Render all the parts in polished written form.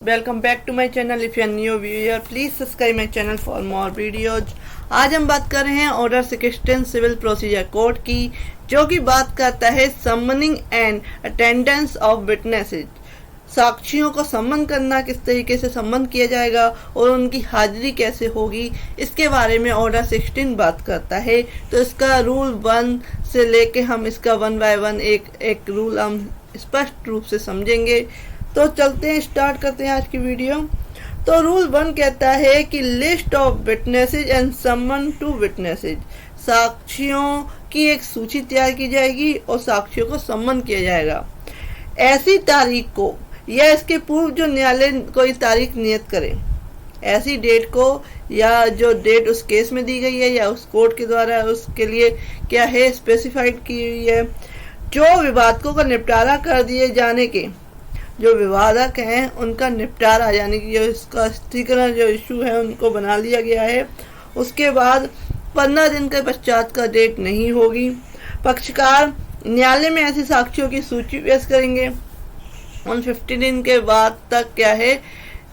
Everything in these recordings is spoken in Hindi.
Welcome back to my channel. If you are new viewer please subscribe my channel for more videos. आज हम बात कर रहे हैं ऑर्डर 16 सिविल प्रोसीजर कोड की, जो कि बात करता है summoning and attendance of witnesses. साक्षियों को सम्मन करना, किस तरीके से सम्मन किया जाएगा और उनकी हाजिरी कैसे होगी, इसके बारे में ऑर्डर 16 बात करता है। तो इसका रूल 1 से लेके हम इसका 1 बाय 1 एक रूल हम स्पष्ट रूप से समझेंगे। तो चलते हैं, स्टार्ट करते हैं आज की वीडियो। तो रूल 1 कहता है कि list of witnesses and summon to witnesses. साक्षियों की एक सूची तैयार की जाएगी और साक्षियों को सम्मन किया जाएगा ऐसी तारीख को या इसके पूर्व जो न्यायालय कोई तारीख नियत करे, ऐसी डेट को या जो डेट उस केस में दी गई है या उस कोर्ट के द्वारा उसके लिए क्या है स्पेसिफाइड की हुई है, जो विवादों का निपटारा कर दिए जाने के, जो विवादक हैं उनका निपटारा यानी कि जो इसका स्थिरीकरण जो इशू है उनको बना लिया गया है। उसके बाद 15 दिन के पश्चात का डेट नहीं होगी। पक्षकार न्यायालय में ऐसे साक्षियों की सूची पेश करेंगे। उन 15 दिन के बाद तक क्या है,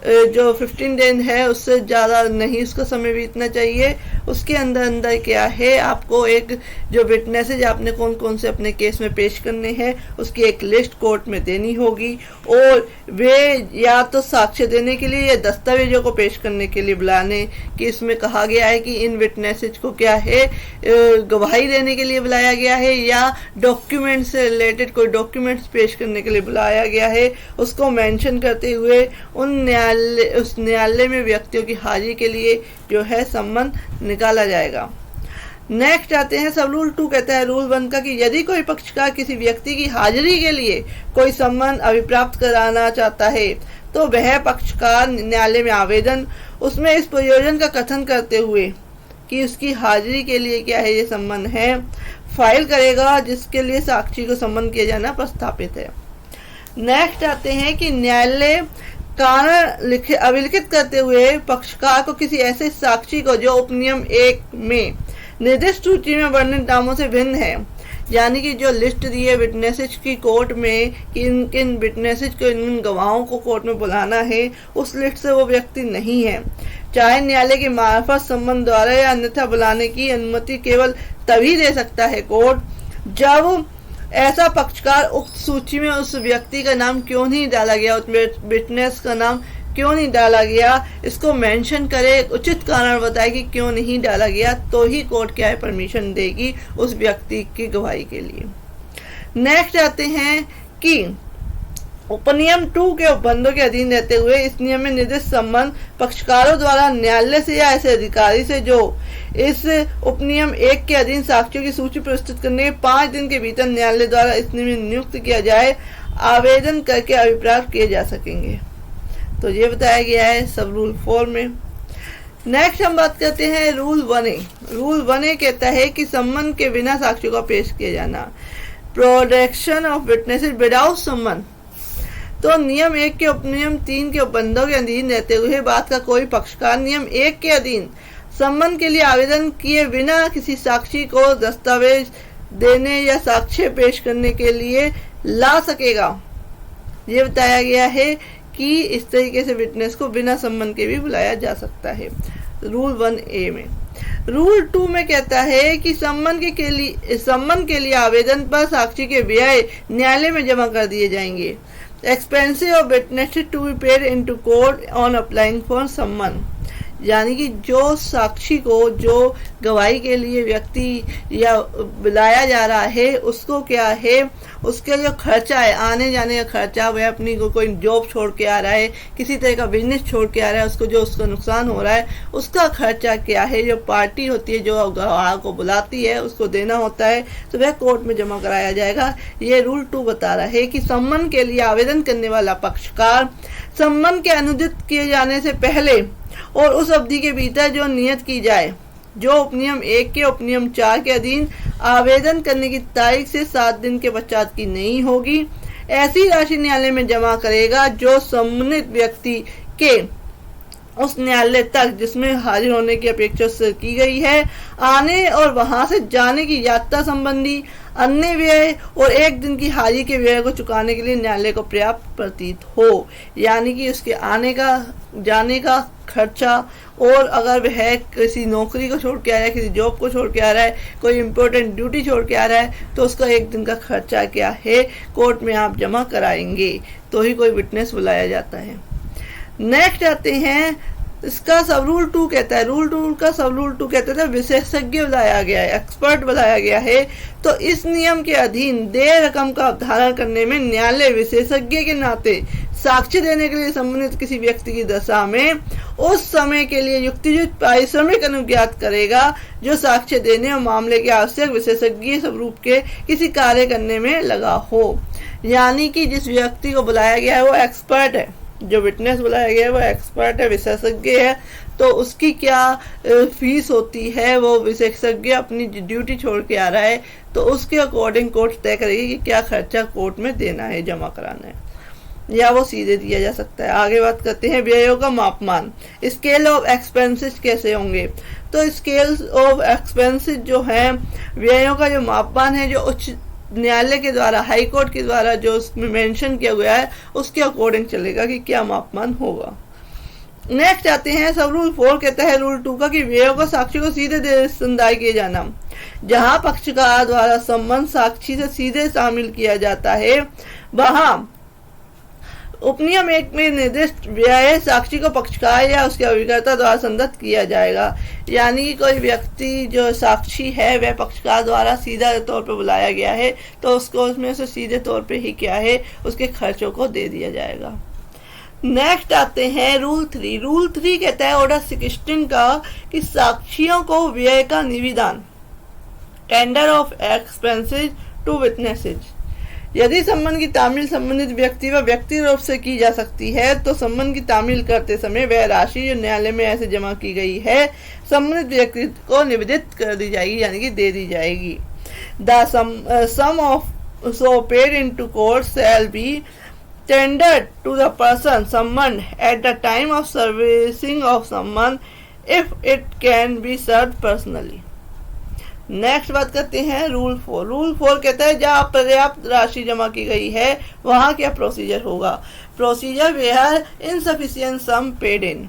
जो 15 दिन है उससे ज़्यादा नहीं उसका समय बीतना चाहिए। उसके अंदर क्या है, आपको एक जो विटनेसेज आपने कौन कौन से अपने केस में पेश करने हैं उसकी एक लिस्ट कोर्ट में देनी होगी और वे या तो साक्ष्य देने के लिए या दस्तावेजों को पेश करने के लिए बुलाने कि इसमें कहा गया है कि इन विटनेसेज को क्या है गवाही देने के लिए बुलाया गया है या डॉक्यूमेंट से रिलेटेड कोई डॉक्यूमेंट्स पेश करने के लिए बुलाया गया है, उसको मेंशन करते हुए उस न्यायालय में व्यक्तियों की हाजिरी के लिए जो है सम्मन निकाला जाएगा। नेक्स्ट आते हैं, सब रूल 2 कहता है रूल 1 का कि यदि कोई पक्षकार किसी व्यक्ति की हाजिरी के लिए कोई सम्मन अभिप्राप्त कराना चाहता है तो वह पक्षकार न्यायालय में आवेदन उसमें इस प्रयोजन का कथन करते हुए कि उसकी हाजिरी के लिए क्या है ये सम्मन है फाइल करेगा, जिसके लिए साक्षी को सम्मन किया जाना प्रस्तावित है। नेक्स्ट आते हैं कि न्यायालय कारण अभिलिखित करते हुए पक्षकार को किसी ऐसे साक्षी को जो उपनियम 1 में निर्दिष्ट सूची में वर्णित नामों से भिन्न है, यानी कि जो लिस्ट दी है विटनेसेज की कोर्ट में कि इन किन विटनेसेज को, इन गवाहों को कोर्ट में बुलाना है, उस लिस्ट से वो व्यक्ति नहीं है, चाहे न्यायालय के मार्फत सम्मन द्वारा या अन्यथा बुलाने की अनुमति केवल तभी दे सकता है कोर्ट जब ऐसा पक्षकार उक्त सूची में उस व्यक्ति का नाम क्यों नहीं डाला गया, उस विटनेस का नाम क्यों नहीं डाला गया, इसको मेंशन करे, उचित कारण बताए कि क्यों नहीं डाला गया, तो ही कोर्ट क्या है परमिशन देगी उस व्यक्ति की गवाही के लिए। नेक्स्ट आते हैं कि उपनियम 2 के उपबंधों के अधीन रहते हुए इस नियम में निर्दिष्ट सम्मन पक्षकारों द्वारा न्यायालय से या ऐसे अधिकारी से जो इस उपनियम 1 के अधीन साक्षियों की सूची प्रस्तुत करने के 5 दिन के भीतर न्यायालय द्वारा इस नियम में नियुक्त किया जाए आवेदन करके अभिप्राय किए जा सकेंगे। तो ये बताया गया है सब रूल 4 में। नेक्स्ट हम बात करते हैं रूल 1A। रूल 1A कहता है कि सम्मन के बिना साक्षियों का पेश किया जाना, प्रोडक्शन ऑफ विटनेसेस विदाउट सम्मन। तो नियम 1 के उपनियम 3 के उपबंधों के अधीन रहते हुए बात का कोई पक्षकार नियम 1 के अधीन सम्मन के लिए आवेदन किए बिना किसी साक्षी को दस्तावेज देने या साक्ष्य पेश करने के लिए ला सकेगा। ये बताया गया है कि इस तरीके से विटनेस को बिना सम्मन के भी बुलाया जा सकता है रूल 1A में। रूल 2 में कहता है कि सम्मन के लिए आवेदन पर साक्षी के व्यय न्यायालय में जमा कर दिए जाएंगे। Expensive of witnesses to be paid into court on applying for summons, यानी कि जो साक्षी को जो गवाही के लिए व्यक्ति या बुलाया जा रहा है उसको क्या है, उसके जो खर्चा है, आने जाने का खर्चा, वह अपनी कोई जॉब छोड़ के आ रहा है, किसी तरह का बिजनेस छोड़ के आ रहा है, उसको जो उसका नुकसान हो रहा है उसका खर्चा क्या है, जो पार्टी होती है जो गवाह को बुलाती है उसको देना होता है, तो वह कोर्ट में जमा कराया जाएगा। ये रूल 2 बता रहा है कि सम्मन के लिए आवेदन करने वाला पक्षकार सम्मन के अनुदित किए जाने से पहले और उस अवधि के भीतर जो नियत की जाए, जो उपनियम 1 के उपनियम 4 के अधीन आवेदन करने की तारीख से 7 दिन के पश्चात की नहीं होगी, ऐसी राशि न्यायालय में जमा करेगा जो सम्मानित व्यक्ति के उस न्यायालय तक जिसमें हाजिर होने की अपेक्षा से की गई है, आने और वहां से जाने की यात्रा संबंधी अन्य व्यय और एक दिन की हाजिरी के व्यय को चुकाने के लिए न्यायालय को पर्याप्त प्रतीत हो। यानी कि उसके आने का, जाने का खर्चा, और अगर वह किसी नौकरी को छोड़ के आ रहा है, किसी जॉब को छोड़ के आ रहा है, कोई इंपॉर्टेंट ड्यूटी छोड़ के आ रहा है, तो उसका एक दिन का खर्चा क्या है कोर्ट में आप जमा कराएंगे, तो ही कोई विटनेस बुलाया जाता है। नेक्स्ट आते हैं, इसका सब रूल 2 कहता है, रूल 2 का सब रूल 2 कहता है विशेषज्ञ बुलाया गया है, एक्सपर्ट बुलाया गया है। तो इस नियम के अधीन देय रकम का अवधारण करने में न्यायालय विशेषज्ञ के नाते साक्ष्य देने के लिए संबंधित किसी व्यक्ति की दशा में उस समय के लिए युक्तियुक्त पारिश्रमिक अनुज्ञात करेगा जो साक्ष्य देने और मामले के आवश्यक विशेषज्ञ स्वरूप के किसी कार्य करने में लगा हो। यानी कि जिस व्यक्ति को बुलाया गया है वो एक्सपर्ट है, जो विटनेस बुलाया गया है वो एक्सपर्ट है, विशेषज्ञ है, तो उसकी क्या फीस होती है, वो विशेषज्ञ अपनी ड्यूटी छोड़ के आ रहा है तो उसके अकॉर्डिंग कोर्ट तय करेगी कि क्या खर्चा कोर्ट में देना है, जमा कराना है, या वो सीधे दिया जा सकता है। आगे बात करते हैं व्ययों का मापमान, स्केल ऑफ एक्सपेंसेस कैसे होंगे। तो स्केल ऑफ एक्सपेंसेस जो है, व्ययों का जो मापमान है, जो उच्च न्यायालय के द्वारा, हाई कोर्ट के द्वारा जो उसमें मेंशन किया गया है उसके अकॉर्डिंग चलेगा कि क्या मापमान होगा। नेक्स्ट आते हैं, सब रूल 4 कहता है रूल 2 का कि व्ययों का साक्षी को सीधे संदाय किए जाना। जहां पक्षकार द्वारा संबंध साक्षी से सीधे शामिल किया जाता है, वहां उपनियम 1 में निर्दिष्ट व्यय साक्षी को पक्षकार या उसके अभिकर्ता द्वारा संदत्त किया जाएगा। यानी कि कोई व्यक्ति जो साक्षी है वह पक्षकार द्वारा सीधा तौर पर बुलाया गया है तो उसको उसमें से सीधे तौर पे ही क्या है उसके खर्चों को दे दिया जाएगा। नेक्स्ट आते हैं रूल 3। रूल 3 कहता है ऑर्डर 16 का कि साक्षियों को व्यय का निविदान, tender of expenses to witnesses, यदि संबंध की तामील संबंधित व्यक्ति व व्यक्ति रूप से की जा सकती है तो संबंध की तामील करते समय वह राशि जो न्यायालय में ऐसे जमा की गई है संबंधित व्यक्ति को निवेदित कर दी जाएगी, यानी कि दे दी जाएगी। The sum of so paid into court shall be tendered to the person summoned at the time of servicing of summon if it can be served personally। Next बात करते हैं रूल 4। रूल 4 कहता है जहां पर्याप्त राशि जमा की गई है वहां क्या प्रोसीजर होगा। Procedure where insufficient sum paid in,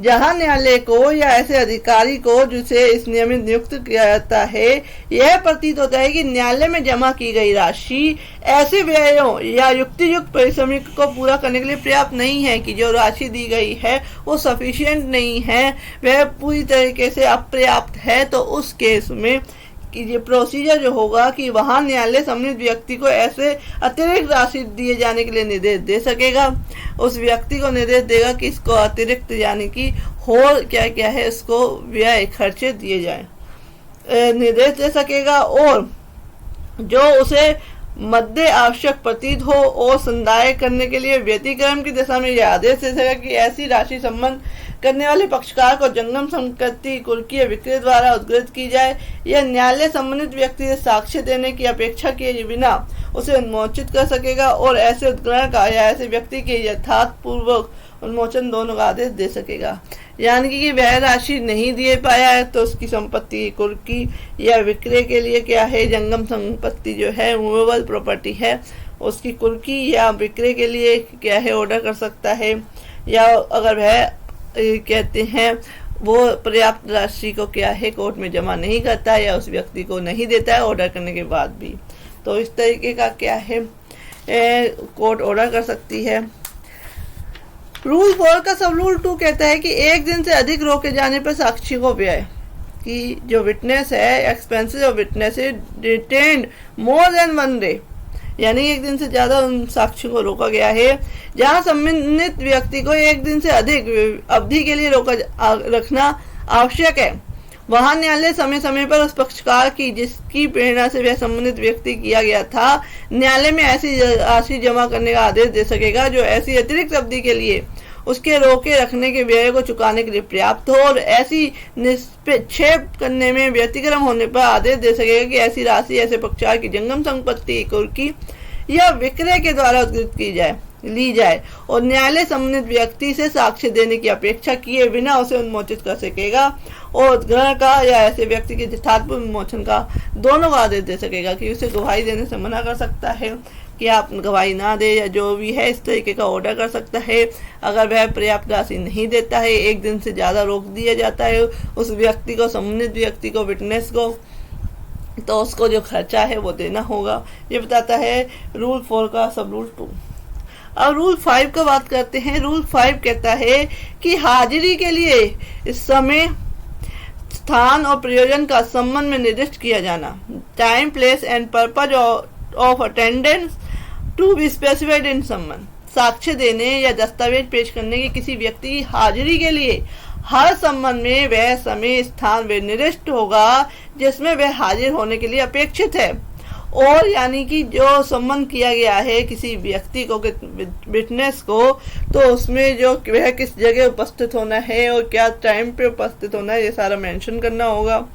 जहां न्यायालय को या ऐसे अधिकारी को जिसे इस नियमित नियुक्त किया जाता है यह प्रतीत होता है कि न्यायालय में जमा की गई राशि ऐसे व्ययों या युक्तियुक्त परिश्रमिक को पूरा करने के लिए पर्याप्त नहीं है, कि जो राशि दी गई है वो सफिशिएंट नहीं है, वह पूरी तरीके से अपर्याप्त है, तो उस केस में कि ये प्रोसीजर जो होगा कि वहां न्यायालय संबंधित व्यक्ति को ऐसे अतिरिक्त राशि दिए जाने के लिए निर्देश दे सकेगा। उस व्यक्ति को निर्देश देगा कि इसको अतिरिक्त यानी कि और क्या क्या है इसको व्यय खर्चे दिए जाए, निर्देश दे सकेगा, और जो उसे मध्य आवश्यक प्रतीत हो और संदाय करने के लिए व्यतिक्रम की दिशा में यह आदेश दे सकेगा कि ऐसी राशि संबंध करने वाले पक्षकार को जंगम संपत्ति कुर्की या विक्रय द्वारा उद्गृहित की जाए, या न्यायालय संबंधित व्यक्ति से साक्ष्य देने की अपेक्षा किए बिना उसे उन्मोचित कर सकेगा और ऐसे उद्ग्रहण का या ऐसे व्यक्ति के यथार्थ पूर्वक उन्मोचन दोनों का आदेश दे सकेगा। यानी कि वह राशि नहीं दे पाया है तो उसकी संपत्ति कुर्की या विक्रय के लिए क्या है, जंगम संपत्ति जो है मूवेबल प्रॉपर्टी है उसकी कुर्की या विक्रय के लिए क्या है ऑर्डर कर सकता है, या अगर वह कहते हैं वो पर्याप्त राशि को क्या है कोर्ट में जमा नहीं करता या उस व्यक्ति को नहीं देता है ऑर्डर करने के बाद भी, तो इस तरीके का क्या है कोर्ट ऑर्डर कर सकती है। रूल 4 का सब रूल 2 कहता है कि एक दिन से अधिक रोके जाने पर साक्षी को व्यय कि जो विटनेस है expenses of witness detained more than 1 day, यानी एक दिन से ज्यादा उन साक्षी को रोका गया है। जहां संबंधित व्यक्ति को एक दिन से अधिक अवधि के लिए रोका रखना आवश्यक है वहां न्यायालय समय समय पर उस पक्षकार की जिसकी प्रेरणा से वह संबंधित व्यक्ति किया गया था न्यायालय में ऐसी राशि जमा करने का आदेश दे सकेगा जो ऐसी अतिरिक्त अवधि के लिए उसके रोके रखने के व्यय को चुकाने के लिए पर्याप्त हो, और ऐसी निष्क्षेप करने में व्यतिक्रम होने पर आदेश दे सकेगा कि ऐसी राशि ऐसे पक्षकार की जंगम संपत्ति कुर्की या विक्रय के द्वारा उद्धृत की जाए। ली जाए और न्यायालय संबंधित व्यक्ति से साक्ष्य देने की अपेक्षा किए बिना उसे उन्मोचित कर सकेगा और ग्रहण का या ऐसे व्यक्ति के यथार्थपूर्ण उन्मोचन का दोनों का आदेश दे सकेगा कि उसे गवाही देने से मना कर सकता है कि आप गवाही ना दे या जो भी है इस तरीके का ऑर्डर कर सकता है। अगर वह पर्याप्त राशि नहीं देता है, 1 दिन से ज़्यादा रोक दिया जाता है उस व्यक्ति को, संबंधित व्यक्ति को, विटनेस को, तो उसको जो खर्चा है वो देना होगा। ये बताता है रूल 4 का सब रूल 2। अब रूल 5 का बात करते हैं। रूल 5 कहता है कि हाजिरी के लिए इस समय, स्थान और प्रयोजन का संबंध में निर्दिष्ट किया जाना। Time, place and purpose of attendance to be specified in summon. साक्ष्य देने या दस्तावेज पेश करने के किसी व्यक्ति की हाजिरी के लिए हर संबंध में वह समय, स्थान वे निर्दिष्ट होगा जिसमें वह हाजिर होने के लिए अपेक्षित है। और यानी कि जो संबंध किया गया है किसी व्यक्ति को, विटनेस को, तो उसमें जो वह किस जगह उपस्थित होना है और क्या टाइम पे उपस्थित होना है, ये सारा मेंशन करना होगा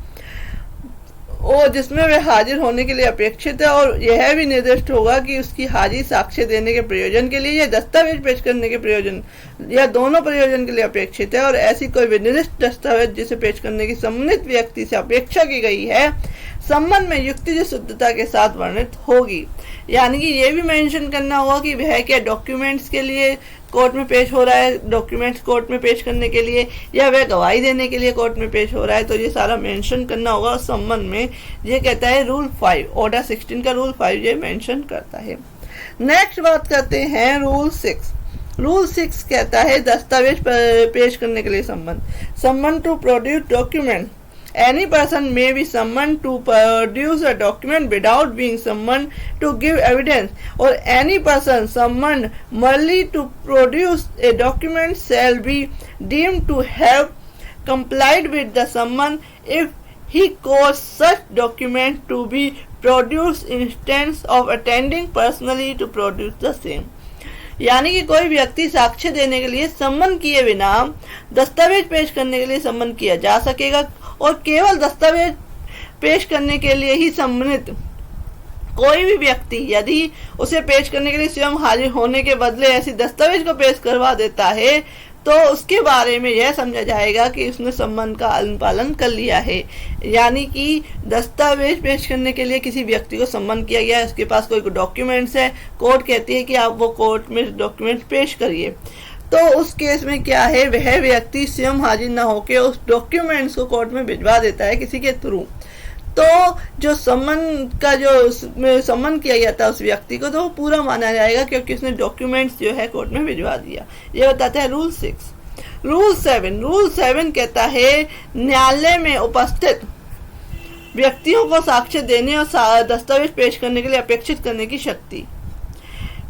और जिसमें वह हाजिर होने के लिए अपेक्षित है। और यह भी निर्दिष्ट होगा कि उसकी हाजिरी साक्ष्य देने के प्रयोजन के लिए या दस्तावेज पेश करने के प्रयोजन या दोनों प्रयोजन के लिए अपेक्षित है और ऐसी कोई विनिर्दिष्ट दस्तावेज जिसे पेश करने की संबंधित व्यक्ति से अपेक्षा की गई है संबंध में युक्तिज शुद्धता के साथ वर्णित होगी। यानी कि ये भी मेंशन करना होगा कि वह क्या डॉक्यूमेंट्स के लिए कोर्ट में पेश हो रहा है, डॉक्यूमेंट्स कोर्ट में पेश करने के लिए, या वह गवाही देने के लिए कोर्ट में पेश हो रहा है, तो ये सारा मेंशन करना होगा उस संबंध में। ये कहता है रूल 5, ऑर्डर 16 का रूल 5 ये मेंशन करता है। नेक्स्ट बात करते हैं रूल 6। रूल 6 कहता है दस्तावेज पेश करने के लिए संबंध to produce document. Any person may be summoned to produce a document without being summoned to give evidence, or any person summoned merely to produce a document shall be deemed to have complied with the summons if he caused such document to be produced instead of attending personally to produce the same। यानी कि कोई व्यक्ति साक्ष्य देने के लिए सम्मन किए बिना दस्तावेज पेश करने के लिए सम्मन किया जा सकेगा और केवल दस्तावेज पेश करने के लिए ही सम्मानित कोई भी व्यक्ति यदि उसे पेश करने के लिए स्वयं हाजिर होने के बदले ऐसी दस्तावेज को पेश करवा देता है तो उसके बारे में यह समझा जाएगा कि उसने सम्मान का अनुपालन कर लिया है। यानी कि दस्तावेज पेश करने के लिए किसी व्यक्ति को सम्मान किया गया है, उसके पास कोई डॉक्यूमेंट्स है, कोर्ट कहती है कि आप वो कोर्ट में डॉक्यूमेंट पेश करिए, तो उस केस में क्या है, वह व्यक्ति स्वयं हाजिर ना होकर उस डॉक्यूमेंट्स को कोर्ट में भिजवा देता है किसी के थ्रू। तो जो सम्मन का जो सम्मन किया गया था उस व्यक्ति को, तो वो पूरा माना जाएगा क्योंकि उसने डॉक्यूमेंट्स जो है कोर्ट में भिजवा दिया। ये बताता है रूल 6। रूल 7 कहता है न्यायालय में उपस्थित व्यक्तियों को साक्ष्य देने और दस्तावेज पेश करने के लिए अपेक्षित करने की शक्ति।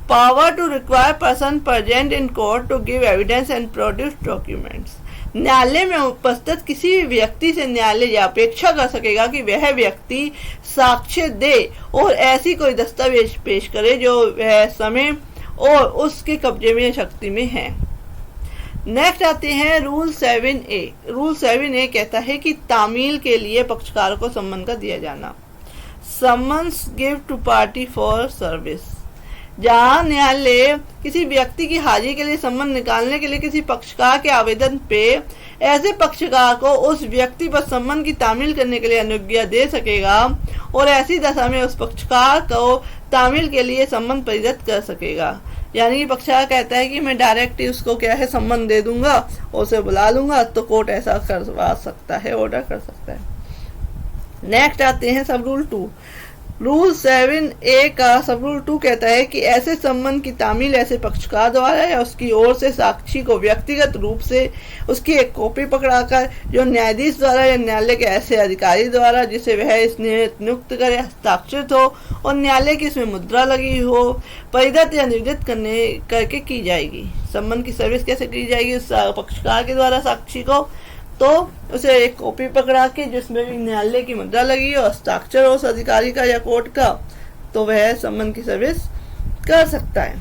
Power to require person present in court to give evidence and produce documents. न्यायालय में उपस्थित किसी भी व्यक्ति से न्यायालय यह अपेक्षा कर सकेगा कि वह व्यक्ति साक्ष्य दे और ऐसी कोई दस्तावेज पेश करे जो वह समय और उसके कब्जे में शक्ति में है। नेक्स्ट आते हैं रूल 7A। रूल 7A कहता है कि तामील के लिए पक्षकार को सम्मन का दिया जाना। Summons give to party for service. जहाँ न्यायालय किसी व्यक्ति की हाजिरी के लिए सम्मन निकालने के लिए किसी पक्षकार के आवेदन पे ऐसे पक्षकार को उस व्यक्ति पर सम्मन की तामील करने के लिए अनुज्ञा दे सकेगा और ऐसी दशा में उस पक्षकार को तामील के लिए सम्मन परिदत्त कर सकेगा। यानी कि पक्षकार कहता है कि मैं डायरेक्ट उसको क्या है सम्मन दे दूंगा और उसे बुला लूंगा, तो कोर्ट ऐसा करवा सकता है, ऑर्डर कर सकता है। नेक्स्ट आते हैं सब रूल 2। रूल 7A का सब रूल 2 कहता है कि ऐसे सम्मन की तामील ऐसे पक्षकार द्वारा या उसकी ओर से साक्षी को व्यक्तिगत रूप से उसकी एक कॉपी पकड़ाकर जो न्यायाधीश द्वारा या न्यायालय के ऐसे अधिकारी द्वारा जिसे वह इसने नियुक्त करे हस्ताक्षरित हो और न्यायालय की इसमें मुद्रा लगी हो परिदत्त या निर्दित करके की जाएगी। सम्मन की सर्विस कैसे की जाएगी? उस पक्षकार के द्वारा साक्षी को तो उसे एक कॉपी पकड़ा के जिसमें न्यायालय की मुद्रा लगी और हस्ताक्षर हो उस अधिकारी का या कोर्ट का, तो वह सम्मन की सर्विस कर सकता है।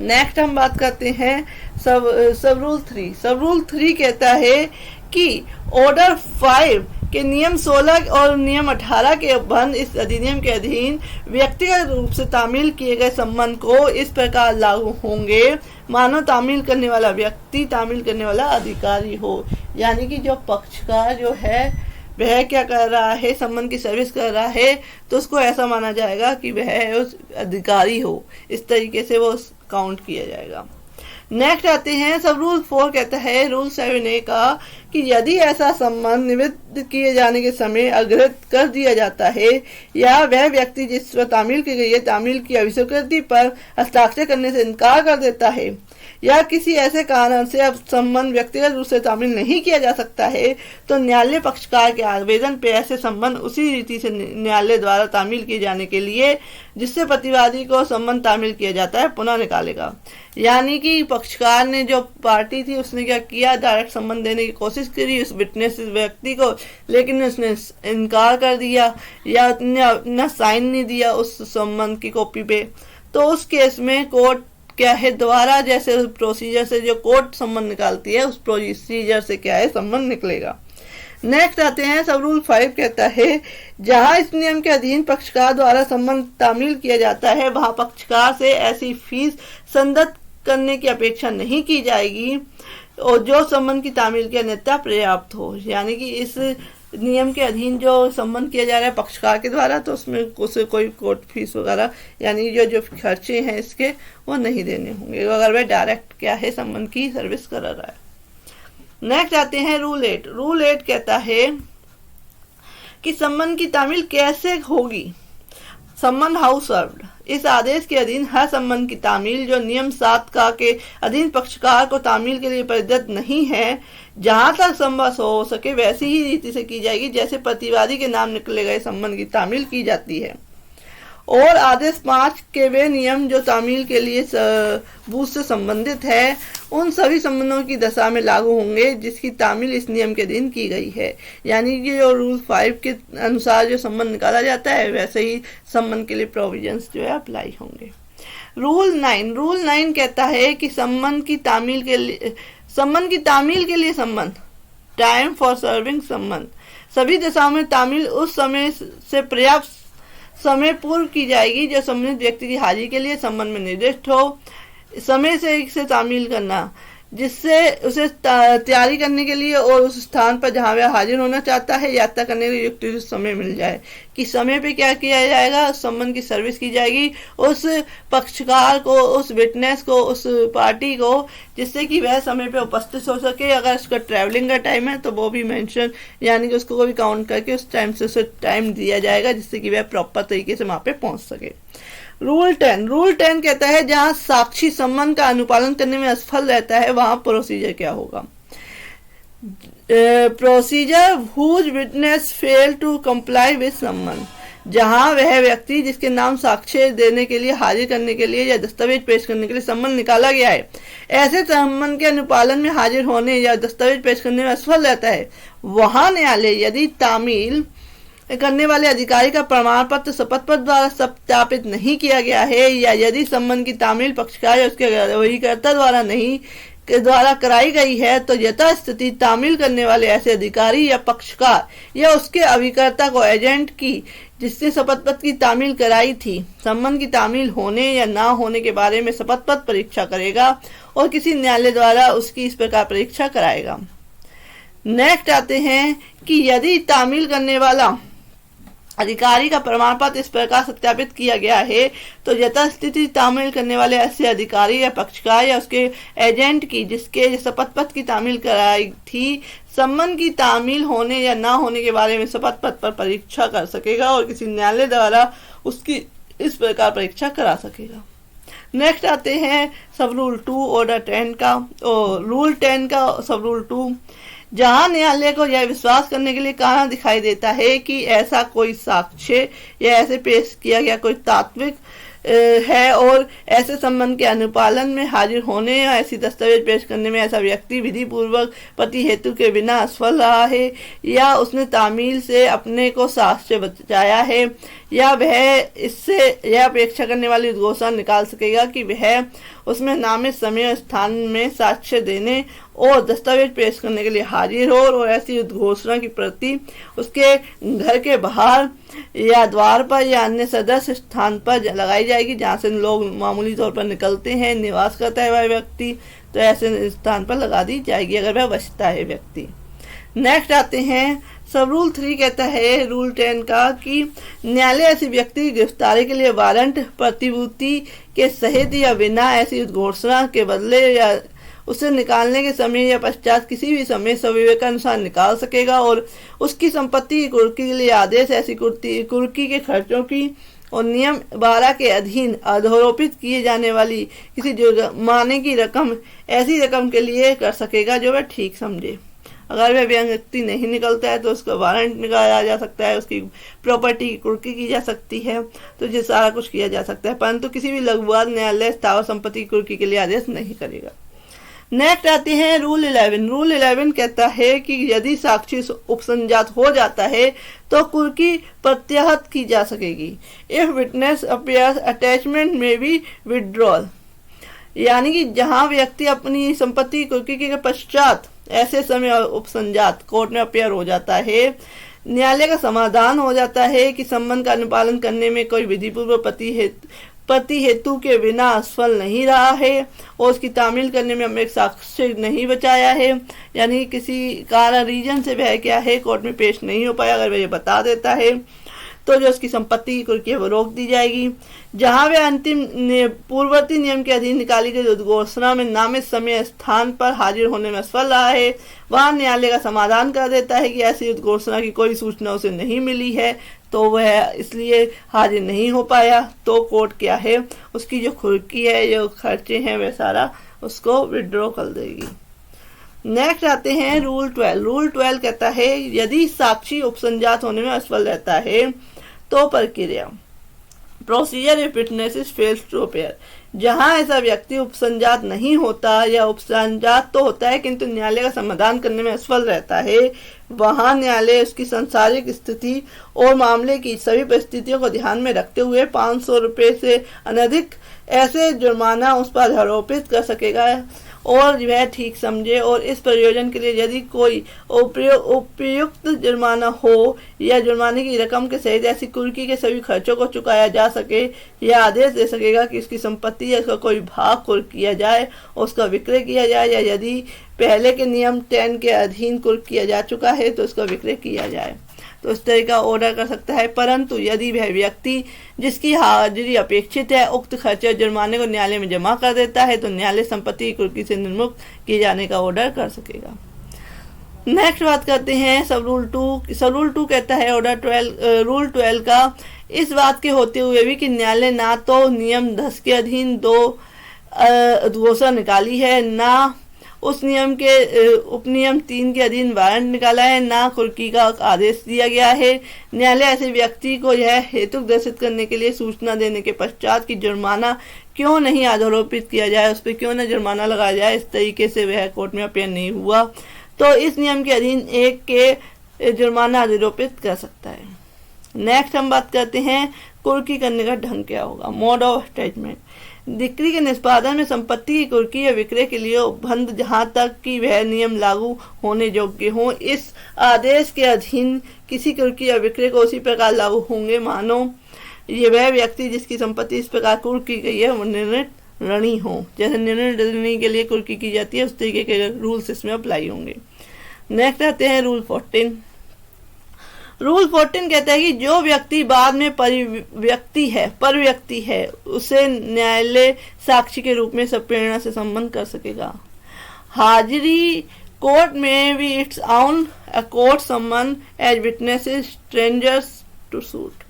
नेक्स्ट हम बात करते हैं सब रूल 3। सब रूल 3 कहता है कि ऑर्डर 5 कि नियम 16 और नियम 18 के उपबंध इस अधिनियम के अधीन व्यक्तिगत रूप से तामील किए गए संबंध को इस प्रकार लागू होंगे मानो तामील करने वाला व्यक्ति तामील करने वाला अधिकारी हो। यानी कि जो पक्षकार जो है वह क्या कर रहा है, संबंध की सर्विस कर रहा है, तो उसको ऐसा माना जाएगा कि वह उस अधिकारी हो। इस तरीके से वो काउंट किया जाएगा। नेक्स्ट आते हैं सब रूल 4 कहता है रूल 7A का कि यदि ऐसा संबंध निविदा किए जाने के समय अग्रहित कर दिया जाता है या वह व्यक्ति जिस पर तामील की गई है तामील की अभिस्वीकृति पर हस्ताक्षर करने से इनकार कर देता है या किसी ऐसे कारण से अब संबंध व्यक्तिगत रूप से तामील नहीं किया जा सकता है, तो न्यायालय पक्षकार के आवेदन पर ऐसे संबंध उसी रीति से न्यायालय द्वारा तामील किए जाने के लिए जिससे प्रतिवादी को संबंध तामील किया जाता है पुनः निकालेगा। यानी कि पक्षकार ने जो पार्टी थी उसने क्या किया, डायरेक्ट संबंध देने की कोशिश करी उस विटनेस व्यक्ति को, लेकिन उसने इनकार कर दिया या अपना साइन नहीं दिया उस संबंध की कॉपी पे, तो उस केस में कोर्ट क्या है दोबारा जैसे प्रोसीजर से जो कोर्ट संबंध निकालती है उस प्रोसीजर से क्या है संबंध निकलेगा। नेक्स्ट आते हैं सब रूल 5 कहता है जहां इस नियम के अधीन पक्षकार द्वारा संबंध तामील किया जाता है वहां पक्षकार से ऐसी फीस संदत करने की अपेक्षा नहीं की जाएगी और जो संबंध की तामील की अन्यथा पर्याप्त हो। यानी कि इस नियम के अधीन जो संबंध किया जा रहा है पक्षकार के द्वारा तो उसमें उसे कोई कोर्ट फीस वगैरह यानी जो खर्चे हैं इसके वो नहीं देने होंगे अगर वह डायरेक्ट क्या है संबंध की सर्विस कर रहा है। नेक्स्ट आते हैं रूल 8। रूल 8 कहता है कि संबंध की तामील कैसे होगी। संबंध हाउ सर्व्ड इस आदेश के अधीन हर संबंध की तामील जो नियम 7 का के अधीन पक्षकार को तामील के लिए परिदत्त नहीं है जहां तक संभव हो सके वैसी ही रीति से की जाएगी जैसे प्रतिवादी के नाम निकले गए संबंध की तामील की जाती है। और आदेश 5 के वे नियम जो तामील के लिए सबूत से संबंधित है उन सभी संबंधों की दशा में लागू होंगे जिसकी तामील इस नियम के अधीन की गई है। यानी कि जो रूल 5 के अनुसार जो संबंध निकाला जाता है वैसे ही संबंध के लिए प्रोविजंस जो है अप्लाई होंगे। रूल 9 कहता है कि संबंध की तामील के लिए संबंध टाइम फॉर सर्विंग संबंध सभी दशाओं में तामील उस समय से पर्याप्त समय पूर्व की जाएगी जो संबंधित व्यक्ति की हाजिरी के लिए संबंध में निर्दिष्ट हो। समय से तामील करना जिससे उसे तैयारी करने के लिए और उस स्थान पर जहां वह हाजिर होना चाहता है यात्रा करने के लिए युक्त समय मिल जाए कि समय पे क्या किया जाएगा संबंध की सर्विस की जाएगी उस पक्षकार को उस विटनेस को उस पार्टी को जिससे कि वह समय पे उपस्थित हो सके। अगर उसका ट्रैवलिंग का टाइम है तो वो भी मेंशन यानी कि उसको भी काउंट करके उस टाइम से उसे टाइम दिया जाएगा जिससे कि वह प्रॉपर तरीके से वहां पे पहुंच सके। रूल 10 कहता है जहां साक्षी संबंध का अनुपालन करने में असफल रहता है वहां प्रोसीजर क्या होगा। Procedure whose witness fail to comply with संबंध जहां वह व्यक्ति जिसके नाम साक्ष्य देने के लिए हाजिर करने के लिए या दस्तावेज पेश करने के लिए संबंध निकाला गया है ऐसे संबंध के अनुपालन में हाजिर होने या दस्तावेज पेश करने में असफल रहता है वहां न्यायालय यदि तामील करने वाले अधिकारी का प्रमाण पत्र शपथ पत्र द्वारा सत्यापित नहीं किया गया है या यदि संबंध की तामील पक्षकार या उसके वहीकर्ता द्वारा कराई गई है तो यथास्थिति तामील करने वाले ऐसे अधिकारी या पक्षकार या उसके अभिकर्ता को एजेंट की जिसने शपथ पत्र की तामील कराई थी संबंध की तामील होने या ना होने के बारे में शपथ पत्र परीक्षा करेगा और किसी न्यायालय द्वारा उसकी इस प्रकार परीक्षा कराएगा। नेक्स्ट आते हैं कि यदि तामील करने वाला अधिकारी का प्रमाण पत्र इस प्रकार सत्यापित किया गया है तो यथास्थिति तामील करने वाले ऐसे अधिकारी या पक्षकार या उसके एजेंट की जिसके शपथ पत्र की तामील कराई थी संबंध की तामील होने या ना होने के बारे में शपथ पत्र पर परीक्षा कर सकेगा और किसी न्यायालय द्वारा उसकी इस प्रकार परीक्षा करा सकेगा। नेक्स्ट आते हैं सब रूल 2 ऑर्डर 10 का और रूल 10 का सब रूल 2 जहां न्यायालय को यह विश्वास करने के लिए कहा दिखाई देता है कि ऐसा कोई साक्ष्य या ऐसे पेश किया गया कोई तात्विक है और ऐसे संबंध के अनुपालन में हाजिर होने या ऐसी दस्तावेज पेश करने में ऐसा व्यक्ति विधि पूर्वक पति हेतु के बिना असफल रहा है या उसने तामील से अपने को साक्ष्य बचाया है या वह इससे यह अपेक्षा करने वाली उद्घोषणा निकाल सकेगा कि वह उसमें नामित समय और स्थान में साक्ष्य देने और दस्तावेज पेश करने के लिए हाजिर हो, और ऐसी उद्घोषणा की प्रति उसके घर के बाहर या द्वार पर या अन्य सदस्य स्थान पर लगाई जाएगी जहां से लोग मामूली तौर पर निकलते हैं, निवास करता है वह व्यक्ति, तो ऐसे स्थान पर लगा दी जाएगी अगर वह बचता है व्यक्ति। नेक्स्ट आते हैं सब रूल 3 कहता है रूल 10 का कि न्यायालय ऐसे व्यक्ति की गिरफ्तारी के लिए वारंट प्रतिभूति के सहित या बिना ऐसी उद्घोषणा के बदले या उसे निकालने के समय या पश्चात किसी भी समय सविवेकानुसार निकाल सकेगा, और उसकी संपत्ति की कुर्की के लिए आदेश ऐसी कुर्की के खर्चों की और नियम 12 के अधीन आरोपित किए जाने वाली किसी जुर्माने की रकम ऐसी रकम के लिए कर सकेगा जो वह ठीक समझे। अगर वह व्यक्ति नहीं निकलता है तो उसका वारंट निकाला जा सकता है, उसकी प्रॉपर्टी की कुर्की की जा सकती है, तो ये सारा कुछ किया जा सकता है, परंतु किसी भी लघुवाद न्यायालय स्थावर संपत्ति की कुर्की के लिए आदेश नहीं करेगा। नेक्स्ट आते हैं रूल 11। रूल 11 कहता है कि यदि साक्षी उपसंजात हो जाता है तो कुर्की प्रत्याहृत की जा सकेगी। इफ विटनेस अपीयर्स अटैचमेंट में बी विड्रॉल, यानी कि जहां व्यक्ति अपनी संपत्ति कुर्की के पश्चात ऐसे समय उपसंजात कोर्ट में अपेयर हो जाता है, न्यायालय का समाधान हो जाता है कि संबंध का अनुपालन करने में कोई विधिपूर्व पति हेतु के बिना असफल नहीं रहा है और उसकी तामील करने में हमें एक साक्ष्य नहीं बचाया है, यानी किसी कारण रीजन से वह क्या है कोर्ट में पेश नहीं हो पाया, अगर वह ये बता देता है तो जो उसकी संपत्ति की कुर्की है वो रोक दी जाएगी। जहां वह अंतिम पूर्ववर्ती नियम के अधीन निकाली गई उद्घोषणा में नामित समय स्थान पर हाजिर होने में असफल रहा है, वहां न्यायालय का समाधान कर देता है कि ऐसी उद्घोषणा की कोई सूचना उसे नहीं मिली है तो वह इसलिए हाजिर नहीं हो पाया, तो कोर्ट क्या है उसकी जो कुर्की है जो खर्चे हैं वह सारा उसको विड्रॉ कर देगी। नेक्स्ट आते हैं रूल 12। रूल 12 कहता है यदि साक्षी उपसंजात होने में असफल रहता है तो प्रक्रिया procedure if witnesses fails to appear, जहां ऐसा व्यक्ति उपसंजात नहीं होता या उपसंजात तो होता है किंतु न्यायालय का समाधान करने में असफल रहता है, वहां न्यायालय उसकी सांसारिक स्थिति और मामले की सभी परिस्थितियों को ध्यान में रखते हुए 500 रुपये से अनधिक ऐसे जुर्माना उस पर आरोपित कर सकेगा और वह ठीक समझे, और इस प्रयोजन के लिए यदि कोई उपयुक्त जुर्माना हो या जुर्माने की रकम के सहित ऐसी कुर्की के सभी खर्चों को चुकाया जा सके या आदेश दे सकेगा कि उसकी संपत्ति या उसका कोई भाग कुर्क किया जाए और उसका विक्रय किया जाए, या यदि पहले के नियम 10 के अधीन कुर्क किया जा चुका है तो उसका विक्रय किया जाए, तो इस तरह का ऑर्डर कर सकता है। परंतु यदि वह व्यक्ति जिसकी हाजिरी अपेक्षित है उक्त खर्चे जुर्माने को न्यायालय में जमा कर देता है तो न्यायालय संपत्ति की कुर्की से निर्मुक्त किए जाने का ऑर्डर कर सकेगा। नेक्स्ट बात करते हैं सब रूल 2। सब रूल 2 कहता है रूल 12 का इस बात के होते हुए भी कि न्यायालय ना तो नियम 10 के अधीन 2 उद्घोषणा निकाली है, ना उस नियम के उपनियम 3 के अधीन वारंट निकाला है, ना कुर्की का आदेश दिया गया है। न्यायालय ऐसे व्यक्ति को यह हेतु ग्रसित करने के लिए सूचना देने के पश्चात कि जुर्माना क्यों नहीं आरोपित किया जाए, उस पर क्यों न जुर्माना लगाया जाए, इस तरीके से वह कोर्ट में अपेयर नहीं हुआ तो इस नियम के अधीन 1 के जुर्माना आरोपित कर सकता है। नेक्स्ट हम बात करते हैं कुर्की करने का ढंग क्या होगा। मोड ऑफ अटैचमेंट, डिक्री के निष्पादन में संपत्ति की कुर्की या विक्रय के लिए उपबंध जहां तक कि वह नियम लागू होने योग्य हो, इस आदेश के अधीन किसी कुर्की या विक्रय को उसी प्रकार लागू होंगे मानो ये वह व्यक्ति जिसकी संपत्ति इस प्रकार कुर्क की गई है वो निर्णय ऋणी हो। जैसे निर्णय ऋणी के लिए कुर्की की जाती है उस तरीके के रूल्स इसमें अप्लाई होंगे। नेक्स्ट आते हैं रूल 14। रूल 14 कहता है कि जो व्यक्ति बाद में पर व्यक्ति है उसे न्यायालय साक्षी के रूप में सप्रेरणा से संबंध कर सकेगा। हाजिरी कोर्ट में भी it's on a court summon as witnesses strangers to suit.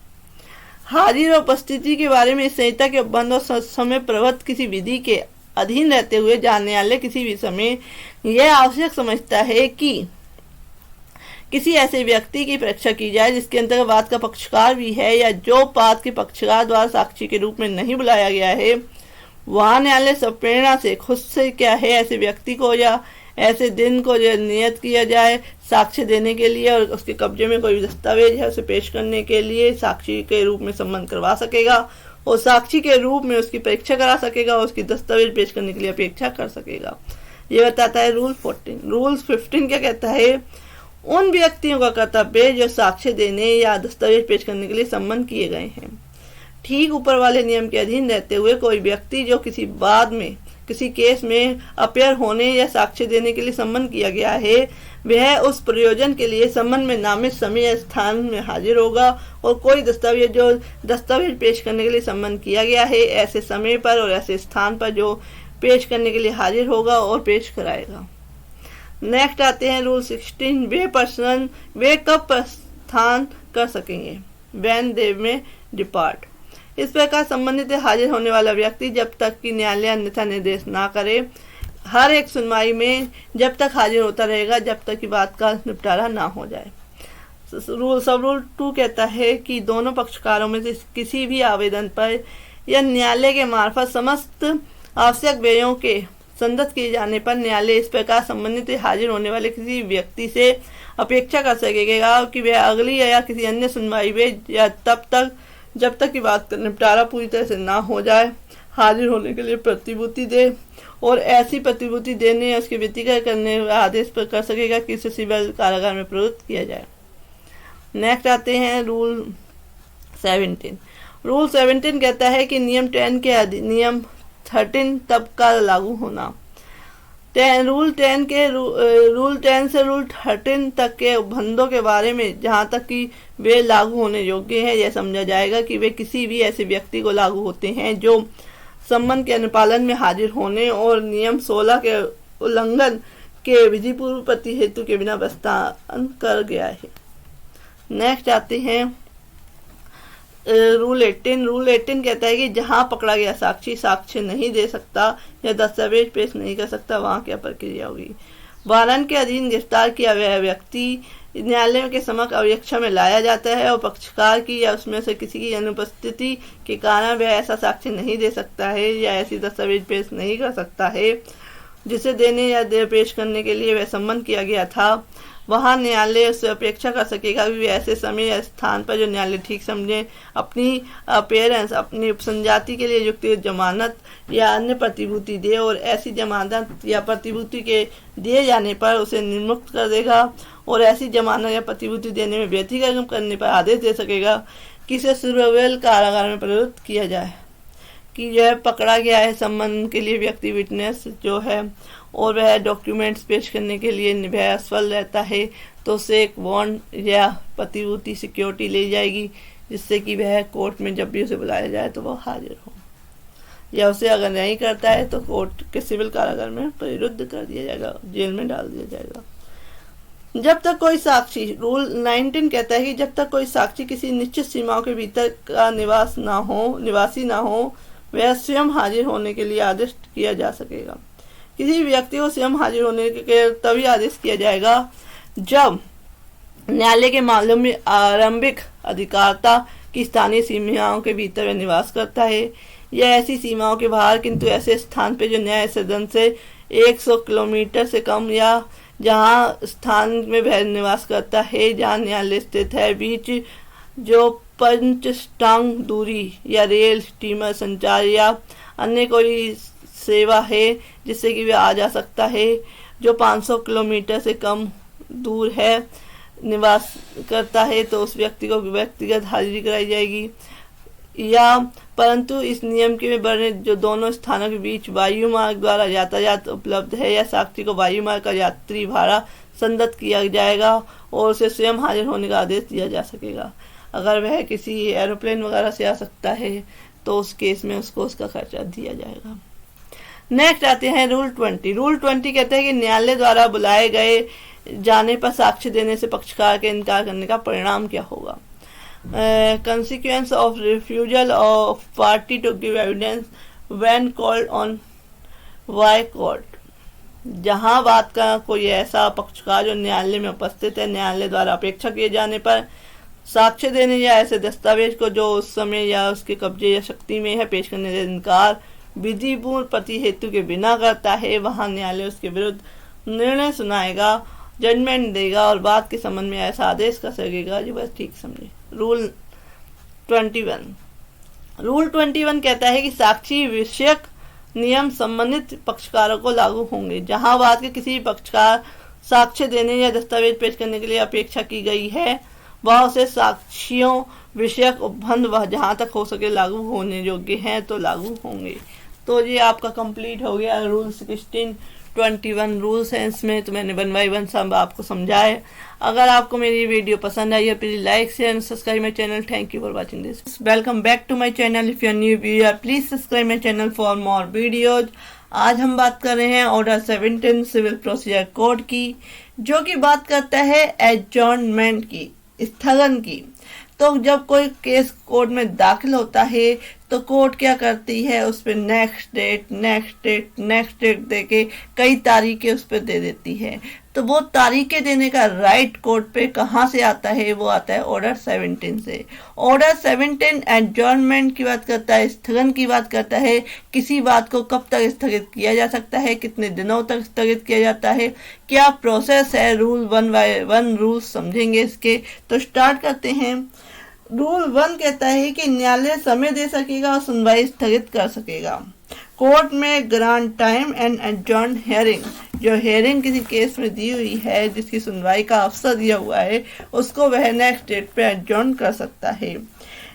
हाजिर और उपस्थिति के बारे में संहिता के उपबंध और समय प्रवृत्त किसी विधि के अधीन रहते हुए जहां न्यायालय किसी भी समय यह आवश्यक समझता है कि किसी ऐसे व्यक्ति की परीक्षा की जाए जिसके अंतर्गत वाद का पक्षकार भी है या जो वाद के पक्षकार द्वारा साक्षी के रूप में नहीं बुलाया गया है, वहां न्यायालय स्वप्रेरणा से खुद से क्या है ऐसे व्यक्ति को या ऐसे दिन को जो नियत किया जाए साक्ष्य देने के लिए और उसके कब्जे में कोई भी दस्तावेज है उसे पेश करने के लिए साक्षी के रूप में सम्मन करवा सकेगा और साक्षी के रूप में उसकी परीक्षा करा सकेगा और उसकी दस्तावेज पेश करने के लिए अपेक्षा कर सकेगा। ये बताता है रूल 14। रूल 15 क्या कहता है? उन व्यक्तियों का कर्तव्य जो साक्ष्य देने या दस्तावेज पेश करने के लिए सम्मन किए गए हैं। ठीक ऊपर वाले नियम के अधीन रहते हुए कोई व्यक्ति जो किसी केस में अपेयर होने या साक्ष्य देने के लिए सम्मन किया गया है वह उस प्रयोजन के लिए सम्मन में नामित समय या स्थान में हाजिर होगा और कोई दस्तावेज पेश करने के लिए सम्मन किया गया है ऐसे समय पर और ऐसे स्थान पर जो पेश करने के लिए हाजिर होगा और पेश कराएगा। नेक्स्ट आते हैं रूल 16। वे कब प्रस्थान कर सकेंगे? व्हेन दे में डिपार्ट। इस प्रकार संबंधित हाजिर होने वाला व्यक्ति जब तक कि न्यायालय अन्यथा निर्देश ना करे हर एक सुनवाई में जब तक हाजिर होता रहेगा जब तक कि बात का निपटारा ना हो जाए। सब रूल 2 कहता है कि दोनों पक्षकारों में से किसी भी आवेदन पर या न्यायालय के मार्फत समस्त आवश्यक व्ययों के संदत किए जाने पर न्यायालय इस प्रकार संबंधित हाजिर होने वाले किसी व्यक्ति से अपेक्षा कर सकेगा कि वह अगली या किसी अन्य सुनवाई में या तब तक जब तक कि बात का निपटारा पूरी तरह से ना हो जाए हाजिर होने के लिए प्रतिभूति दे और ऐसी प्रतिभूति देने या उसके व्यतिक्रय करने का आदेश पर कर सकेगा कि इसे सिविल कारागार में प्रवृत्त किया जाए। नेक्स्ट आते हैं रूल 17। रूल 17 कहता है कि नियम 10 के नियम 13 तब का लागू होना। रूल 10 से रूल 13 तक के बंदों के बारे में जहां तक कि वे लागू होने योग्य हैं यह समझा जाएगा कि वे किसी भी ऐसे व्यक्ति को लागू होते हैं जो सम्मन के अनुपालन में हाजिर होने और नियम 16 के उल्लंघन के विधिपूर्व प्रति हेतु के बिना प्रस्थान कर गया है। नेक्स्ट आते हैं रूल 18। रूल 18 कहता है कि जहां पकड़ा गया साक्षी साक्ष्य नहीं दे सकता या दस्तावेज पेश नहीं कर सकता वहां क्या प्रक्रिया होगी। वारंट के अधीन गिरफ्तार किया गया व्यक्ति न्यायालय के समक्ष अभिरक्षा में लाया जाता है और पक्षकार की या उसमें से किसी की अनुपस्थिति के कारण वह ऐसा साक्ष्य नहीं दे सकता है या ऐसी दस्तावेज पेश नहीं कर सकता है जिसे देने या पेश करने के लिए वह सम्मन किया गया था। वहां न्यायालय उससे अपेक्षा कर सकेगा कि ऐसे समय या स्थान पर जो न्यायालय ठीक समझे अपनी अपेयरेंस अपनी उपसंजाति के लिए युक्त जमानत या अन्य प्रतिभूति दे और ऐसी जमानत या प्रतिभूति के दिए जाने पर उसे निर्मुक्त कर देगा और ऐसी जमानत या प्रतिभूति देने में व्यतिक्रम करने पर आदेश दे सकेगा कि इसे सिविल कारागार में प्रवृत्त किया जाए। कि यह पकड़ा गया है सम्मन के लिए व्यक्ति विटनेस जो है और वह डॉक्यूमेंट्स पेश करने के लिए वह असफल रहता है तो उसे एक बॉन्ड या प्रतिभूति सिक्योरिटी ली जाएगी जिससे कि वह कोर्ट में जब भी उसे बुलाया जाए तो वह हाजिर हो, या उसे अगर नहीं करता है तो कोर्ट के सिविल कारागार में प्रविरुद्ध कर दिया जाएगा, जेल में डाल दिया जाएगा। जब तक कोई साक्षी रूल 19 कहता है कि जब तक कोई साक्षी किसी निश्चित सीमाओं के भीतर का निवासी ना हो वह स्वयं हाजिर होने के लिए आदेश किया जा सकेगा। किसी व्यक्ति को स्वयं हाजिर होने के तभी आदेश किया जाएगा जब न्यायालय के मामलों में आरंभिक अधिकारता की स्थानीय सीमाओं के भीतर वह निवास करता है या ऐसी सीमाओं के बाहर किंतु ऐसे स्थान पर जो न्याय सदन से 100 किलोमीटर से कम या जहां स्थान में वह निवास करता है जहां न्यायालय स्थित है बीच जो पंचस्टांग दूरी या रेल स्टीमर संचार या अन्य कोई सेवा है जिससे कि वह आ जा सकता है जो 500 किलोमीटर से कम दूर है निवास करता है तो उस व्यक्ति को व्यक्तिगत हाजिरी कराई जाएगी। या परंतु इस नियम के में बढ़ने जो दोनों स्थानों के बीच वायु मार्ग द्वारा यातायात उपलब्ध है या साक्षी को वायु मार्ग का यात्री भाड़ा संदत किया जाएगा और उसे स्वयं हाजिर होने का आदेश दिया जा सकेगा। अगर वह किसी एरोप्लेन वगैरह से आ सकता है तो उस केस में उसको उसका खर्चा दिया जाएगा। नेक्स्ट आते हैं रूल 20। रूल 20 कहते हैं कि न्यायालय द्वारा बुलाए गए जाने पर साक्ष्य देने से पक्षकार के इनकार करने का परिणाम क्या होगा। Consequence of refusal of party to give evidence when called on by court। जहां बात का कोई ऐसा पक्षकार जो न्यायालय में उपस्थित है न्यायालय द्वारा अपेक्षा किए जाने पर साक्ष्य देने या ऐसे दस्तावेज को जो उस समय या उसके कब्जे या शक्ति में है पेश करने से इनकार विधिपूर्ण प्रति हेतु के बिना करता है, वहां न्यायालय उसके विरुद्ध निर्णय सुनाएगा, जजमेंट देगा और बात के संबंध में ऐसा आदेश कर सकेगा जो बस ठीक समझे। रूल 21 कहता है कि साक्षी विषयक नियम संबंधित पक्षकारों को लागू होंगे। जहां बात के किसी पक्षकार साक्ष्य देने या दस्तावेज पेश करने के लिए अपेक्षा की गई है, वह उसे साक्ष्यों विषयक उपबंध वह जहां तक हो सके लागू होने योग्य हैं तो लागू होंगे। तो ये आपका कंप्लीट हो गया रूल 21 रूल्स हैं इसमें, तो मैंने 1 by 1 सब आपको समझाए। अगर आपको मेरी वीडियो पसंद आई है please like share and subscribe my channel. Thank you for watching this. Welcome back to my channel. If you are new viewer please subscribe my channel for more videos. आज हम बात कर रहे हैं ऑर्डर 17 सिविल प्रोसीजर कोड की, जो कि बात करता है एडजॉर्नमेंट की, स्थगन की। तो जब कोई केस कोर्ट में दाखिल होता है तो कोर्ट क्या करती है, उस पर नेक्स्ट डेट देके कई तारीखें उस पर दे देती है। तो वो तारीखें देने का राइट कोर्ट पे कहाँ से आता है, वो आता है ऑर्डर 17 से। ऑर्डर 17 एडजॉर्नमेंट की बात करता है, स्थगन की बात करता है। किसी बात को कब तक स्थगित किया जा सकता है, कितने दिनों तक स्थगित किया जाता है, क्या प्रोसेस है। रूल 1 by 1 रूल्स समझेंगे इसके। तो स्टार्ट करते हैं। रूल 1 कहता है कि न्यायालय समय दे सकेगा और सुनवाई स्थगित कर सकेगा। कोर्ट में grant time and adjourn hearing, जो हियरिंग किसी केस में दी हुई है, जिसकी सुनवाई का अवसर दिया हुआ है, उसको वह नेक्स्ट डेट पे एडजॉर्न कर सकता है।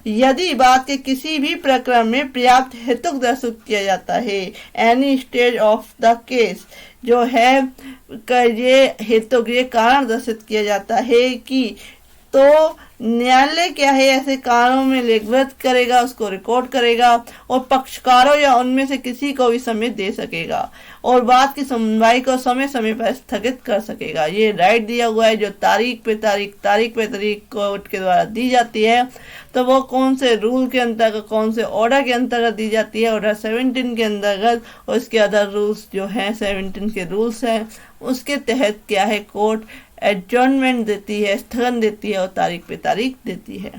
यदि बात के किसी भी प्रकरण में पर्याप्त हेतु दर्शित किया जाता है, any stage of the case, जो है ये हेतु ये कारण दर्शित किया जाता है कि, तो न्यायालय क्या है ऐसे कारणों में लिखित करेगा, उसको रिकॉर्ड करेगा और पक्षकारों या उनमें से किसी को भी समय दे सकेगा और बात की सुनवाई को समय समय पर स्थगित कर सकेगा। ये राइट दिया हुआ है, जो तारीख पे तारीख कोर्ट के द्वारा दी जाती है। तो वो कौन से रूल के अंतर्गत, कौन से ऑर्डर के अंतर्गत दी जाती है, ऑर्डर 17 के अंतर्गत, और इसके अदर रूल्स जो हैं 17 के रूल्स हैं, उसके तहत क्या है, कोर्ट एडजॉर्नमेंट देती है, स्थगन देती है और तारीख पे तारीख देती है।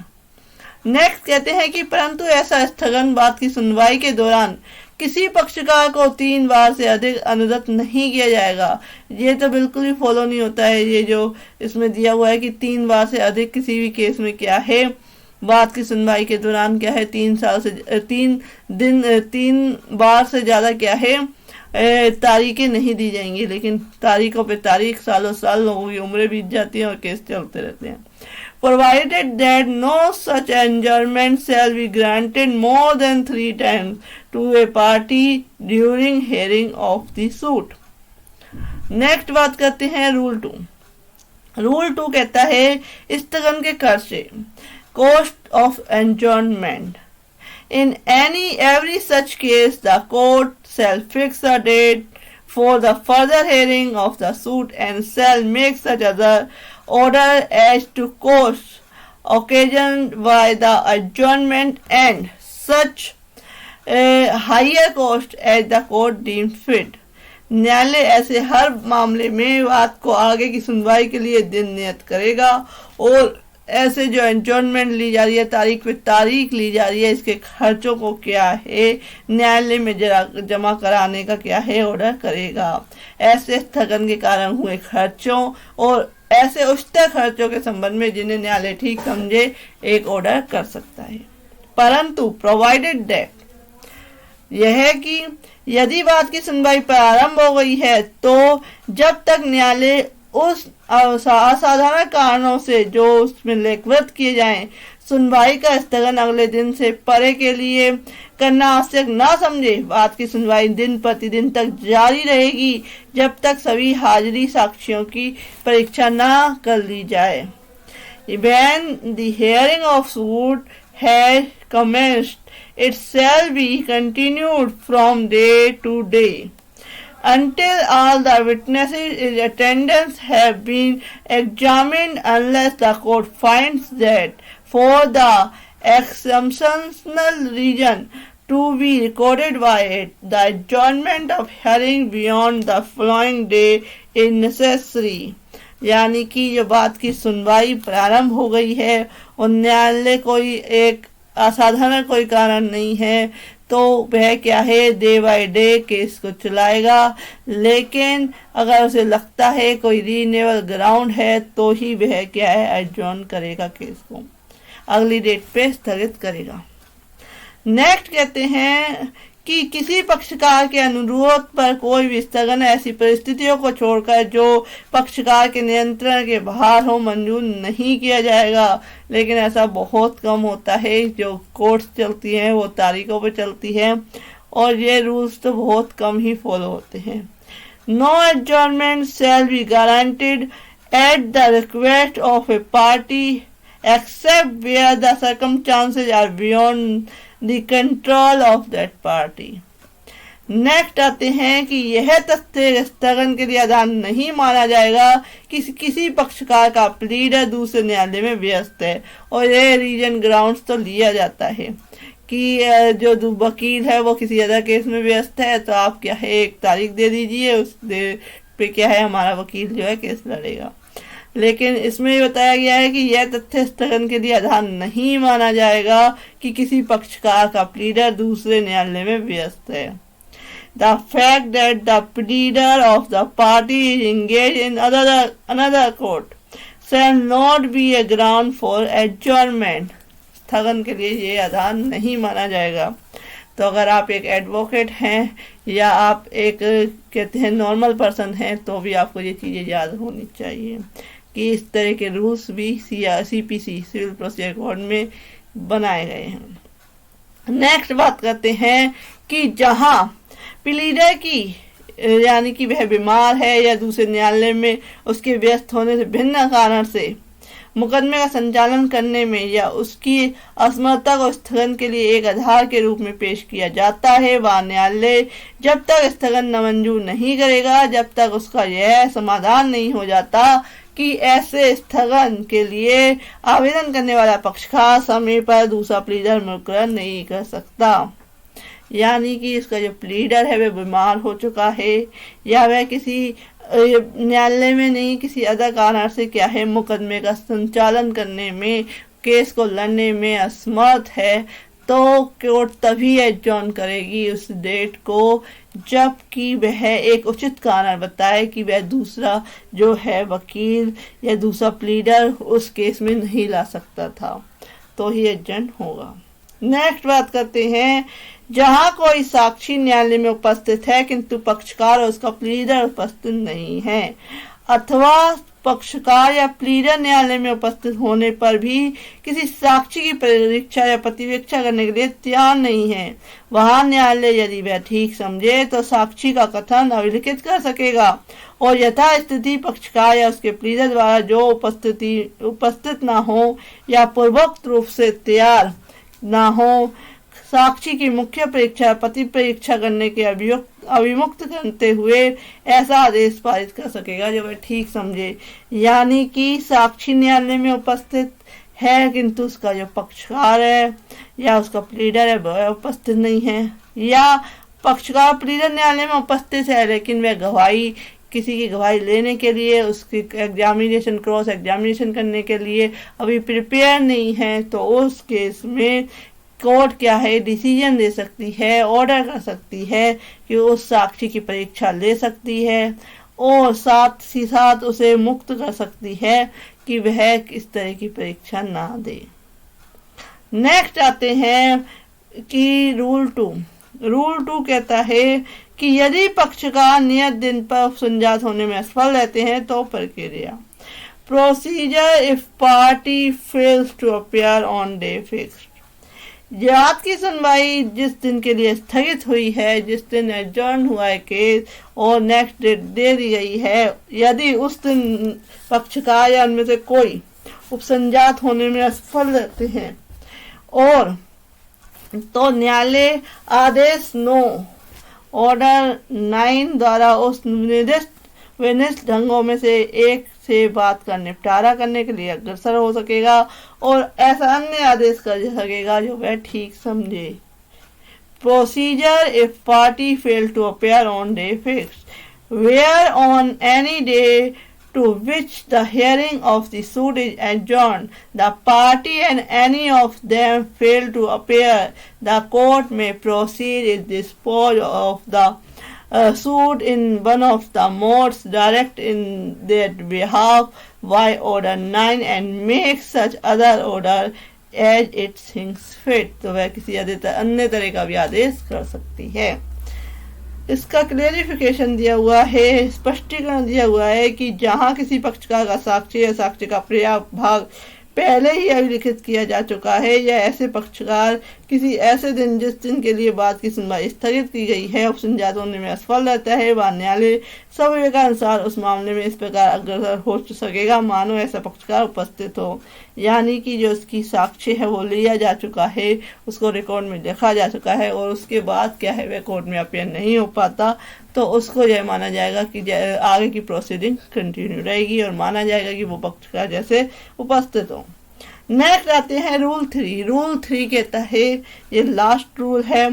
नेक्स्ट कहते हैं कि परंतु ऐसा स्थगन बात की सुनवाई के दौरान किसी पक्षकार को 3 बार से अधिक अनुदत्त नहीं किया जाएगा। ये तो बिल्कुल ही फॉलो नहीं होता है। ये जो इसमें दिया हुआ है कि 3 बार से अधिक किसी भी केस में क्या है, बात की सुनवाई के दौरान क्या है, 3 बार से ज्यादा क्या है तारीखें नहीं दी जाएंगी। लेकिन तारीखों पे तारीख, सालों साल लोगों की उम्रें बीत जाती हैं और केस चलते रहते हैं। Provided that no such adjournment shall be granted more than 3 times to a party during hearing of the suit. Next बात करते हैं रूल 2। रूल 2 कहता है स्थगन के खर्चे, cost of adjournment. In every such case, the court shall fix a date for the further hearing of the suit and shall make such other order as to costs occasioned by the adjournment and such higher cost as the court deems fit. न्यायालय ऐसे हर मामले में बात को आगे की सुनवाई के लिए दिन नियत करेगा और ऐसे जो एडजॉर्नमेंट ली जा रही है, तारीख पे तारीख ली जा रही है, इसके खर्चों को क्या है न्यायालय में जमा कराने का क्या है ऑर्डर करेगा। ऐसे स्थगन के कारण हुए खर्चों और ऐसे उच्च खर्चों के संबंध में जिन्हें न्यायालय ठीक समझे एक ऑर्डर कर सकता है। परंतु प्रोवाइडेड दैट, यह है कि यदि बात की सुनवाई प्रारंभ हो गई है तो जब तक न्यायालय उस असाधारण कारणों से जो उसमें लिखित किए जाएं, सुनवाई का स्थगन अगले दिन से परे के लिए करना आवश्यक ना समझे, बात की सुनवाई दिन प्रतिदिन तक जारी रहेगी जब तक सभी हाजिरी साक्ष्यों की परीक्षा ना कर ली जाए। When the hearing of suit has commenced, it shall be continued from day to day until all the witnesses in attendance have been examined, unless the court finds that for the exceptional reason to be recorded by it, the adjournment of hearing beyond the following day is necessary. यानी कि जो बात की सुनवाई प्रारंभ हो गई है और न्यायालय कोई एक असाधारण कोई कारण नहीं है तो वह क्या है, डे बाय डे केस को चलाएगा। लेकिन अगर उसे लगता है कोई रीजनेबल ग्राउंड है तो ही वह क्या है, एडजॉर्न करेगा, केस को अगली डेट पे स्थगित करेगा। नेक्स्ट कहते हैं कि किसी पक्षकार के अनुरोध पर कोई भी स्थगन ऐसी परिस्थितियों को छोड़कर जो पक्षकार के नियंत्रण के बाहर हो मंजूर नहीं किया जाएगा। लेकिन ऐसा बहुत कम होता है, जो कोर्ट्स चलती हैं वो तारीखों पर चलती हैं और ये रूल्स तो बहुत कम ही फॉलो होते हैं। No adjournment shall be granted at the request of a party except where the circumstances are beyond the control of that party। Next आते हैं कि यह तथ्य स्थगन के लिए आधार नहीं माना जाएगा कि किसी पक्षकार का प्लीडर दूसरे न्यायालय में व्यस्त है। और यह रीजन ग्राउंड्स तो लिया जाता है कि जो वकील है वो किसी अदर केस में व्यस्त है, तो आप क्या है एक तारीख दे दीजिए, उस पे क्या है हमारा वकील जो है केस लड़ेगा। लेकिन इसमें बताया गया है कि यह तथ्य स्थगन के लिए आधार नहीं माना जाएगा कि किसी पक्षकार का प्लीडर दूसरे न्यायालय में व्यस्त है। The fact that the pleader of the party is engaged in another court shall not be a ground for adjournment। स्थगन के लिए ये आधार नहीं माना जाएगा। तो अगर आप एक एडवोकेट हैं या आप एक कहते हैं नॉर्मल पर्सन हैं, तो भी आपको ये चीज़ें याद होनी चाहिए कि इस तरह के रूल्स भी CPC सिविल प्रोसीजर कोड में बनाए गए हैं। नेक्स्ट बात करते हैं कि जहां प्लीडर की यानी कि वह बीमार है या दूसरे न्यायालय में उसके व्यस्त होने से भिन्न कारण से मुकदमे का संचालन करने में या उसकी असमर्थता को स्थगन के लिए एक आधार के रूप में पेश किया जाता है, वह न्यायालय जब तक स्थगन नामंजूर नहीं करेगा जब तक उसका यह समाधान नहीं हो जाता कि ऐसे स्थगन के लिए आवेदन करने वाला पक्षकार समय पर दूसरा प्लीडर मुकर्रर नहीं कर सकता। यानी कि इसका जो प्लीडर है वह बीमार हो चुका है या वह किसी न्यायालय में नहीं किसी अदर कारण से क्या है मुकदमे का संचालन करने में, केस को लड़ने में असमर्थ है, तो कोर्ट तभी एडजॉर्न करेगी उस डेट को जबकि वह एक उचित कारण बताए कि वह दूसरा जो है वकील या दूसरा प्लीडर उस केस में नहीं ला सकता था, तो ही एडजॉर्न होगा। नेक्स्ट बात करते हैं, जहां कोई साक्षी न्यायालय में उपस्थित है किंतु पक्षकार और उसका प्लीडर उपस्थित नहीं है, अथवा पक्षकार या प्लीडर न्यायालय में उपस्थित होने पर भी किसी साक्षी की परीक्षा या प्रतिवीक्षा करने के लिए तैयार नहीं है, वहां न्यायालय यदि वह ठीक समझे तो साक्षी का कथन अभिलिखित कर सकेगा और यथास्थिति पक्षकार या उसके प्लीडर द्वारा जो उपस्थित न हो या पूर्वोक्त रूप से तैयार न हो, साक्षी की मुख्य परीक्षा पति परीक्षा करने के अभिमुक्त करते हुए ऐसा आदेश पारित कर सकेगा जो वह ठीक समझे। यानी कि साक्षी न्यायालय में उपस्थित है किंतु उसका जो पक्षकार है या उसका प्लीडर है वह उपस्थित नहीं है, या पक्षकार प्लीडर न्यायालय में उपस्थित है लेकिन वह गवाही किसी की गवाही लेने के लिए उसकी एग्जामिनेशन क्रॉस एग्जामिनेशन करने के लिए अभी प्रिपेयर नहीं है, तो उस केस में कोर्ट क्या है डिसीजन दे सकती है, ऑर्डर कर सकती है कि उस साक्षी की परीक्षा ले सकती है और साथ ही साथ उसे मुक्त कर सकती है कि वह इस तरह की परीक्षा ना दे। नेक्स्ट आते हैं कि रूल 2 कहता है कि यदि पक्षकार नियत दिन पर संजात होने में असफल रहते हैं तो प्रक्रिया procedure if party fails to appear on day fixed. जात की सुनवाई जिस दिन के लिए स्थगित हुई है, जिस दिन एडजॉर्न हुआ है केस और नेक्स्ट डेट दे दी गई है, यदि उस दिन पक्षकार या उनमें से कोई उपसंजात होने में असफल रहते हैं और तो न्यायालय आदेश 9 ऑर्डर 9 द्वारा उस निर्दिष्ट ढंगों में से एक से बात का निपटारा करने के लिए अग्रसर हो सकेगा और ऐसा अन्य आदेश कर सकेगा जो वह ठीक समझे। Procedure if party fail to appear on day fixed where on any day to which the hearing of the suit is adjourned, the party and any of them fail to appear, the court may proceed to dispose of the suit in one of the modes direct in their behalf by order 9 and make such other order as it thinks fit। तो वह किसी अन्य तरह का भी आदेश कर सकती है। इसका क्लेरिफिकेशन दिया हुआ है, स्पष्टीकरण दिया हुआ है कि जहां किसी पक्षकार का साक्ष्य या साक्ष्य का पर्याप्त भाग पहले ही अभिलिखित किया जा चुका है या ऐसे पक्षकार किसी ऐसे दिन जिस दिन के लिए बात की सुनवाई स्थगित की गई है ऑप्शन जात होने में असफल रहता है, वह न्यायालय स्वविवेकानुसार उस मामले में इस प्रकार अग्रसर हो सकेगा मानो ऐसा पक्षकार उपस्थित हो, यानी कि जो उसकी साक्ष्य है वो लिया जा चुका है, उसको रिकॉर्ड में देखा जा चुका है और उसके बाद क्या है वह कोर्ट में अपीयर नहीं हो पाता, तो उसको यह माना जाएगा कि आगे की प्रोसीडिंग कंटिन्यू रहेगी और माना जाएगा कि वो पक्षकार जैसे उपस्थित हो। नेक्स्ट आते हैं रूल 3। रूल 3 कहता है, ये लास्ट रूल है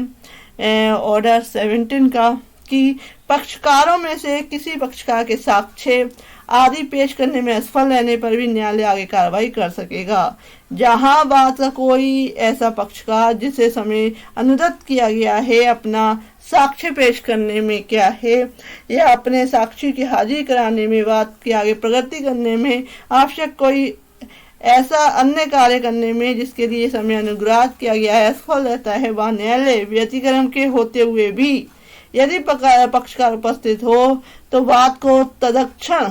ऑर्डर 17 का, कि पक्षकारों में से किसी पक्षकार के साक्ष्य आदि पेश करने में असफल रहने पर भी न्यायालय आगे कार्रवाई कर सकेगा। जहां बात का कोई ऐसा पक्षकार जिसे समय अनुदत्त किया गया है अपना साक्ष्य पेश करने में क्या है या अपने साक्षी की हाजिरी कराने में, बात की आगे प्रगति करने में, आवश्यक कोई ऐसा अन्य कार्य करने में जिसके लिए समय अनुग्राह किया गया है असफल रहता है, वह न्यायालय व्यतिक्रम के होते हुए भी यदि पक्षकार उपस्थित हो तो बात को तत्क्षण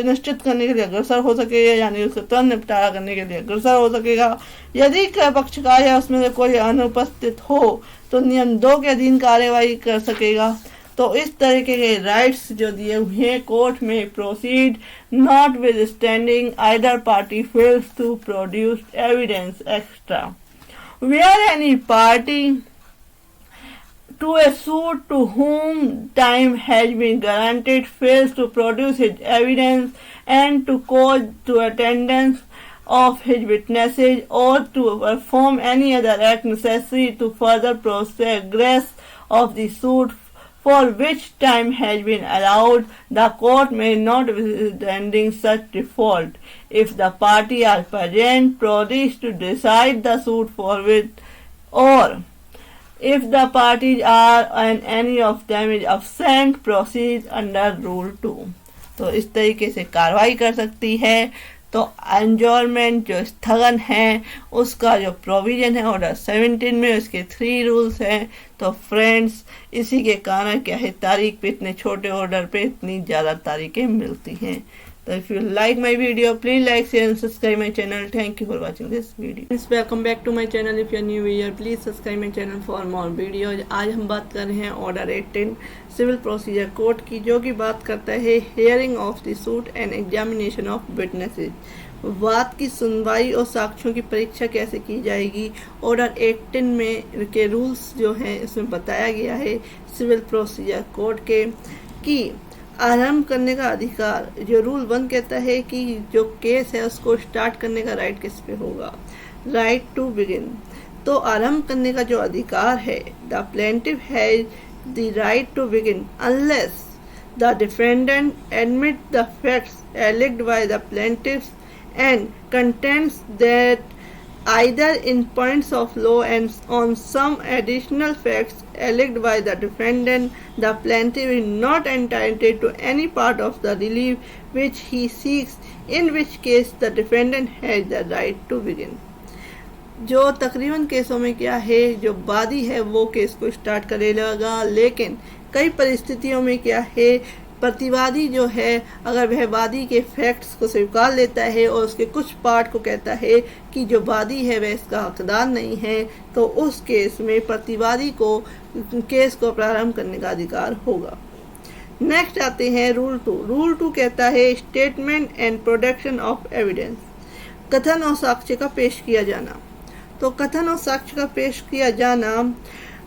निश्चित करने के लिए अग्रसर हो सकेगा, यानी उसका तुरंत निपटारा करने के लिए अग्रसर हो सकेगा। यदि पक्षकार या उसमें से कोई अनुपस्थित हो तो नियम 2 के अधीन कार्यवाही कर सकेगा। तो इस तरीके के राइट्स जो दिए हुए हैं, कोर्ट में proceed notwithstanding either party fails to produce evidence extra where any party to a suit to whom time has been granted fails to produce his evidence and to cause to attendance of his witnesses or to perform any other act necessary to further progress of the suit for which time has been allowed, the court may not withstanding such default, if the party are present, proceeds to decide the suit forthwith, or if the parties are and any of them is absent, proceeds under rule 2। तो इस तरीके से कार्रवाई कर सकती है। तो एंजॉयमेंट जो स्थगन है उसका जो प्रोविजन है ऑर्डर 17 में, उसके 3 रूल्स हैं। तो फ्रेंड्स, इसी के कारण क्या है तारीख पे इतने छोटे ऑर्डर पे इतनी ज़्यादा तारीखें मिलती हैं। So if you like my video, please like, share and subscribe my channel. Thank you for watching this video. Please welcome back to my channel. If you are new here, please subscribe my channel for more videos. आज हम बात कर रहे हैं ऑर्डर 18 सिविल प्रोसीजर कोड की, जो कि बात करता है hearing of the suit and examination of witnesses. बात की सुनवाई और साक्ष्यों की परीक्षा कैसे की जाएगी, ऑर्डर 18 में के रूल्स जो हैं इसमें बताया गया है सिविल प्रोसीजर कोड के, कि आरंभ करने का अधिकार, जो रूल 1 कहता है कि जो केस है उसको स्टार्ट करने का राइट किस पे होगा, राइट टू बिगिन। तो आरंभ करने का जो अधिकार है, the plaintiff has the right to begin unless the defendant admit the facts alleged by the plaintiffs and contends that either in points of law and on some additional facts alleged by the defendant, the plaintiff is not entitled to any part of the relief which he seeks, in which case the defendant has the right to begin। जो तकरीबन केसों में क्या है, जो वादी है वो केस को स्टार्ट करेगा, लेकिन कई परिस्थितियों में क्या है प्रतिवादी जो है अगर वह वादी के फैक्ट्स को स्वीकार लेता है और उसके कुछ पार्ट को कहता है कि जो वादी है वह इसका हकदार नहीं है, तो उस केस में प्रतिवादी को केस को प्रारंभ करने का अधिकार होगा। नेक्स्ट आते हैं रूल 2। रूल 2 कहता है statement and production of evidence, कथन और साक्ष्य का पेश किया जाना। तो कथन और साक्ष्य का पेश किया जाना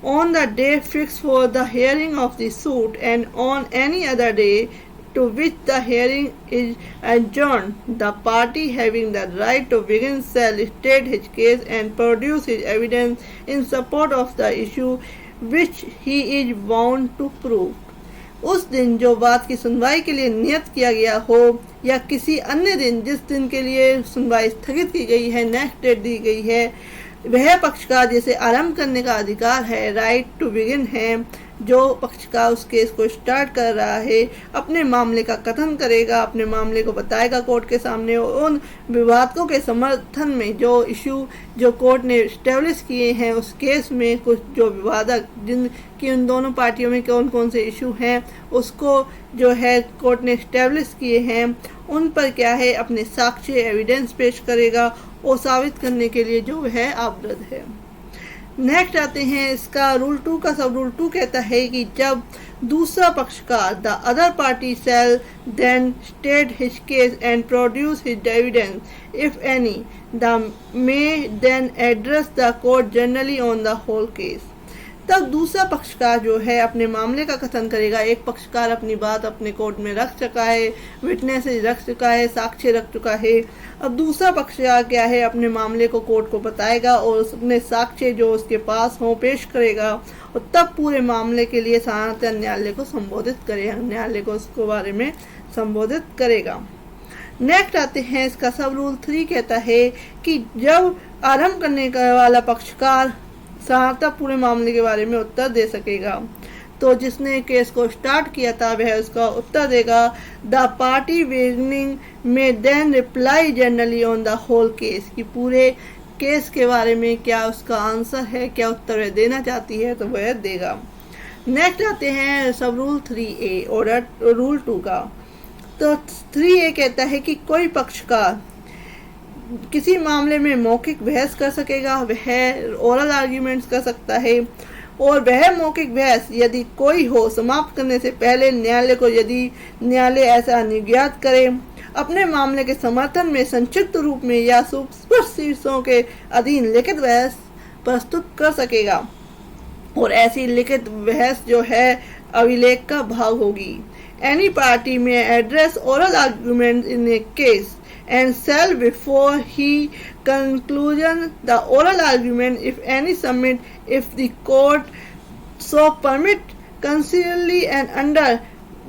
on the day fixed for the hearing of the suit and on any other day to which the hearing is adjourned, the party having the right to begin shall state his case and produce his evidence in support of the issue which he is bound to prove। उस दिन जो बात की सुनवाई के लिए नियत किया गया हो या किसी अन्य दिन जिस दिन के लिए सुनवाई स्थगित की गई है, नेक्स्ट डेट दी गई है, वह पक्षकार जिसे आरंभ करने का अधिकार है, राइट टू बिगिन है, जो पक्षकार उस केस को स्टार्ट कर रहा है, अपने मामले का कथन करेगा, अपने मामले को बताएगा कोर्ट के सामने। उन विवादों के समर्थन में जो इशू जो कोर्ट ने इस्टेब्लिश किए हैं उस केस में कुछ जो विवादक जिनकी उन दोनों पार्टियों में कौन कौन से इशू हैं उसको जो है कोर्ट ने इस्टेब्लिश किए हैं, उन पर क्या है अपने साक्ष्य एविडेंस पेश करेगा और साबित करने के लिए जो है आबद्ध है। नेक्स्ट आते हैं इसका रूल 2 का सब रूल 2 कहता है कि जब दूसरा पक्षकार the other party shall then state his case and produce his evidence if any the may then address the court generally on the whole case. तब दूसरा पक्षकार जो है अपने मामले का कथन करेगा। एक पक्षकार अपनी बात अपने कोर्ट में रख चुका है, विटनेसेस रख चुका है, साक्ष्य रख चुका है। अब दूसरा पक्षकार क्या है अपने मामले को कोर्ट को बताएगा और अपने साक्ष्य जो उसके पास हो पेश करेगा और तब पूरे मामले के लिए सनातन न्यायालय को संबोधित करेगा, न्यायालय को उसके बारे में संबोधित करेगा। नेक्स्ट आते हैं इसका सब रूल 3 कहता है कि जब आरंभ करने वाला पक्षकार सहायता पूरे मामले के बारे में उत्तर दे सकेगा, तो जिसने केस को स्टार्ट किया था वह उसका उत्तर देगा। The party winning may then reply generally on the whole case, कि पूरे केस के बारे में क्या उसका आंसर है, क्या उत्तर वह देना चाहती है तो वह देगा। नेक्स्ट आते हैं सब रूल 3A ऑर्डर रूल 2 का। तो 3A कहता है कि कोई पक्षकार किसी मामले में मौखिक बहस कर सकेगा, वह ओरल आर्ग्यूमेंट्स कर सकता है और वह मौखिक बहस यदि कोई हो समाप्त करने से पहले न्यायालय को, यदि न्यायालय ऐसा अनुज्ञात करे, अपने मामले के समर्थन में संक्षिप्त रूप में या सुस्पष्ट शीर्षों के अधीन लिखित बहस प्रस्तुत कर सकेगा और ऐसी लिखित बहस जो है अभिलेख का भाग होगी। एनी पार्टी में address oral argument in A case and shall before he conclusion the oral argument if any submit if the court so permit concisely and under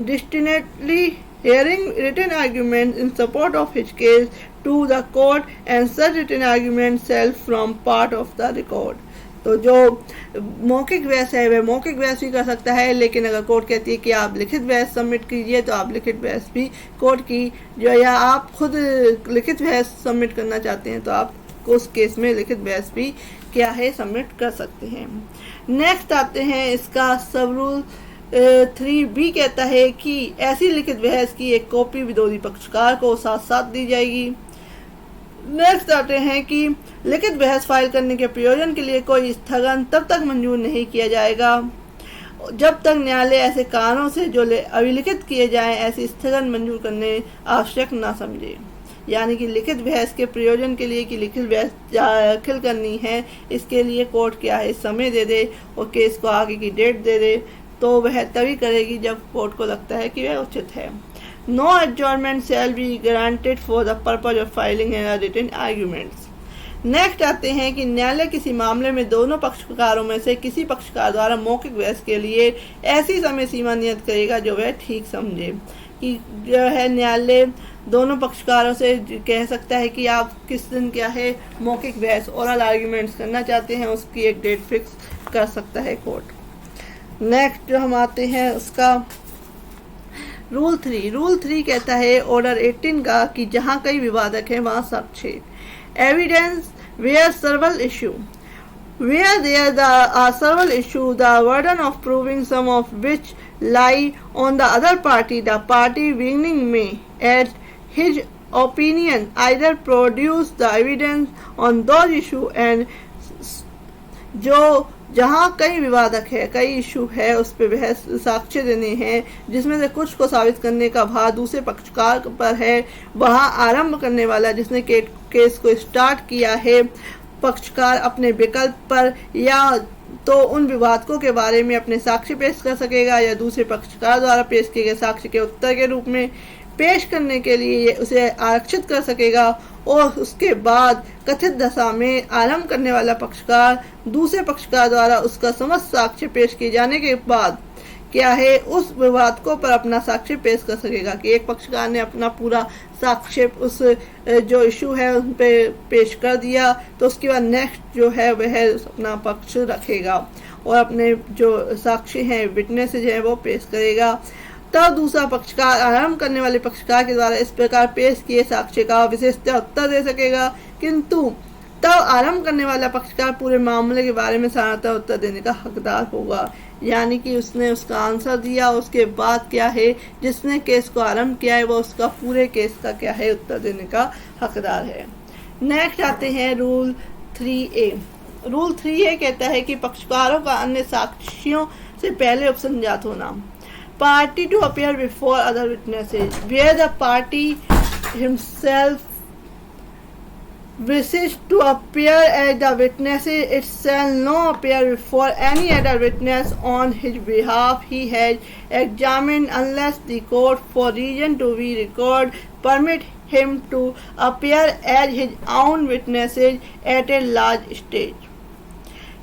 distinctly hearing written argument in support of his case to the court and such written argument shall form part of the record। तो जो मौखिक बहस है वह मौखिक बहस भी कर सकता है, लेकिन अगर कोर्ट कहती है कि आप लिखित बहस सबमिट कीजिए तो आप लिखित बहस भी कोर्ट की जो, या आप खुद लिखित बहस सबमिट करना चाहते हैं तो आप उस केस में लिखित बहस भी क्या है सबमिट कर सकते हैं। नेक्स्ट आते हैं इसका सब रूल 3B कहता है कि ऐसी लिखित बहस की एक कॉपी विरोधी पक्षकार को साथ साथ दी जाएगी। नेक्स्ट आते हैं कि लिखित बहस फाइल करने के प्रयोजन के लिए कोई स्थगन तब तक मंजूर नहीं किया जाएगा जब तक न्यायालय ऐसे कारणों से जो अभिलिखित किए जाएं ऐसी स्थगन मंजूर करने आवश्यक ना समझे। यानी कि लिखित बहस के प्रयोजन के लिए कि लिखित बहस दाखिल करनी है, इसके लिए कोर्ट क्या है समय दे दे और केस को आगे की डेट दे दे, तो वह तभी करेगी जब कोर्ट को लगता है कि वह उचित है। No adjournment shall be granted for the purpose of filing a written arguments। Next आते हैं कि न्यायालय किसी मामले में दोनों पक्षकारों में से किसी पक्षकार द्वारा मौखिक बहस के लिए ऐसी समय सीमा नियत करेगा जो वह ठीक समझे। कि जो है न्यायालय दोनों पक्षकारों से कह सकता है कि आप किस दिन क्या है मौखिक बहस ओरल आर्ग्यूमेंट्स करना चाहते हैं, उसकी एक डेट फिक्स कर सकता है कोर्ट। नेक्स्ट जो हम आते हैं उसका रूल 3 कहता है ऑर्डर 18 का कि जहां कई विवादक हैं वहां साक्ष्य evidence where several issue where there are several issues, the burden of proving some of which lie on the other party, the party winning may, at his opinion, either produce the evidence on those issues and जो जहाँ कई विवादक है, कई इशू है, उस पे बहस साक्ष्य देने हैं, जिसमें से कुछ को साबित करने का भार दूसरे पक्षकार पर है, वहाँ आरंभ करने वाला जिसने केस को स्टार्ट किया है, पक्षकार अपने विकल्प पर या तो उन विवादकों के बारे में अपने साक्ष्य पेश कर सकेगा या दूसरे पक्षकार द्वारा पेश किए गए साक्ष्य के उत्तर के रूप में पेश करने के लिए उसे आरक्षित कर सकेगा और उसके बाद कथित दशा में आरंभ करने वाला पक्षकार दूसरे पक्षकार द्वारा उसका समस्त साक्ष्य पेश किए जाने के बाद क्या है उस विवाद को पर अपना साक्ष्य पेश कर सकेगा कि एक पक्षकार ने अपना पूरा साक्ष्य उस जो इशू है उन पे पेश कर दिया, तो उसके बाद नेक्स्ट जो है वह अपना पक्ष रखेगा और अपने जो साक्षी हैं विटनेसेज हैं वो पेश करेगा। तब दूसरा पक्षकार आरंभ करने वाले पक्षकार के द्वारा इस प्रकार पेश किए साक्ष्य का विशेषतः उत्तर दे सकेगा, किंतु तब आरंभ करने वाला पक्षकार पूरे मामले के बारे में साधारणतः उत्तर देने का हकदार होगा। यानी कि उसने उसका आंसर दिया, उसके बाद क्या है जिसने केस को आरंभ किया है वो उसका पूरे केस का क्या है उत्तर देने का हकदार है। नेक्स्ट आते हैं रूल 3A। रूल 3A कहता है कि पक्षकारों का अन्य साक्षियों से पहले उपसंजात होना। Party to appear before other witnesses where the party himself wishes to appear as the witness, it shall not appear before any other witness on his behalf he has examined unless the court for reason to be recorded permit him to appear as his own witnesses at a large stage।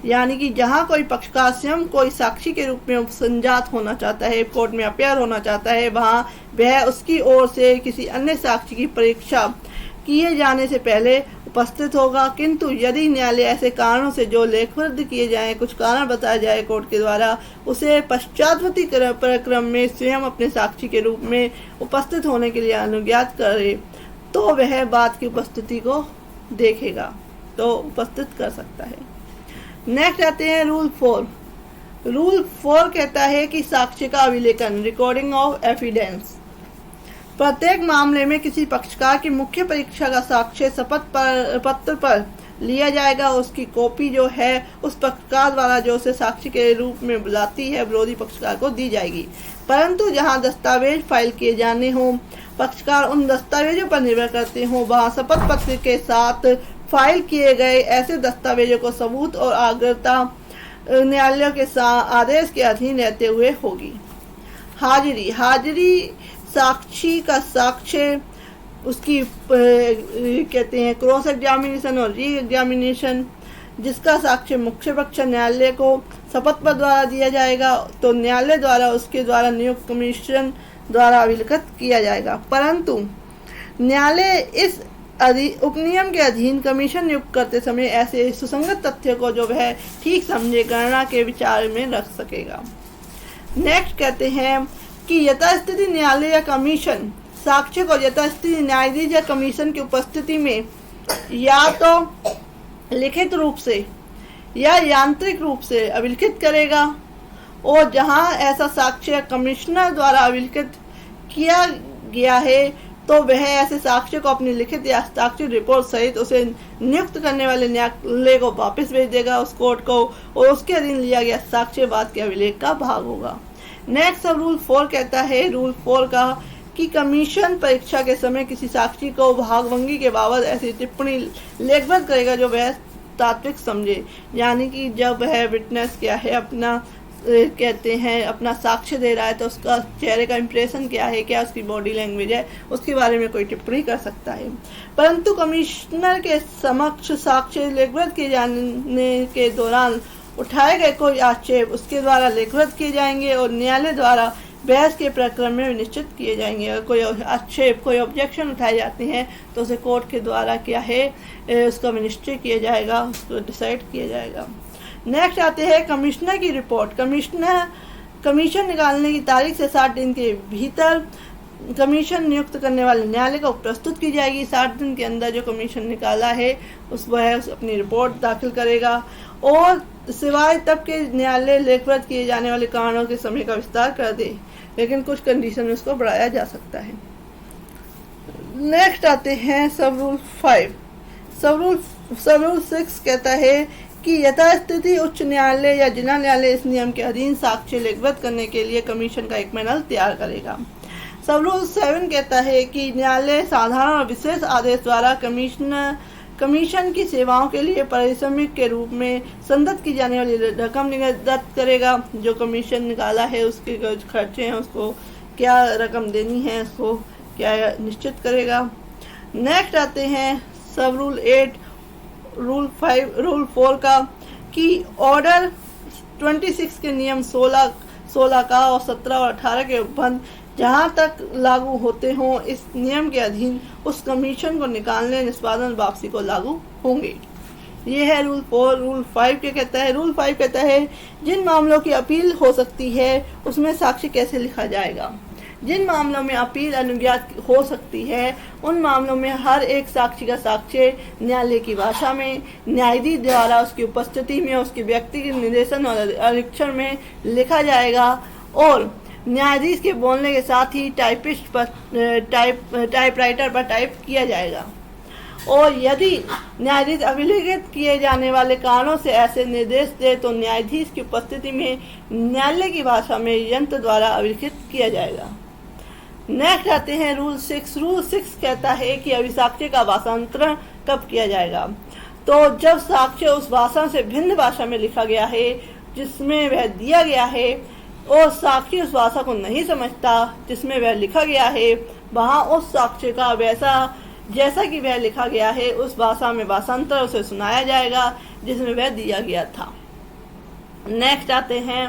यानी कि जहाँ कोई पक्षकार स्वयं कोई साक्षी के रूप में उपसंजात होना चाहता है, कोर्ट में अपेयर होना चाहता है, वहाँ वह उसकी ओर से किसी अन्य साक्षी की परीक्षा किए जाने से पहले उपस्थित होगा। किंतु यदि न्यायालय ऐसे कारणों से जो लेखबद्ध किए जाएं, कुछ कारण बताया जाए कोर्ट के द्वारा, उसे पश्चातवर्ती प्रक्रम में स्वयं अपने साक्षी के रूप में उपस्थित होने के लिए अनुज्ञात करे, तो वह बात की उपस्थिति को देखेगा तो उपस्थित कर सकता है। नेक्स्ट आते हैं रूल 4। रूल 4 कहता है कि साक्ष्य का अभिलेखन, रिकॉर्डिंग ऑफ एविडेंस। प्रत्येक मामले में किसी पक्षकार की मुख्य परीक्षा का साक्ष्य शपथ पत्र पर लिया जाएगा। उसकी कॉपी जो है उस पक्षकार द्वारा जो उसे साक्षी के रूप में बुलाती है विरोधी पक्षकार को दी जाएगी। परंतु जहां दस्तावेज फाइल किए जाने हों, पक्षकार उन दस्तावेजों पर निर्भर करते हों, वहां शपथ पत्र के साथ फाइल किए गए ऐसे दस्तावेजों को सबूत और अग्रता न्यायालय के आदेश के अधीन रहते हुए होगी। हाजिरी साक्षी का साक्ष्य, उसकी कहते हैं क्रॉस एग्जामिनेशन और री एग्जामिनेशन, जिसका साक्ष्य मुख्य पक्ष न्यायालय को शपथ पत्र द्वारा दिया जाएगा तो न्यायालय द्वारा उसके द्वारा नियुक्त कमीशन द्वारा अभिलिखित किया जाएगा। परंतु न्यायालय इस उपनियम के अधीन कमीशन नियुक्त करते समय ऐसे सुसंगत तथ्यों को जो वह ठीक समझे गणना के विचार में रख सकेगा। नेक्स्ट कहते हैं कि यथास्थिति न्यायालय या कमीशन साक्ष्य को यथास्थिति न्यायाधीश या कमीशन की उपस्थिति में या तो लिखित रूप से या यांत्रिक रूप से अभिलिखित करेगा, और जहां ऐसा साक्ष्य कमिश्नर द्वारा अभिलिखित किया गया है तो वह ऐसे साक्ष्य को अपनी लिखित या साक्ष्य रिपोर्ट सहित उसे नियुक्त करने वाले न्यायालय को वापस भेज देगा उस कोर्ट को, और उसके अधीन लिया गया साक्ष्य बाद के अभिलेख का भाग होगा। नेक्स्ट अब रूल 4 कहता है, रूल 4 का कि कमीशन परीक्षा के समय किसी साक्षी को भागभंगी के बाबत ऐसी टिप्पणी लेखबद्ध करेगा जो वह तात्विक समझे। यानी कि जब वह विटनेस क्या है अपना कहते हैं अपना साक्ष्य दे रहा है तो उसका चेहरे का इंप्रेशन क्या है, क्या उसकी बॉडी लैंग्वेज है, उसके बारे में कोई टिप्पणी कर सकता है। परंतु कमिश्नर के समक्ष साक्ष्य लेखबद्ध किए जाने के दौरान उठाए गए कोई आक्षेप उसके द्वारा लेखबद्ध किए जाएंगे और न्यायालय द्वारा बहस के प्रक्रम में निश्चित किए जाएंगे। अगर कोई आक्षेप कोई ऑब्जेक्शन उठाए जाते हैं तो उसे कोर्ट के द्वारा क्या है उसका निश्चय किया जाएगा, उसको डिसाइड किया जाएगा। नेक्स्ट आते हैं कमिश्नर की रिपोर्ट। कमीशन निकालने की तारीख से 60 दिन के भीतर कमीशन नियुक्त करने वाले न्यायालय को प्रस्तुत की जाएगी। 60 दिन के अंदर जो कमीशन निकाला है वह अपनी रिपोर्ट दाखिल करेगा, और सिवाय तब के न्यायालय लेखबद्ध किए जाने वाले कारणों के समय का विस्तार कर दे, लेकिन कुछ कंडीशन में उसको बढ़ाया जा सकता है। नेक्स्ट आते हैं सब रूल 5। सब रूल 6 कहता है कि यथास्थिति उच्च न्यायालय या जिला न्यायालय इस नियम के अधीन साक्ष्य लेखबद्ध करने के लिए कमीशन का एक पैनल तैयार करेगा। सब रूल 7 कहता है कि न्यायालय साधारण और विशेष आदेश द्वारा कमीशन की सेवाओं के लिए पारिश्रमिक के रूप में संदत्त की जाने वाली रकम निर्धारित करेगा। जो कमीशन निकाला है उसके जो खर्चे हैं उसको क्या रकम देनी है उसको क्या निश्चित करेगा। नेक्स्ट आते हैं सब रूल 8 रूल 4 का कि ऑर्डर 26 के नियम 16 16 का और 17 और 18 के उपबंध जहां तक लागू होते हों इस नियम के अधीन उस कमीशन को निकालने, निष्पादन, वापसी को लागू होंगे। ये है रूल 4। रूल 5 क्या कहता है? रूल 5 कहता है जिन मामलों की अपील हो सकती है उसमें साक्ष्य कैसे लिखा जाएगा। जिन मामलों में अपील अनुज्ञात हो सकती है उन मामलों में हर एक साक्षी का साक्ष्य न्यायालय की भाषा में न्यायाधीश द्वारा उसकी उपस्थिति में उसके व्यक्ति के निर्देशन और आरक्षण में लिखा जाएगा और न्यायाधीश के बोलने के साथ ही टाइपिस्ट पर टाइपराइटर पर टाइप किया जाएगा। और यदि न्यायाधीश अभिलेखित किए जाने वाले कारणों से ऐसे निर्देश दे तो न्यायाधीश की उपस्थिति में न्यायालय की भाषा में यंत्र द्वारा अभिलिखित किया जाएगा। नेक्स्ट आते हैं रूल 6। रूल 6 कहता है कि अभिसाक्ष्य का भाषांतरण कब किया जाएगा। तो जब साक्ष्य उस भाषा से भिन्न भाषा में लिखा गया है जिसमें वह दिया गया है और साक्षी उस भाषा को नहीं समझता जिसमें वह लिखा गया है, वहां उस साक्ष्य का वैसा जैसा कि वह लिखा गया है उस भाषा में भाषांतर उसे सुनाया जाएगा जिसमें वह दिया गया था। नेक्स्ट आते हैं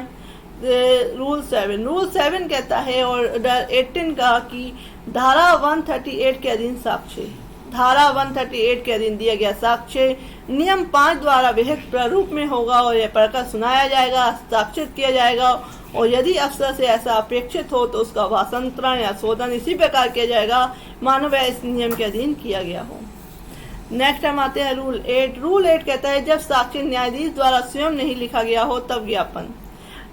रूल 7। रूल 7 कहता है ऑर्डर 18 का कि धारा 138 के अधीन साक्ष्य, धारा 138 के अधीन दिया गया साक्ष्य नियम 5 द्वारा विहित प्रारूप में होगा और यह पढ़कर सुनाया जाएगा, हस्ताक्षरित किया जाएगा और यदि अफसर से ऐसा अपेक्षित हो तो उसका भाषांतरण या शोधन इसी प्रकार किया जाएगा मानो वह इस नियम के अधीन किया गया हो। नेक्स्ट हम आते हैं रूल 8। रूल 8 कहता है जब साक्ष्य न्यायाधीश द्वारा स्वयं नहीं लिखा गया हो तब ज्ञापन।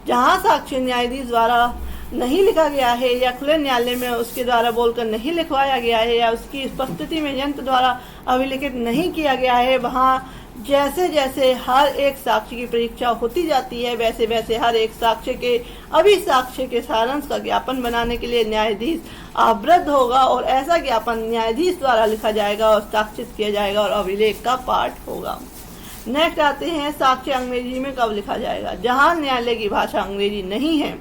जहां साक्ष्य न्यायाधीश द्वारा नहीं लिखा गया है या खुले न्यायालय में उसके द्वारा बोलकर नहीं लिखवाया गया है या उसकी उपस्थिति में यंत्र द्वारा अभिलिखित नहीं किया गया है, वहां जैसे जैसे हर एक साक्ष्य की परीक्षा होती जाती है वैसे वैसे हर एक साक्ष्य के अभिसाक्ष्य के सारांश का ज्ञापन बनाने के लिए न्यायाधीश आवृत्त होगा और ऐसा ज्ञापन न्यायाधीश द्वारा लिखा जाएगा और हस्ताक्षरित किया जाएगा और अभिलेख का पाठ होगा। नेक्स्ट आते हैं साक्ष्य अंग्रेजी में कब लिखा जाएगा। जहां न्यायालय की भाषा अंग्रेजी नहीं है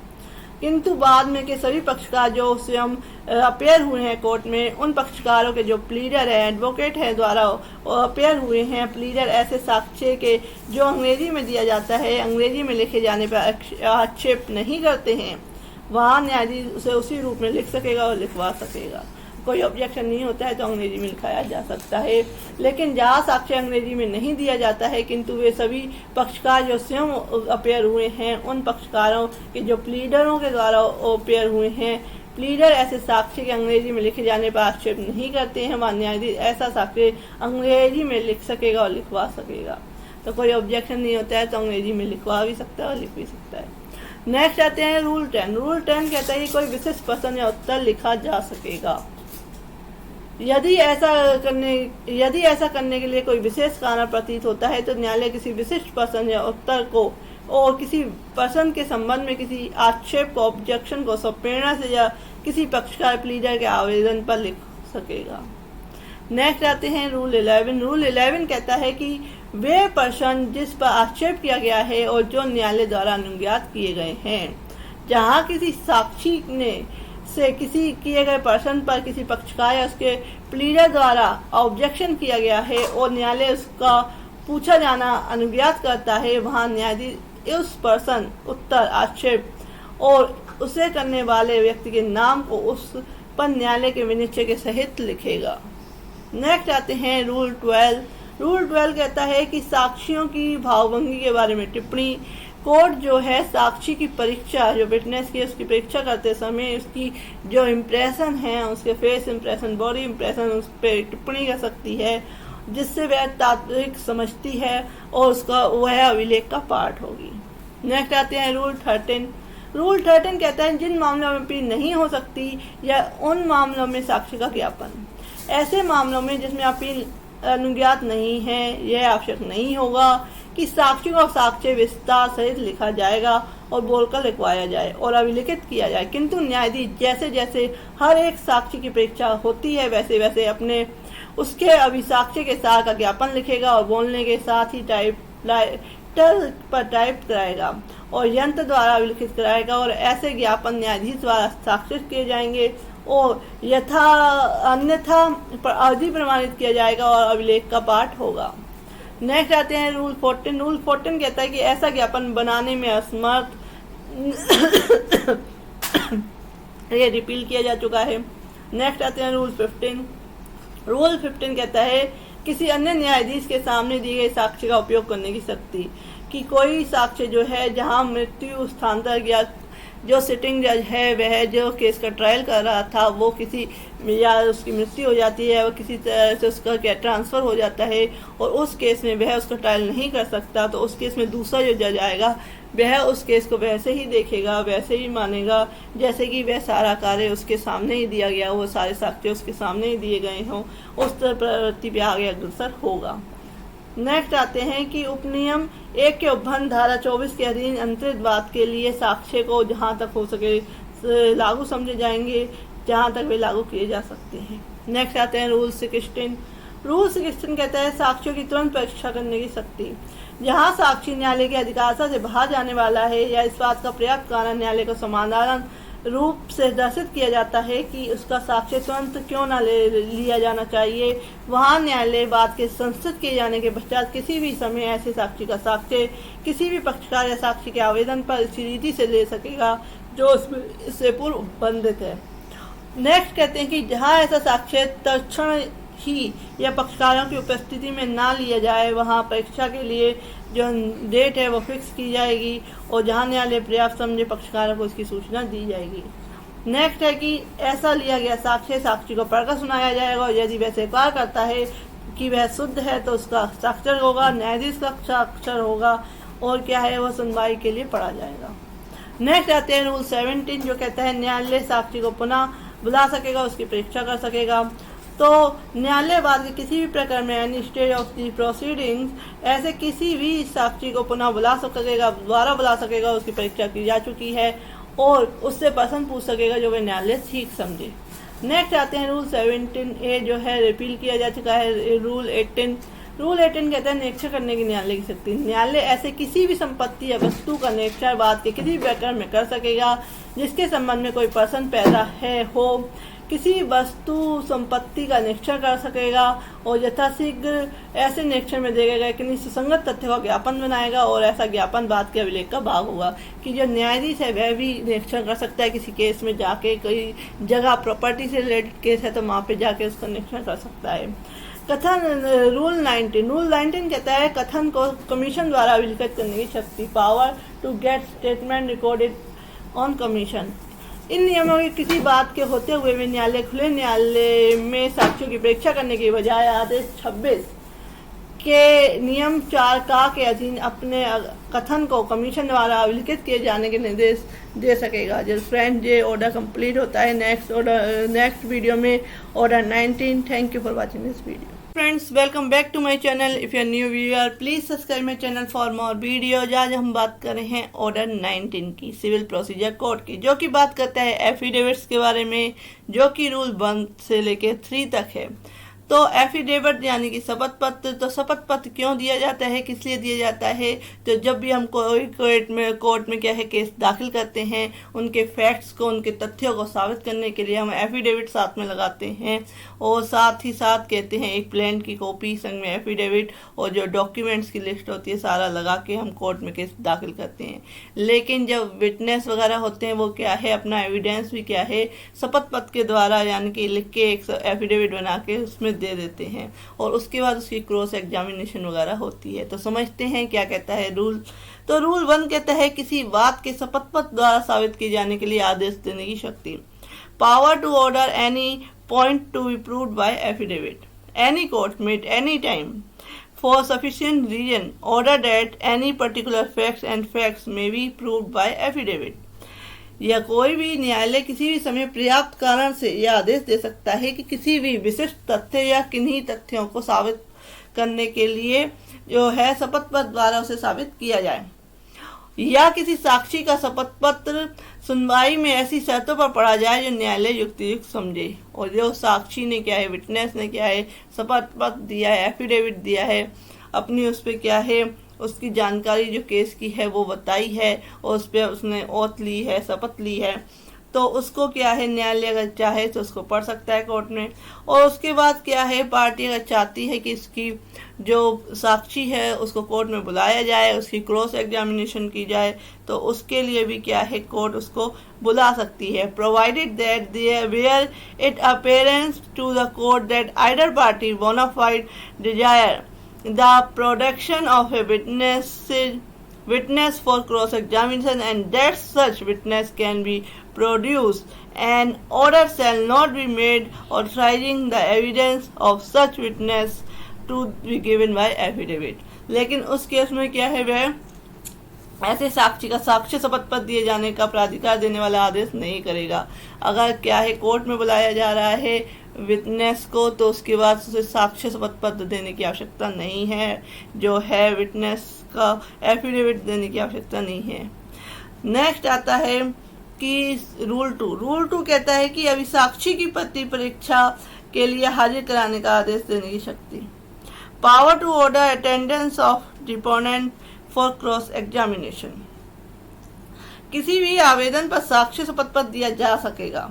किंतु बाद में के सभी पक्षकार जो स्वयं अपेयर हुए हैं कोर्ट में उन पक्षकारों के जो प्लीडर है एडवोकेट है द्वारा अपेयर हुए हैं प्लीडर ऐसे साक्ष्य के जो अंग्रेजी में दिया जाता है अंग्रेजी में लिखे जाने पर आक्षेप नहीं करते हैं, वहाँ न्यायाधीश उसे उसी रूप में लिख सकेगा और लिखवा सकेगा। कोई ऑब्जेक्शन नहीं होता है तो अंग्रेजी में लिखाया जा सकता है। लेकिन जहाँ साक्ष्य अंग्रेजी में नहीं दिया जाता है किंतु वे सभी पक्षकार जो स्वयं अपेयर हुए हैं उन पक्षकारों के जो प्लीडरों के द्वारा अपेयर हुए हैं, प्लीडर ऐसे साक्ष्य के अंग्रेजी में लिखे जाने पर आक्षेप नहीं करते हैं, वहाँ न्यायाधीश ऐसा साक्ष्य अंग्रेजी में लिख सकेगा और लिखवा सकेगा। तो कोई ऑब्जेक्शन नहीं होता है तो अंग्रेजी में लिखवा भी सकता है और लिख भी सकता है। नेक्स्ट आते हैं रूल 10। रूल 10 कहता है कि कोई विशिष्ट प्रश्न या उत्तर लिखा जा सकेगा। यदि ऐसा करने के लिए कोई विशेष कारण प्रतीत होता है तो न्यायालय किसी विशिष्ट प्रश्न या उत्तर को और किसी प्रश्न के संबंध में किसी आक्षेप को ऑब्जेक्शन को स्वप्रेरणा से या किसी पक्षकार प्लीडर के आवेदन पर लिख सकेगा। नेक्स्ट आते हैं रूल 11। रूल 11 कहता है कि वे प्रश्न जिस पर आक्षेप किया गया है और जो न्यायालय द्वारा अनुज्ञात किए गए हैं, जहां किसी साक्षी ने से किसी किए गए प्रश्न पर किसी पक्षकार या उसके प्लीडर द्वारा ऑब्जेक्शन किया गया है और न्यायालय उसका पूछा जाना अनुज्ञात करता है, वहां न्यायाधीश उस प्रश्न उत्तर आक्षेप और उसे करने वाले व्यक्ति के नाम को उस पर न्यायालय के विनिश्चय के सहित लिखेगा। नेक्स्ट आते हैं रूल 12। रूल 12 कहता है कि साक्षियों की भावभंगी के बारे में टिप्पणी। कोर्ट जो है साक्षी की परीक्षा जो विटनेस की उसकी परीक्षा करते समय उसकी जो इम्प्रेशन है उसके फेस इम्प्रेशन बॉडी इम्प्रेशन उस पर टिप्पणी कर सकती है जिससे वह तात्विक समझती है और उसका वह अभिलेख का पार्ट होगी। नेक्स्ट आते हैं रूल 13। रूल 13 कहता है जिन मामलों में अपील नहीं हो सकती या उन मामलों में साक्षी का ज्ञापन। ऐसे मामलों में जिसमें अपील अनुज्ञात नहीं है यह आवश्यक नहीं होगा कि साक्षी को साक्ष्य विस्तार सहित लिखा जाएगा और बोलकर लिखवाया जाए और अभिलिखित किया जाए, किंतु न्यायाधीश जैसे जैसे हर एक साक्षी की परीक्षा होती है वैसे वैसे अपने उसके अभिसाक्ष्य के सार का ज्ञापन लिखेगा और बोलने के साथ ही टाइपराइटर पर टाइप कराएगा और यंत्र द्वारा अभिलिखित कराएगा और ऐसे ज्ञापन न्यायाधीश द्वारा हस्ताक्षरित किए जाएंगे और अन्यथा अवधि प्रमाणित किया जाएगा और अभिलेख का पाठ होगा। नेक्स्ट आते हैं रूल 14। रूल 14 कहता है कि ऐसा ज्ञापन बनाने में असमर्थ ये रिपील किया जा चुका है। नेक्स्ट आते हैं रूल 15। रूल 15 कहता है किसी अन्य न्यायाधीश के सामने दिए गए साक्ष्य का उपयोग करने की शक्ति। कि कोई साक्ष्य जो है जहां मृत्यु स्थानांतरण या जो सिटिंग जज है वह जो केस का ट्रायल कर रहा था वो किसी या उसकी मृत्यु हो जाती है, वो किसी तरह से उसका क्या ट्रांसफ़र हो जाता है और उस केस में वह उसका ट्रायल नहीं कर सकता, तो उस केस में दूसरा जो जज आएगा वह उस केस को वैसे ही देखेगा, वैसे ही मानेगा जैसे कि वह सारा कार्य उसके सामने ही दिया गया, वो सारे साक्ष्य उसके सामने ही दिए गए हों, उस तरह प्रवृत्ति पे आगे अग्रसर होगा। नेक्स्ट आते हैं कि उपनियम 1 के उपबंध धारा 24 के अधीन अंतरित बात के लिए साक्ष्य को जहां तक हो सके लागू समझे जाएंगे, जहां तक वे लागू किए जा सकते हैं। नेक्स्ट आते हैं रूल 16। रूल 16 कहता है साक्ष्यों की तुरंत परीक्षा करने की शक्ति। जहां साक्षी न्यायालय के अधिकार से बाहर जाने वाला है या इस बात का पर्याप्त कारण न्यायालय को समाधान रूप से दर्शित किया जाता है कि उसका साक्ष्य तुरंत क्यों न लिया जाना चाहिए, वहां न्यायालय बात के संस्तुत किए जाने के पश्चात किसी भी समय ऐसे साक्षी का साक्ष्य किसी भी पक्षकार या साक्षी के आवेदन पर इसी रीति से ले सकेगा जो इससे पूर्व बंधित है। नेक्स्ट कहते हैं कि जहां ऐसा साक्ष्य तत्क्षण ही या पक्षकारों की उपस्थिति में ना लिया जाए वहां परीक्षा के लिए जो डेट है वो फिक्स की जाएगी और जहां न्यायालय पर्याप्त समझे पक्षकारों को इसकी सूचना दी जाएगी। नेक्स्ट है कि ऐसा लिया गया साक्ष्य साक्षी को पढ़कर सुनाया जाएगा और यदि वह स्वीकार करता है कि वह शुद्ध है तो उसका साक्षर होगा, न्यायाधीश का साक्षर होगा और क्या है वो सुनवाई के लिए पढ़ा जाएगा। नेक्स्ट आते हैं रूल 17 जो कहता है न्यायालय साक्षी को पुनः बुला सकेगा, उसकी परीक्षा कर सकेगा। तो न्यायालय बाद के किसी भी प्रकार में any stage of the proceedings ऐसे किसी भी साक्षी को पुनः बुला सकेगा, दोबारा बुला सकेगा, उसकी परीक्षा की जा चुकी है और उससे प्रश्न पूछ सकेगा जो वे न्यायालय ठीक समझे। नेक्स्ट आते हैं रूल 17A जो है रिपील किया जा चुका है रूल 18। रूल 18 कहता है निरीक्षण करने की न्यायालय की शक्ति। न्यायालय ऐसे किसी भी संपत्ति या वस्तु का निरीक्षण बाद के किसी भी प्रकरण में कर सकेगा जिसके संबंध में कोई प्रश्न पैदा हो, किसी वस्तु संपत्ति का निरीक्षण कर सकेगा और यथाशीघ्र ऐसे निरीक्षण में देखे गए किन्हीं सुसंगत तथ्य का ज्ञापन बनाएगा और ऐसा ज्ञापन बाद के अभिलेख का भाग होगा। कि जो न्यायाधीश है वह भी निरीक्षण कर सकता है किसी केस में जाके, कोई जगह प्रॉपर्टी से रिलेटेड केस है तो वहाँ पे जाके उसका निरीक्षण कर सकता है। कथन रूल 19 कहता है कथन को कमीशन द्वारा अभिलिखित करने की शक्ति, power to get statement recorded on commission. इन नियमों की किसी बात के होते हुए भी न्यायालय खुले न्यायालय में साक्ष्यों की परीक्षा करने के बजाय आदेश 26 के नियम 4 का के अधीन अपने कथन को कमीशन द्वारा अभिलिखित किए जाने के निर्देश दे सकेगा। जब फ्रेंड ये ऑर्डर कंप्लीट होता है नेक्स्ट वीडियो में order 19। Thank you for watching this video. Friends welcome back to my channel. If you are new viewer please subscribe my channel for more videos. आज हम बात कर रहे हैं ऑर्डर 19 की, सिविल प्रोसीजर कोड की, जो कि बात करता है एफिडेविट्स के बारे में, जो कि रूल 1 से लेके 3 तक है। तो एफिडेविट यानी कि शपथ पत्र। तो शपथ पत्र क्यों दिया जाता है, किस लिए दिया जाता है? तो जब भी हम कोई कोर्ट में क्या है केस दाखिल करते हैं, उनके फैक्ट्स को, उनके तथ्यों को साबित करने के लिए हम एफिडेविट साथ में लगाते हैं और साथ ही साथ कहते हैं एक प्लान की कॉपी संग में एफिडेविट और जो डॉक्यूमेंट्स की लिस्ट होती है सारा लगा के हम कोर्ट में केस दाखिल करते हैं। लेकिन जब विटनेस वगैरह होते हैं वो क्या है अपना एविडेंस भी क्या है शपथ पत्र के द्वारा यानी कि लिख के एक एफिडेविट बना के उसमें दे देते हैं और उसके बाद उसकी क्रॉस एग्जामिनेशन वगैरह होती है। तो समझते हैं क्या कहता है रूल। तो रूल 1 कहता है किसी बात के शपथ पत्र द्वारा साबित किए जाने के लिए आदेश देने की शक्ति, power to order any point to be proved by affidavit, any court may any time for sufficient reason order that any particular facts may be proved by affidavit. या कोई भी न्यायालय किसी भी समय पर्याप्त कारण से यह आदेश दे सकता है कि किसी भी विशिष्ट तथ्य या किन्हीं तथ्यों को साबित करने के लिए जो है शपथ पत्र द्वारा उसे साबित किया जाए, या किसी साक्षी का शपथ पत्र सुनवाई में ऐसी शर्तों पर पढ़ा जाए जो न्यायालय युक्तियुक्त समझे। और जो साक्षी ने क्या है, विटनेस ने क्या है, शपथ पत्र दिया है, एफिडेविट दिया है, अपनी उस पर क्या है उसकी जानकारी जो केस की है वो बताई है और उस पर उसने ओथ ली है, शपथ ली है, तो उसको क्या है, न्यायालय अगर चाहे तो उसको पढ़ सकता है कोर्ट में। और उसके बाद क्या है, पार्टी अगर चाहती है कि इसकी जो साक्षी है उसको कोर्ट में बुलाया जाए, उसकी क्रॉस एग्जामिनेशन की जाए, तो उसके लिए भी क्या है, कोर्ट उसको बुला सकती है, provided that there where it appearance to the court that either party bona fide desire the production of a witness for cross examination and that such witness can be produced. An order shall not be made authorizing the evidence of such witness to be given by affidavit. लेकिन उस केस में क्या है, वह ऐसे साक्षी का साक्ष्य शपथ पत्र दिए जाने का प्राधिकार देने वाला आदेश नहीं करेगा। अगर क्या है, कोर्ट में बुलाया जा रहा है विटनेस को, तो उसके बाद उसे साक्ष्य शपथ पत्र देने की आवश्यकता नहीं है, जो है विटनेस का एफिडेविट देने की आवश्यकता नहीं है। नेक्स्ट आता है कि रूल 2 कहता है कि अभी साक्षी की पति परीक्षा के लिए हाजिर कराने का आदेश देने की शक्ति, power to order attendance of deponent for cross examination. किसी भी आवेदन पर साक्ष्य शपथ पत्र दिया जा सकेगा,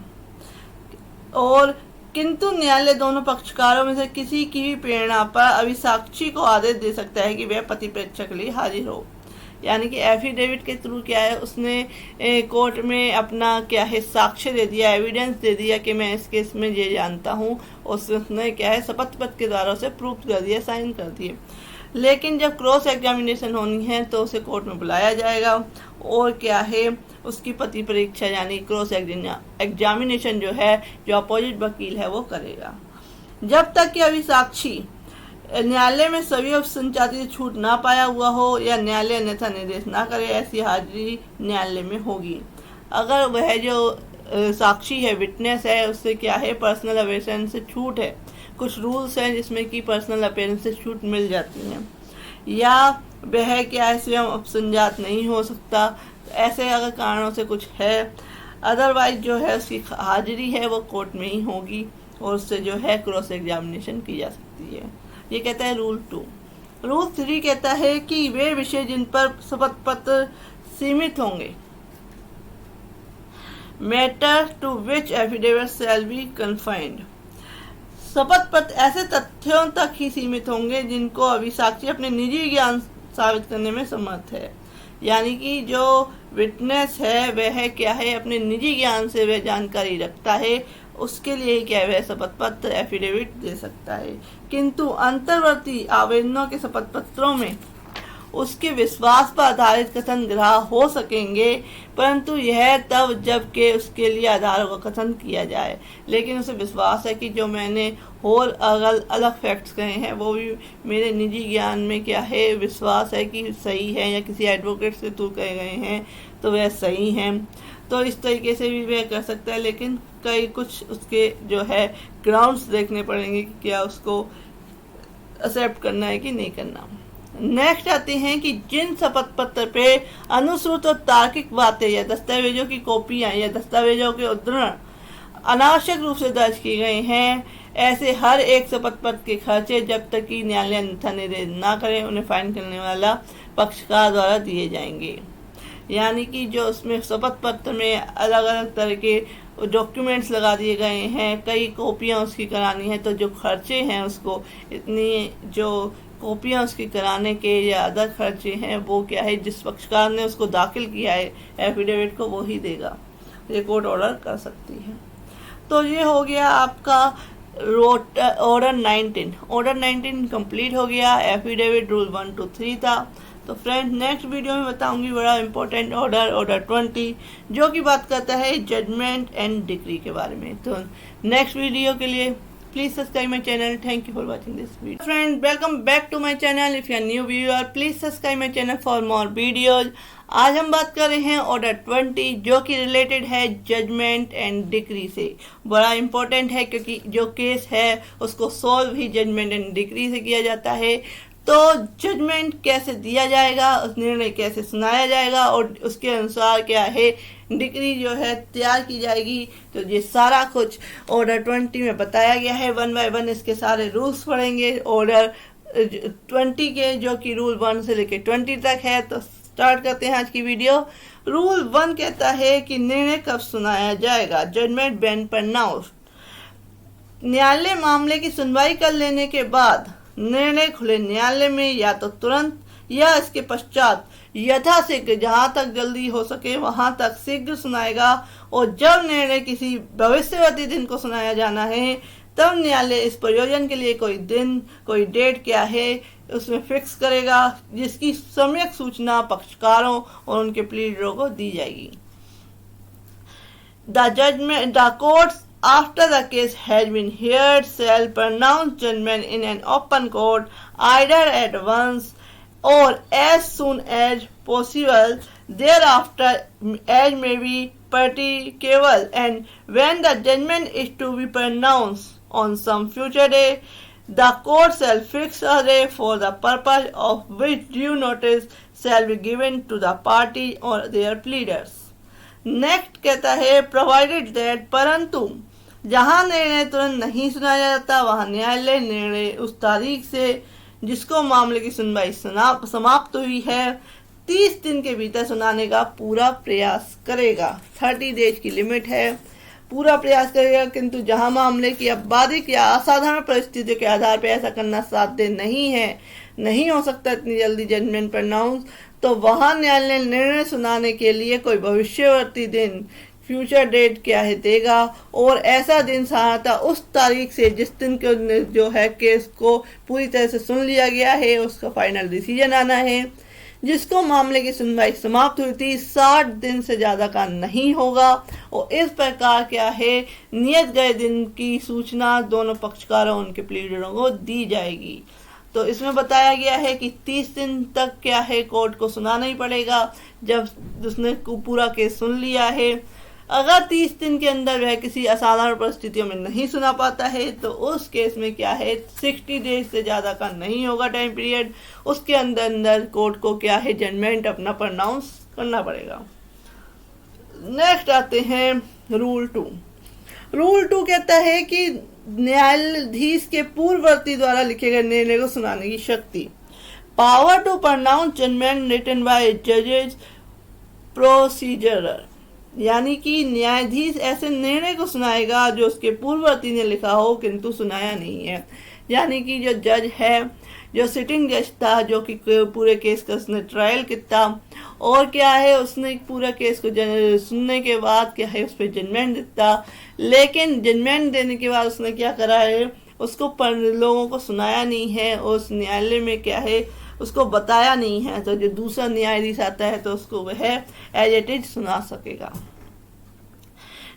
और किंतु न्यायालय दोनों पक्षकारों में से किसी की भी प्रेरणा पर अभी साक्षी को आदेश दे सकता है कि वह पति परीक्षा के लिए हाजिर हो। यानी कि एफिडेविट के थ्रू क्या है, उसने कोर्ट में अपना क्या है साक्ष्य दे दिया, एविडेंस दे दिया कि मैं इस केस में ये जानता हूँ, उसने क्या है शपथ पत्र के द्वारा उसे प्रूफ कर दिया, साइन कर दिए। लेकिन जब क्रॉस एग्जामिनेशन होनी है तो उसे कोर्ट में बुलाया जाएगा, और क्या है उसकी पति परीक्षा यानी क्रॉस एग्जामिनेशन जो है, जो अपोजिट वकील है वो करेगा। जब तक कि अभी साक्षी न्यायालय में सभी संचाती से छूट ना पाया हुआ हो या न्यायालय अन्यथा निर्देश ना करे, ऐसी हाजिरी न्यायालय में होगी। अगर वह जो साक्षी है, विटनेस है, उससे क्या है पर्सनल अपेयरेंस से छूट है, कुछ रूल्स हैं जिसमें कि पर्सनल अपेयरेंस से छूट मिल जाती है, या वह क्या है स्वयं उपसंजात नहीं हो सकता, ऐसे अगर कारणों से कुछ है, अदरवाइज जो है उसकी हाजिरी है वो कोर्ट में ही होगी, और उससे जो है क्रॉस एग्जामिनेशन की जा सकती है। ये कहता है रूल 2। रूल 3 कहता है कि वे विषय जिन पर शपथ पत्र सीमित होंगे, matter to which affidavit shall be confined. शपथ पत्र ऐसे तथ्यों तक ही सीमित होंगे जिनको अभी साक्षी अपने निजी ज्ञान साबित करने में समर्थ है। यानी कि जो विटनेस है वह क्या है अपने निजी ज्ञान से वह जानकारी रखता है, उसके लिए क्या है वह शपथ पत्र एफिडेविट दे सकता है। किंतु अंतर्वर्ती आवेदनों के शपथ पत्रों में उसके विश्वास पर आधारित कथन ग्राह्य हो सकेंगे, परंतु यह तब जबकि उसके लिए आधारों का कथन किया जाए। लेकिन उसे विश्वास है कि जो मैंने और अलग फैक्ट्स कहे हैं वो भी मेरे निजी ज्ञान में क्या है विश्वास है कि सही है, या किसी एडवोकेट से थ्रू कहे गए हैं तो वह सही हैं, तो इस तरीके से भी वह कर सकता है। लेकिन कई कुछ उसके जो है ग्राउंड्स देखने पड़ेंगे कि क्या उसको एक्सेप्ट करना है कि नहीं करना। नेक्स्ट आते हैं कि जिन शपथ पत्र पे अनुश्रुत और तार्किक बातें या दस्तावेजों की कॉपियां या दस्तावेजों के उद्धरण अनावश्यक रूप से दर्ज किए गए हैं, ऐसे हर एक शपथ पत्र के खर्चे जब तक कि न्यायालय अन्यथा निर्देश न करे उन्हें फाइन करने वाला पक्षकार द्वारा दिए जाएंगे। यानी कि जो उसमें शपथ पत्र में अलग अलग तरह के डॉक्यूमेंट्स लगा दिए गए हैं, कई कॉपियां उसकी करानी है, तो जो खर्चे हैं उसको इतनी जो कॉपियां उसकी कराने के या अदर खर्चे हैं वो क्या है जिस पक्षकार ने उसको दाखिल किया है एफिडेविट को वो ही देगा, ये कोर्ट ऑर्डर कर सकती है। तो ये हो गया आपका ऑर्डर 19। ऑर्डर 19 कंप्लीट हो गया। एफिडेविट रूल 1 to 3 था। तो फ्रेंड नेक्स्ट वीडियो में बताऊंगी बड़ा इंपॉर्टेंट ऑर्डर 20 जो कि बात करता है जजमेंट एंड डिक्री के बारे में। तो नेक्स्ट वीडियो के लिए please subscribe my channel. Thank you for watching this video. Friend, welcome back to my channel. If you are new viewer, please subscribe my channel for more videos. आज हम बात कर रहे हैं ऑर्डर 20 जो कि रिलेटेड है जजमेंट एंड डिक्री से। बड़ा इम्पोर्टेंट है क्योंकि जो केस है उसको सॉल्व ही जजमेंट एंड डिक्री से किया जाता है। तो जजमेंट कैसे दिया जाएगा, उस निर्णय कैसे सुनाया जाएगा और उसके अनुसार क्या है डिक्री जो है तैयार की जाएगी। तो ये सारा कुछ ऑर्डर 20 में बताया गया है। 1 by 1 इसके सारे रूल्स पढ़ेंगे ऑर्डर 20 के, जो कि रूल 1 से लेकर 20 तक है। तो स्टार्ट करते हैं आज की वीडियो। रूल 1 कहता है कि निर्णय कब सुनाया जाएगा। Judgment when pronounced. न्यायालय मामले की सुनवाई कर लेने के बाद निर्णय खुले न्यायालय में या तो तुरंत या इसके पश्चात यथाशीघ्र, जहां तक जल्दी हो सके वहां तक शीघ्र सुनाएगा। और जब निर्णय किसी भविष्यवर्ती दिन को सुनाया जाना है तब न्यायालय इस प्रयोजन के लिए कोई दिन, कोई डेट क्या है उसमें फिक्स करेगा, जिसकी सम्यक सूचना पक्षकारों और उनके प्लीडरों को दी जाएगी। The courts after the case has been heard shall pronounce judgment in an open court either at once or as soon as possible thereafter as may be practicable, and when the judgment is to be pronounced on some future day, the court shall fix a day for the purpose of which due notice shall be given to the party or their pleaders. Next कहता है प्रोवाइडेड दैट, परंतु जहां निर्णय तुरंत नहीं सुनाया जाता वहां न्यायालय निर्णय उस तारीख से जिसको मामले की सुनवाई समाप्त हुई है 30 दिन के भीतर सुनाने का पूरा प्रयास करेगा। 30 डेज की लिमिट है, पूरा प्रयास करेगा। किंतु जहां मामले की आपराधिक या असाधारण परिस्थितियों के आधार पर ऐसा करना साध्य नहीं है, नहीं हो सकता इतनी जल्दी जजमेंट प्रोनाउंस, तो वहां न्यायालय निर्णय सुनाने के लिए कोई भविष्यवर्ती दिन, फ्यूचर डेट क्या है देगा। और ऐसा दिन साधारणतः उस तारीख से जिस दिन को जो है केस को पूरी तरह से सुन लिया गया है, उसका फाइनल डिसीजन आना है, जिसको मामले की सुनवाई समाप्त हुई थी 60 दिन से ज्यादा का नहीं होगा। और इस प्रकार क्या है नियत गए दिन की सूचना दोनों पक्षकारों उनके प्लीडरों को दी जाएगी। तो इसमें बताया गया है कि 30 दिन तक क्या है कोर्ट को सुनाना ही पड़ेगा जब उसने पूरा केस सुन लिया है। अगर 30 दिन के अंदर वह किसी असाधारण परिस्थितियों में नहीं सुना पाता है तो उस केस में क्या है 60 डेज से ज्यादा का नहीं होगा टाइम पीरियड, उसके अंदर कोर्ट को क्या है जजमेंट अपना प्रोनाउंस करना पड़ेगा। नेक्स्ट आते हैं रूल 2। रूल 2 कहता है कि न्यायाधीश के पूर्ववर्ती द्वारा लिखे गए निर्णय को सुनाने की शक्ति। Power to pronounce judgment written by जजेस प्रोसीजरर, यानी कि न्यायाधीश ऐसे निर्णय को सुनाएगा जो उसके पूर्ववर्ती ने लिखा हो किंतु सुनाया नहीं है। यानी कि जो जज है, जो सिटिंग जज था, जो कि पूरे केस का उसने ट्रायल किया और क्या है उसने पूरा केस को सुनने के बाद क्या है उस पर जजमेंट देता, लेकिन जजमेंट देने के बाद उसने क्या करा है उसको लोगों को सुनाया नहीं है, उस न्यायालय में क्या है उसको बताया नहीं है। तो जो दूसरा न्यायाधीश आता है तो उसको वह एज इट इज सुना सकेगा।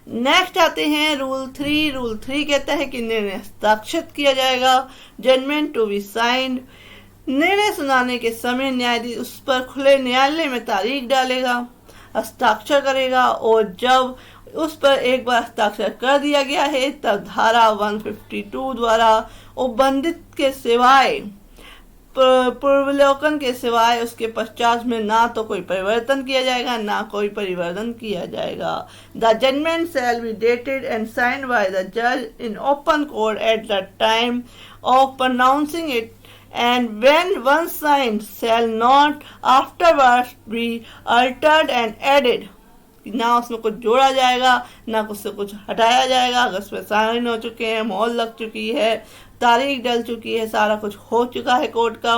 नेक्स्ट आते हैं रूल 3। रूल 3 कहता है कि निर्णय हस्ताक्षरित किया जाएगा। Judgment to be signed. निर्णय सुनाने के समय न्यायाधीश उस पर खुले न्यायालय में तारीख डालेगा, हस्ताक्षर करेगा और जब उस पर एक बार हस्ताक्षर कर दिया गया है तब धारा 152 द्वारा उपबंधित के सिवाय पूर्वावलोकन के सिवाय उसके पश्चात में ना तो कोई परिवर्तन किया जाएगा ना कोई परिवर्तन किया जाएगा। The judgment shall be dated and signed by the जज in open court at the time of pronouncing it and when once signed shall not afterwards be altered and added। ना उसमें कुछ जोड़ा जाएगा ना उससे कुछ हटाया जाएगा। अगर उसमें साइन हो चुके हैं, मोहर लग चुकी है, तारीख डल चुकी है, सारा कुछ हो चुका है कोर्ट का।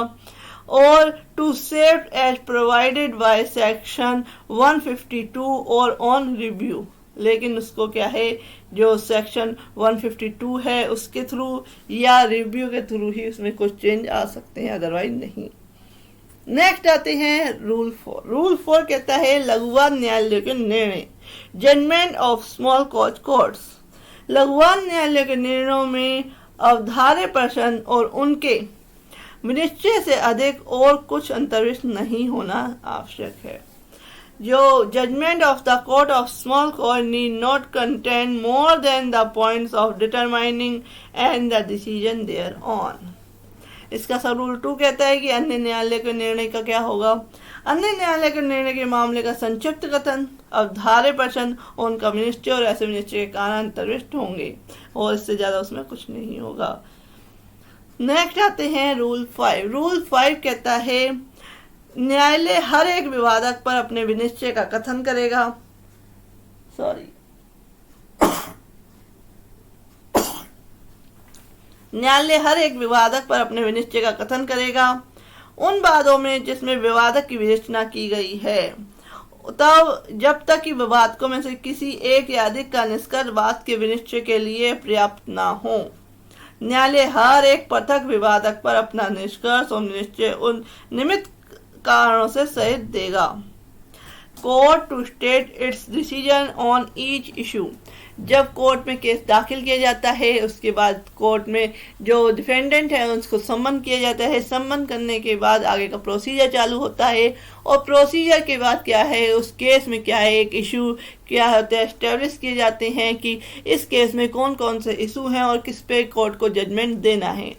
और to save as provided by section 152 और ऑन रिव्यू, लेकिन उसको क्या है जो सेक्शन 152 है उसके थ्रू या रिव्यू के थ्रू ही उसमें कुछ चेंज आ सकते हैं, अदरवाइज नहीं। नेक्स्ट आते हैं रूल 4। रूल 4 कहता है लघुवाद न्यायालय के निर्णय। Judgment of small cause courts. लघुवाद न्यायालय के निर्णयों में अवधार्य प्रश्न और उनके निश्चय से अधिक और कुछ अंतर्विष्ट नहीं होना आवश्यक है। जो judgment of the court of small cause need not contain more than the points of determining and the decision thereon. इसका सब रूल 2 कहता है कि अन्य न्यायालय के निर्णय का क्या होगा। अन्य न्यायालय के निर्णय के मामले का संक्षिप्त कथन, अवधार्य प्रश्न और उनका निश्चय और ऐसे निश्चय के कारण अंतर्विष्ट होंगे और इससे ज्यादा उसमें कुछ नहीं होगा। नेक्स्ट आते हैं रूल 5। रूल 5 कहता है न्यायालय हर एक विवादक पर अपने विनिश्चय का कथन करेगा। न्यायालय हर एक विवादक पर अपने विनिश्चय का कथन करेगा उन वादों में जिसमें विवादक की विवेचना की गई है, तब जब तक कि विवादकों में से किसी एक या अधिक का निष्कर्ष वाद के विनिश्चय के लिए पर्याप्त न हो। न्यायालय हर एक पृथक विवादक पर अपना निष्कर्ष और निश्चय उन निमित्त कारणों से सहित देगा। Court to state its decision on each issue. जब कोर्ट में केस दाखिल किया जाता है, उसके बाद कोर्ट में जो डिफेंडेंट है उसको सम्मन किया जाता है। सम्मन करने के बाद आगे का प्रोसीजर चालू होता है, और प्रोसीजर के बाद क्या है, उस केस में क्या है, एक इशू क्या होता है, एस्टेब्लिश किए जाते हैं कि इस केस में कौन कौन से इशू हैं और किस पे कोर्ट को जजमेंट देना है।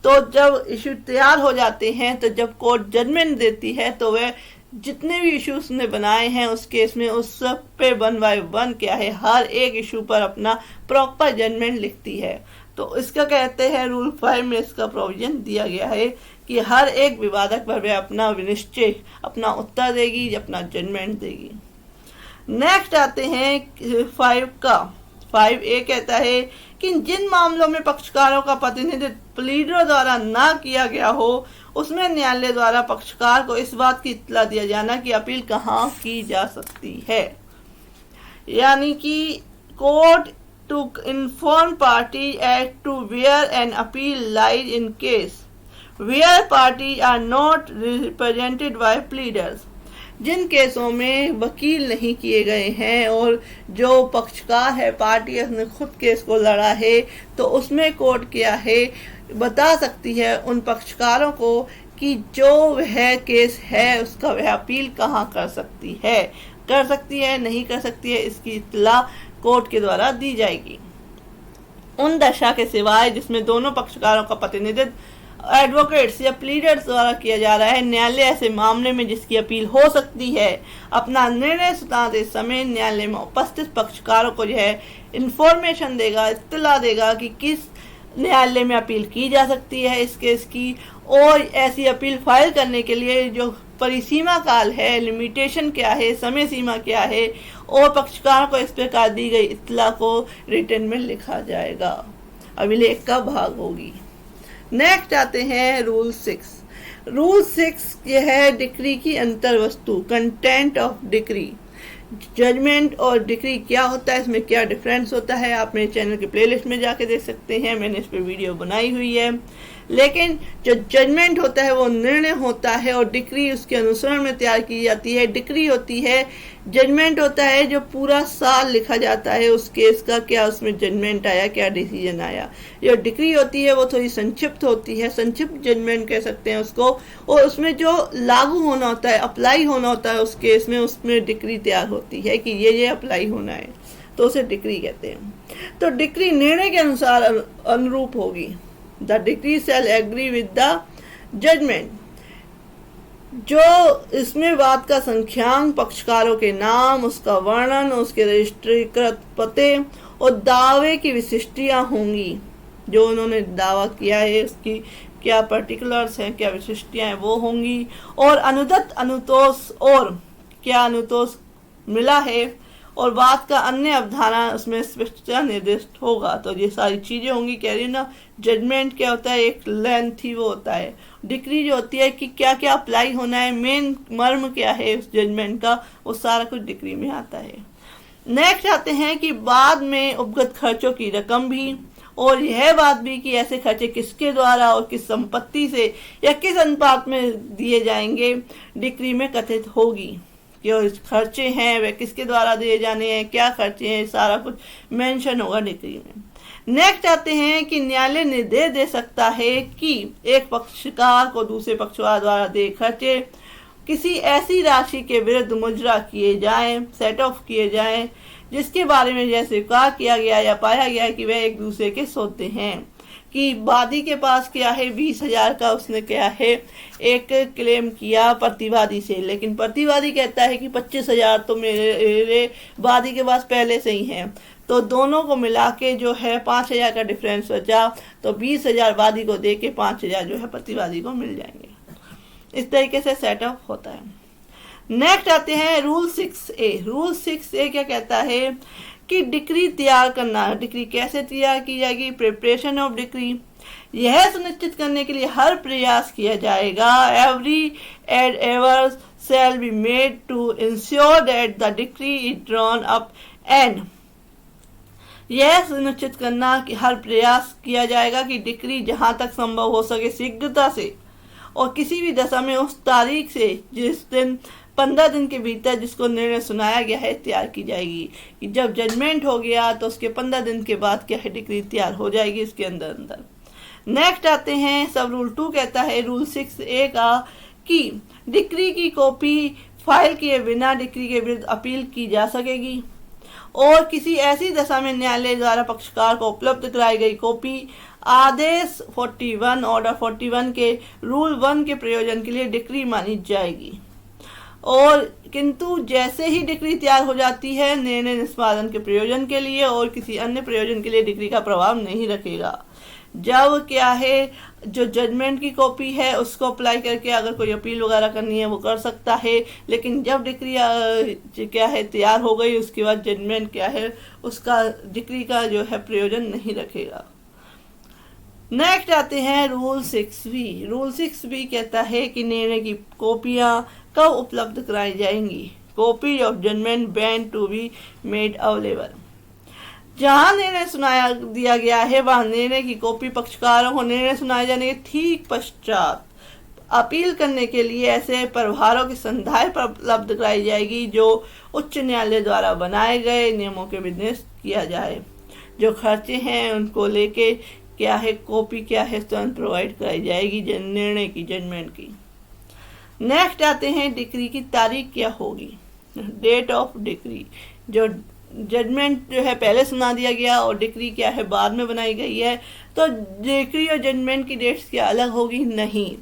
तो जब इशू तैयार हो जाते हैं, तो जब कोर्ट जजमेंट देती है, तो वह जितने भी इश्यूज ने बनाए हैं उस केस में, उस सब पे 1 बाय 1 क्या है, हर एक इशू पर अपना प्रॉपर जजमेंट लिखती है। तो इसका कहते हैं रूल 5 में इसका प्रोविजन दिया गया है कि हर एक विवादक पर वह अपना विनिश्चय, अपना उत्तर देगी, अपना जजमेंट देगी। नेक्स्ट आते हैं 5 का। 5A कहता है कि जिन मामलों में पक्षकारों का प्रतिनिधित्व प्लीडरों द्वारा न किया गया हो, उसमें न्यायालय द्वारा पक्षकार को इस बात की इत्तला दिया जाना कि अपील कहाँ की जा सकती है। यानी कि court to inform party as to where an appeal lies in case where party are not represented by pleaders. जिन केसों में वकील नहीं किए गए हैं और जो पक्षकार है, पार्टी है, उसने खुद केस को लड़ा है, तो उसमें कोर्ट क्या है, बता सकती है उन पक्षकारों को कि जो वह केस है उसका वह अपील कहाँ कर सकती है, नहीं कर सकती है, इसकी इत्तला कोर्ट के द्वारा दी जाएगी। उन दशा के सिवाय जिसमें दोनों पक्षकारों का प्रतिनिधित्व एडवोकेट्स या प्लीडर्स द्वारा किया जा रहा है, न्यायालय ऐसे मामले में जिसकी अपील हो सकती है अपना निर्णय सुनाते समय न्यायालय में उपस्थित पक्षकारों को यह इंफॉर्मेशन देगा, इत्तला देगा कि किस न्यायालय में अपील की जा सकती है इस केस की, और ऐसी अपील फाइल करने के लिए जो परिसीमा काल है, लिमिटेशन क्या है, समय सीमा क्या है, और पक्षकारों को इस प्रकार दी गई इत्तला को रिटन में लिखा जाएगा। अभिलेख का भाग होगी। नेक्स्ट आते हैं रूल 6। रूल 6 ये है डिक्री की अंतर वस्तु, कंटेंट ऑफ डिक्री। जजमेंट और डिक्री क्या होता है, इसमें क्या डिफरेंस होता है, आप मेरे चैनल के प्लेलिस्ट में जाके देख सकते हैं, मैंने इस पर वीडियो बनाई हुई है। लेकिन जो जजमेंट होता है वो निर्णय होता है और डिक्री उसके अनुसरण में तैयार की जाती है। डिक्री होती है, जजमेंट होता है जो पूरा साल लिखा जाता है उस केस का, क्या उसमें जजमेंट आया, क्या डिसीजन आया। जो डिक्री होती है वो थोड़ी संक्षिप्त होती है, संक्षिप्त जजमेंट कह सकते हैं उसको, और उसमें जो लागू होना होता है, अप्लाई होना होता है उस केस में, उसमें डिक्री तैयार होती है कि ये अप्लाई होना है, तो उसे डिक्री कहते हैं। तो डिक्री निर्णय के अनुसार अनुरूप होगी। The decree shall agree with the judgment. जो इसमें वाद का संख्यांक, पक्षकारों के नाम, उसका वर्णन, उसके रजिस्ट्रीकृत पते और दावे की विशिष्टियां होंगी। जो उन्होंने दावा किया है उसकी क्या पर्टिकुलर्स हैं, क्या विशिष्टियां हैं, वो होंगी। और अनुदत्त, अनुतोष और क्या अनुतोष मिला है, और बात का अन्य अवधारणा उसमें स्पष्टता निर्दिष्ट होगा। तो ये सारी चीजें होंगी। कह रही ना, जजमेंट क्या होता है, एक लेंथ ही वो होता है। डिक्री जो होती है कि क्या क्या अप्लाई होना है, मेन मर्म क्या है उस जजमेंट का, वो सारा कुछ डिक्री में आता है। नेक्स्ट आते हैं कि बाद में उपगत खर्चों की रकम भी, और यह बात भी कि ऐसे खर्चे किसके द्वारा और किस संपत्ति से या किस अनुपात में दिए जाएंगे, डिक्री में कथित होगी। जो खर्चे हैं वे किसके द्वारा दिए जाने हैं, क्या खर्चे हैं, सारा कुछ मेंशन होगा डिक्री में। नेक्स्ट आते हैं कि न्यायालय निर्देश दे सकता है कि एक पक्षकार को दूसरे पक्षकार द्वारा दिए खर्चे किसी ऐसी राशि के विरुद्ध मुजरा किए जाएं, सेट ऑफ किए जाएं, जिसके बारे में यह स्वीकार किया गया या पाया गया कि वह एक दूसरे के सौदे हैं। कि वादी के पास क्या है 20,000 का, उसने क्या है एक क्लेम किया प्रतिवादी से, लेकिन प्रतिवादी कहता है कि 25,000 तो मेरे वादी के पास पहले से ही है। तो दोनों को मिला के जो है 5,000 का डिफरेंस बचा, तो 20,000 वादी को दे के 5,000 जो है प्रतिवादी को मिल जाएंगे। इस तरीके से सेटअप होता है। नेक्स्ट आते हैं रूल 6A। रूल 6A क्या कहता है कि डिक्री तैयार करना। डिक्री कैसे तैयार की जाएगी? प्रिपरेशन ऑफ डिक्री, यह सुनिश्चित करने के लिए हर प्रयास किया जाएगा। Every ever shall be made to ensure that the decree is drawn up and यह सुनिश्चित करना कि हर प्रयास किया जाएगा कि डिक्री जहां तक संभव हो सके शीघ्रता से और किसी भी दशा में उस तारीख से जिस दिन 15 दिन के भीतर जिसको निर्णय सुनाया गया है तैयार की जाएगी। कि जब जजमेंट हो गया तो उसके 15 दिन के बाद क्या है डिक्री तैयार हो जाएगी इसके अंदर। नेक्स्ट आते हैं सब रूल 2 कहता है रूल 6A का कि डिक्री की कॉपी फाइल किए बिना डिक्री के विरुद्ध अपील की जा सकेगी और किसी ऐसी दशा में न्यायालय द्वारा पक्षकार को उपलब्ध कराई गई कॉपी आदेश 41 ऑर्डर 41 के रूल 1 के प्रयोजन के लिए डिक्री मानी जाएगी। और किंतु जैसे ही डिक्री तैयार हो जाती है निर्णय निष्पादन के प्रयोजन के लिए और किसी अन्य प्रयोजन के लिए डिक्री का प्रभाव नहीं रखेगा। जब क्या है जो जजमेंट की कॉपी है उसको अप्लाई करके अगर कोई अपील वगैरह करनी है वो कर सकता है, लेकिन जब डिक्री क्या है तैयार हो गई उसके बाद जजमेंट क्या है उसका डिक्री का जो है प्रयोजन नहीं रखेगा। नेक्स्ट आते हैं रूल 6B। रूल 6B कहता है कि निर्णय की कॉपियां कब उपलब्ध कराई जाएंगी। Copy of judgment when to be made available, जहां निर्णय सुनाया दिया गया है वहां निर्णय की कॉपी पक्षकारों को निर्णय सुनाए जाने के ठीक पश्चात अपील करने के लिए ऐसे प्रभारों की संधाय पर उपलब्ध कराई जाएगी जो उच्च न्यायालय द्वारा बनाए गए नियमों के विनिर्देश किया जाए। जो खर्चे हैं उनको लेके क्या है कॉपी क्या है तुरंत प्रोवाइड कराई जाएगी निर्णय की जजमेंट की। नेक्स्ट आते हैं डिक्री की तारीख क्या होगी। डेट ऑफ डिक्री, जो जजमेंट जो है पहले सुना दिया गया और डिक्री क्या है बाद में बनाई गई है तो डिक्री और जजमेंट की डेट्स क्या अलग होगी? नहीं,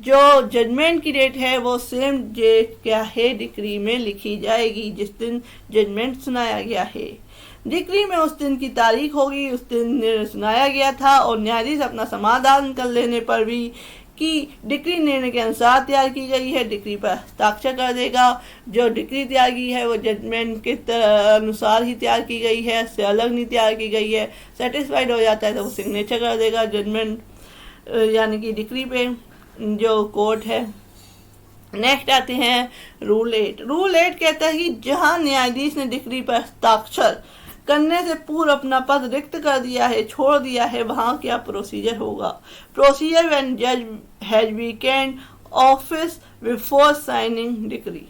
जो जजमेंट की डेट है वो सेम डेट क्या है डिक्री में लिखी जाएगी जिस दिन जजमेंट सुनाया गया है। डिक्री में उस दिन की तारीख होगी उस दिन निर्णय सुनाया गया था और न्यायाधीश अपना समाधान कर लेने पर भी कि डिक्री निर्णय के अनुसार तैयार की गई है डिक्री पर हस्ताक्षर कर देगा। जो डिक्री तैयार की है वो जजमेंट के अनुसार ही तैयार की गई है, इससे अलग नहीं तैयार की गई है। सेटिस्फाइड हो जाता है तो वो सिग्नेचर कर देगा जजमेंट यानी कि डिक्री पे जो कोर्ट है। नेक्स्ट आते हैं रूल 8। रूल 8 कहता है कि जहां न्यायाधीश ने डिक्री पर हस्ताक्षर करने से पूर्व अपना पद रिक्त कर दिया है छोड़ दिया है वहां क्या प्रोसीजर होगा। प्रोसीजर व्हेन जज has vacant office before signing decree,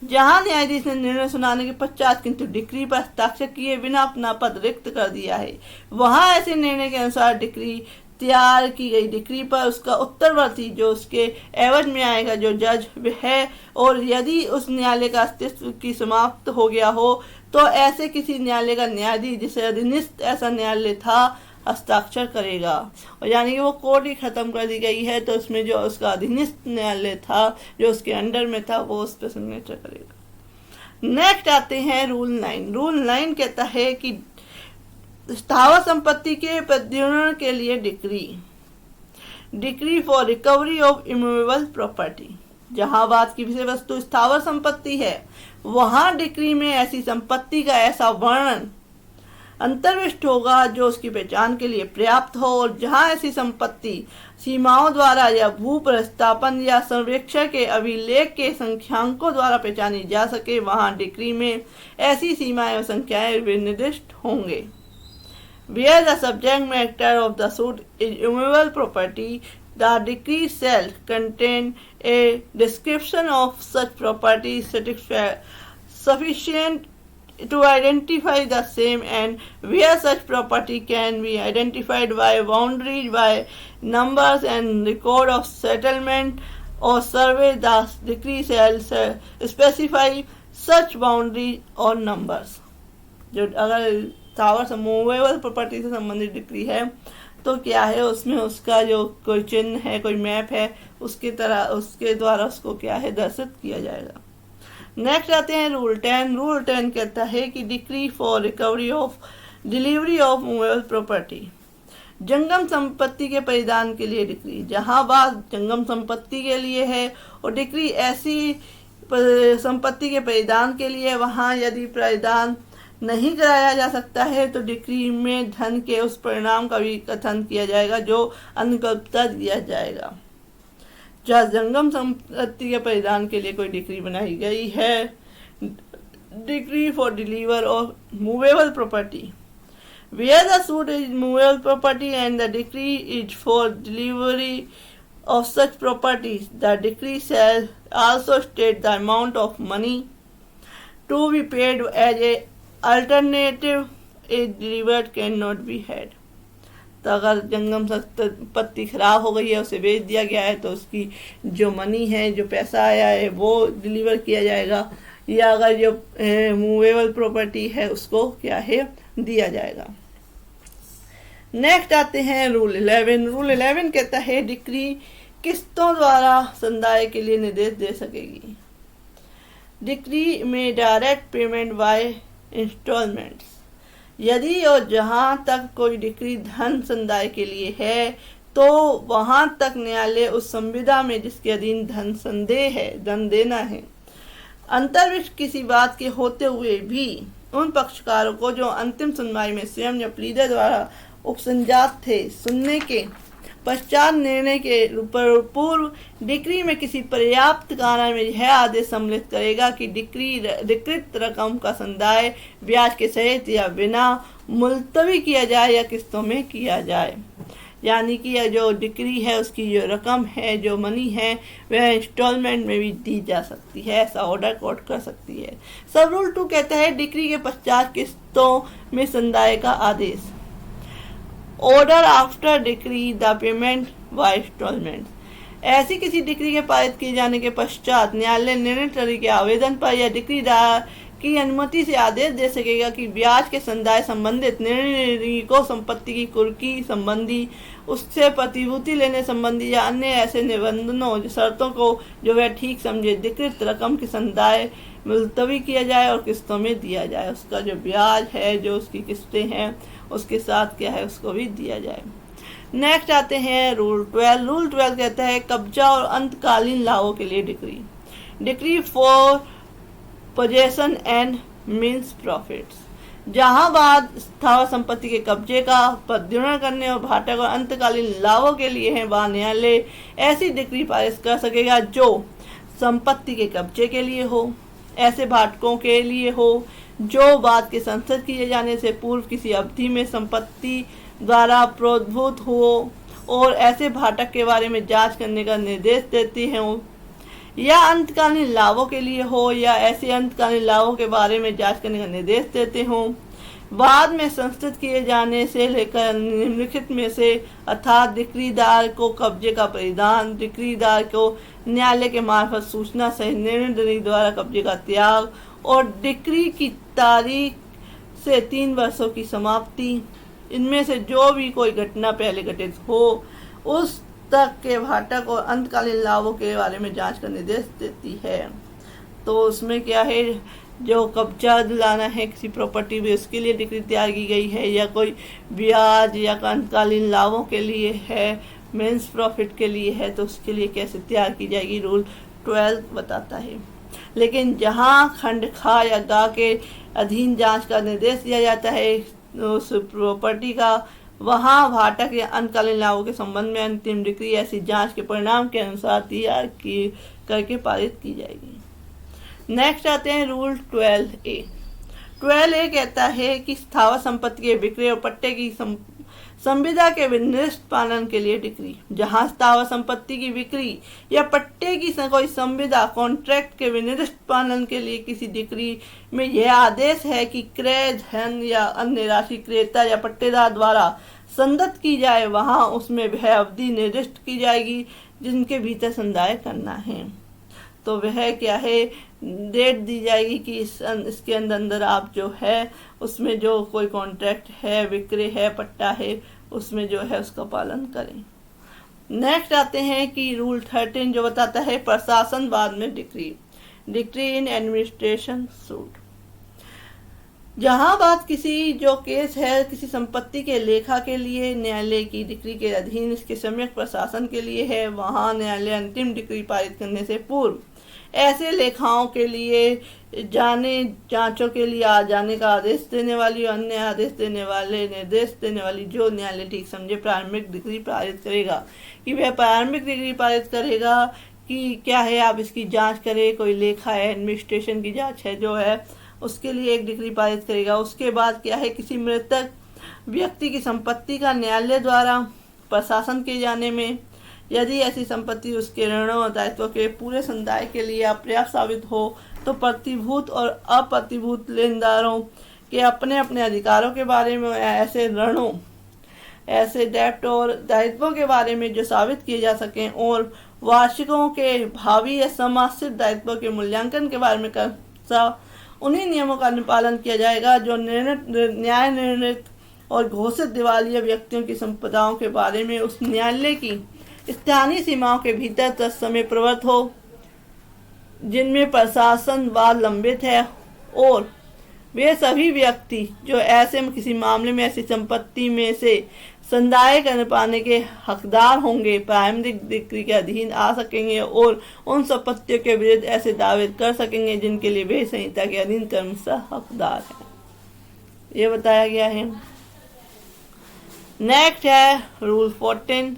जहां न्यायाधीश ने निर्णय सुनाने के पश्चात किंतु डिक्री पर हस्ताक्षर किए बिना अपना पद रिक्त कर दिया है वहां ऐसे निर्णय के अनुसार डिक्री तैयार की गई डिक्री पर उसका उत्तरवर्ती जो उसके एवज में आएगा जो जज है और यदि उस न्यायालय का अस्तित्व की समाप्त हो गया हो तो ऐसे किसी न्यायालय का न्यायाधीश जिसे अधीनस्थ ऐसा न्यायालय था हस्ताक्षर करेगा। और यानी कि वो कोर्ट ही खत्म कर दी गई है तो उसमें जो उसका अधीनस्थ न्यायालय था जो उसके अंडर में था वो उस पर सिग्नेचर करेगा। नेक्स्ट आते हैं रूल 9। रूल 9 कहता है कि स्थावर संपत्ति के प्रत्युन्नयन के लिए decree for recovery of immovable property, जहां बात की विषय वस्तु स्थावर संपत्ति है वहां डिक्री में ऐसी संपत्ति का ऐसा वर्णन अंतर्विष्ट होगा जो उसकी पहचान के लिए पर्याप्त हो और जहां ऐसी संपत्ति सीमाओं द्वारा या भू प्रस्थापन या सर्वेक्षण के अभिलेख के संख्यांकों द्वारा पहचानी जा सके वहां डिक्री में ऐसी सीमाएं और संख्याएं विनिर्दिष्ट होंगे। Where the subject matter of the suit is immovable property, the decree shall contain a description of such property sufficient to identify the same, and where such property can be identified by boundaries, by numbers and record of settlement or survey, the decree shall specify such boundaries or numbers। जो अगर टावर मूवेबल प्रॉपर्टी से संबंधित डिक्री है तो क्या है उसमें उसका जो कोई चिन्ह है कोई मैप है उसके तरह उसके द्वारा उसको क्या है दर्शित किया जाएगा। नेक्स्ट आते हैं रूल 10। रूल 10 कहता है कि decree for recovery of delivery of movable property, जंगम संपत्ति के परिधान के लिए डिक्री, जहां बात जंगम संपत्ति के लिए है और डिक्री ऐसी संपत्ति के परिधान के लिए, वहां यदि परिधान नहीं कराया जा सकता है तो डिक्री में धन के उस परिणाम का भी कथन किया जाएगा जो अनुकल्पता दिया जाएगा। जहाँ जंगम संपत्ति के परिधान के लिए कोई डिक्री बनाई गई है, decree for deliver of movable property, where the suit is movable property and the decree is for delivery of such properties, the decree shall also state the amount of money to be paid as a alternative is delivered cannot be had। तो अगर जंगम संपत्ति खराब हो गई है, उसे बेच दिया गया है, तो उसकी जो मनी है, जो पैसा आया है, वो डिलीवर किया जाएगा, या अगर जो मूवेबल प्रॉपर्टी है उसको क्या है दिया जाएगा। नेक्स्ट आते हैं रूल 11। रूल 11 कहता है डिक्री किस्तों द्वारा संदाय के लिए निर्देश दे सकेगी। डिक्री में डायरेक्ट पेमेंट बाय इंस्टॉलमेंट्स, यदि और जहां तक कोई डिक्री धन संदाय के लिए है तो वहां तक न्यायालय उस संविदा में जिसके अधीन धन संदेह है, धन देना है, अंतर्विष्ट किसी बात के होते हुए भी उन पक्षकारों को जो अंतिम सुनवाई में स्वयं या प्लीडर द्वारा उपसंजात थे, सुनने के पश्चात निर्णय के पूर्व डिक्री में किसी पर्याप्त कारण में यह आदेश सम्मिलित करेगा कि डिक्रीत रकम का संदाय ब्याज के सहित या बिना मुलतवी किया जाए या किस्तों में किया जाए। यानी कि यह जो डिक्री है उसकी जो रकम है, जो मनी है, वह इंस्टॉलमेंट में भी दी जा सकती है, ऐसा ऑर्डर कोर्ट कर सकती है। सब रूल 2 कहता है डिक्री के पश्चात किस्तों में संदाय का आदेश। Order after decree the payment by instalment, ऐसी किसी डिक्री के पारित किए जाने के पश्चात न्यायालय निर्णय के आवेदन पर या डिक्रीदार की अनुमति से आदेश दे सकेगा कि ब्याज के संदाय संबंधित निर्णय को संपत्ति की कुर्की संबंधी, उससे प्रतिभूति लेने संबंधी या अन्य ऐसे निबंधनों शर्तों को जो वह ठीक समझे डिक्रीत रकम के संदाय मुलतवी किया जाए और किस्तों में दिया जाए। उसका जो ब्याज है, जो उसकी किस्तें हैं, उसके साथ क्या है उसको भी दिया जाए। नेक्स्ट आते हैं रूल 12। रूल 12 कहता है कब्जा और अंतकालीन लाभों के लिए decree. Decree for possession and means profits, जहां बाद स्थावर संपत्ति के कब्जे का प्रद्युमन करने और भाटक और अंतकालीन लाभों के लिए है, वहां न्यायालय ऐसी डिक्री पारित कर सकेगा जो संपत्ति के कब्जे के लिए हो, ऐसे भाटकों के लिए हो जो बाद के संसद किए जाने से पूर्व किसी अवधि में संपत्ति द्वारा प्रोद्भूत हो और ऐसे भाटक के बारे में जांच करने का निर्देश देती हैं, या अंतकालीन लाभों के लिए हो या ऐसे अंतकालीन लाभों के बारे में जांच करने का निर्देश देते हों, बाद में संस्थित किए जाने से लेकर निम्नलिखित में से अर्थात डिक्रीदार को कब्जे का परिधान, डिक्रीदार को न्यायालय के मार्फत सूचना सहित निर्णय द्वारा कब्जे का त्याग और डिक्री की तारीख से 3 वर्षों की समाप्ति, इनमें से जो भी कोई घटना पहले घटित हो उस तक के भाटक और अंतकालीन लाभों के बारे में जांच का निर्देश देती है। तो उसमें क्या है, जो कब्जा दिलाना है किसी प्रॉपर्टी में उसके लिए डिक्री तैयार की गई है, या कोई ब्याज या अंतकालीन लाभों के लिए है, मीन्स प्रॉफिट के लिए है, तो उसके लिए कैसे तैयार की जाएगी रूल 12 बताता है। लेकिन जहां खंड खा या गा के अधीन जांच का निर्देश दिया जाता है उस प्रॉपर्टी का, वहां भाटक या अंतकालीन लाभों के संबंध में अंतिम डिक्री ऐसी जांच के परिणाम के अनुसार तैयार की करके पारित की जाएगी। नेक्स्ट आते हैं रूल 12A। 12A कहता है कि स्थावर संपत्ति के विक्रय और पट्टे की संविदा के विनिर्दिष्ट पालन के लिए डिक्री, जहां स्थावर संपत्ति की बिक्री या पट्टे की कोई संविदा कॉन्ट्रैक्ट के विनिर्दिष्ट पालन के लिए किसी डिक्री में यह आदेश है कि क्रय धन या अन्य राशि क्रेता या पट्टेदार द्वारा संदत्त की जाए, वहां उसमें वह अवधि निर्दिष्ट की जाएगी जिनके भीतर संदाय करना है। तो वह क्या है, डेट दी जाएगी कि इसके अंदर आप जो है उसमें जो कोई कॉन्ट्रैक्ट है, विक्रय है, पट्टा है, उसमें जो है उसका पालन करें। नेक्स्ट आते हैं कि रूल 13 जो बताता है प्रशासन बाद में decree, decree in administration suit. जहां बात किसी जो केस है किसी संपत्ति के लेखा के लिए न्यायालय की डिक्री के अधीन इसके सम्यक प्रशासन के लिए है, वहां न्यायालय अंतिम डिक्री पारित करने से पूर्व ऐसे लेखाओं के लिए जांचों के लिए आ जाने का आदेश देने वाली और अन्य आदेश देने वाले निर्देश देने वाली जो न्यायालय ठीक समझे प्रारंभिक डिग्री पारित करेगा। कि वह प्रारंभिक डिग्री पारित करेगा कि क्या है, आप इसकी जांच करें, कोई लेखा है, एडमिनिस्ट्रेशन की जांच है जो है, उसके लिए एक डिग्री पारित करेगा। उसके बाद क्या है, किसी मृतक व्यक्ति की संपत्ति का न्यायालय द्वारा प्रशासन किए जाने में यदि ऐसी संपत्ति उसके ऋणों और दायित्वों के पूरे समुदाय के लिए अपर्याप्त साबित हो तो प्रतिभूत और अप्रतिभूत लेनदारों के अपने अपने अधिकारों के बारे में, ऐसे ऋणों, ऐसे डेब्ट और दायित्वों के बारे में जो साबित किए जा सकें और वार्षिकों के भावी या समाश्रित दायित्वों के मूल्यांकन के बारे में उन्हीं नियमों का अनुपालन किया जाएगा जो न्याय निर्णित और घोषित दिवालिया व्यक्तियों की संपदाओं के बारे में उस न्यायालय की स्थानीय सीमाओं के भीतर तत्समय प्रवृत्त हो, जिनमें प्रशासन वाद लंबित है, और वे सभी व्यक्ति जो ऐसे किसी मामले में ऐसी संपत्ति में से संदाय कर पाने के हकदार होंगे प्रारंभिक डिक्री के अधीन आ सकेंगे और उन संपत्तियों के विरुद्ध ऐसे दावे कर सकेंगे जिनके लिए वे संहिता के अधीन क्रमशः हकदार हैं। ये बताया गया है। नेक्स्ट है रूल 14,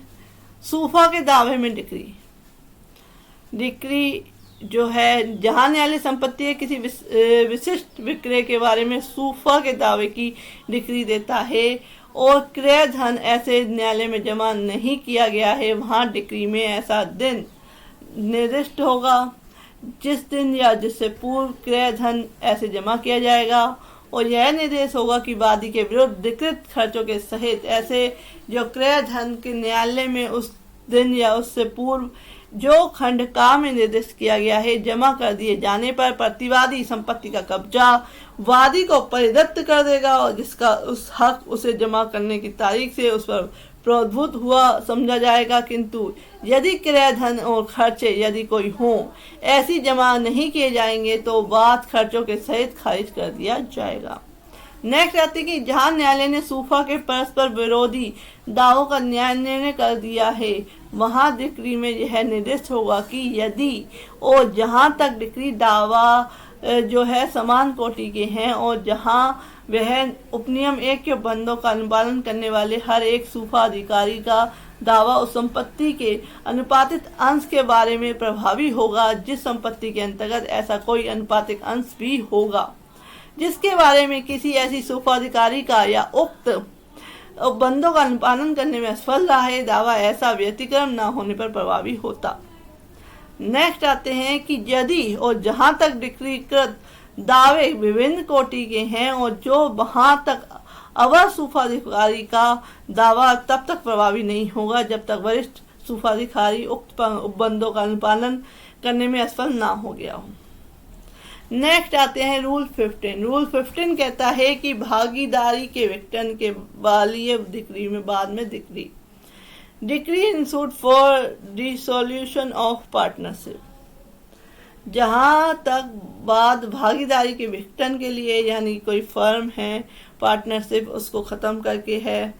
सूफा के दावे में डिक्री। डिक्री जो है जहां न्यायालय संपत्ति के किसी विशिष्ट विक्रय के बारे में सूफा के दावे की डिक्री देता है और क्रय धन ऐसे न्यायालय में जमा नहीं किया गया है, वहां डिक्री में ऐसा दिन निर्दिष्ट होगा जिस दिन या जिससे पूर्व क्रय धन ऐसे जमा किया जाएगा, और यह निर्देश होगा कि वादी के विरुद्ध अधिकृत खर्चों के सहित ऐसे जो क्रय धन के न्यायालय में उस दिन या उससे पूर्व जो खंड का में निर्दिष्ट किया गया है जमा कर दिए जाने पर प्रतिवादी संपत्ति का कब्जा वादी को परिदत्त कर देगा और जिसका उस हक उसे जमा करने की तारीख से उस पर प्रभुत्व हुआ समझा जाएगा, किंतु यदि क्रय धन और खर्चे यदि कोई हो ऐसी जमा नहीं किए जाएंगे तो वाद खर्चों के सहित खारिज कर दिया जाएगा। नेक्स्ट आती है कि जहां न्यायालय ने सूफा के परस्पर विरोधी दावों का न्याय निर्णय कर दिया है, वहां डिक्री में यह निर्दिष्ट होगा कि यदि और जहां तक डिक्री दावा जो है समान कोटि के हैं और जहां वह उपनियम 1 के बंदों का अनुपालन करने वाले हर एक सूफा अधिकारी का दावा उस संपत्ति के अनुपातित अंश के बारे में प्रभावी होगा जिस संपत्ति के अंतर्गत ऐसा कोई अनुपातिक अंश भी होगा जिसके बारे में किसी ऐसी सूफाधिकारी का या उक्त बंदों का अनुपालन करने में असफल रहा है, दावा ऐसा व्यतिक्रम न होने पर प्रभावी होता। नेक्स्ट आते हैं कि यदि और जहां तक डिक्रीकृत दावे विभिन्न कोटि के हैं और जो वहां तक अवर सूफाधिकारी का दावा तब तक प्रभावी नहीं होगा जब तक वरिष्ठ सूफाधिकारी उक्त उपबंधों का अनुपालन करने में असफल ना हो गया हो। नेक्स्ट आते हैं रूल 15। रूल 15 कहता है कि भागीदारी के विघटन के वाली डिक्री में बाद में decree in suit for dissolution of partnership. जहां तक बात भागीदारी के विघटन के लिए यानी कोई फर्म है पार्टनरशिप उसको खत्म करके है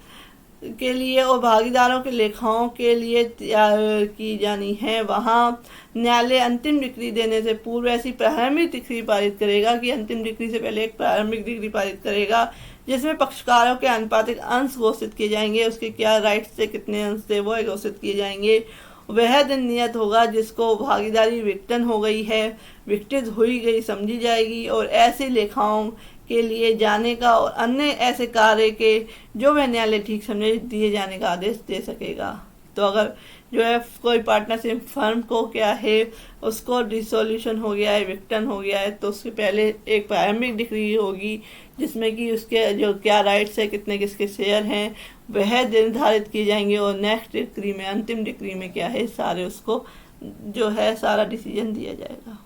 के लिए और भागीदारों के लेखाओं के लिए तैयार की जानी है, वहां न्यायालय अंतिम डिक्री देने से पूर्व ऐसी प्रारंभिक डिक्री पारित करेगा कि अंतिम डिक्री से पहले एक प्रारंभिक डिक्री पारित करेगा जिसमें पक्षकारों के अनुपातिक अंश घोषित किए जाएंगे, उसके क्या राइट्स थे कितने अंश थे वो घोषित किए जाएंगे। वह दिन नियत होगा जिसको भागीदारी विघटन हो गई है, विघटित हुई गई समझी जाएगी और ऐसे लेखाओं के लिए जाने का और अन्य ऐसे कार्य के जो वह न्यायालय ठीक समझे दिए जाने का आदेश दे सकेगा। तो अगर जो है कोई पार्टनरशिप फर्म को क्या है उसको डिसोल्यूशन हो गया है, विघटन हो गया है, तो उसके पहले एक प्रारंभिक डिक्री होगी जिसमें कि उसके जो क्या राइट्स है कितने किसके शेयर हैं वह निर्धारित किए जाएंगे और नेक्स्ट डिक्री में अंतिम डिक्री में क्या है सारे उसको जो है सारा डिसीजन दिया जाएगा।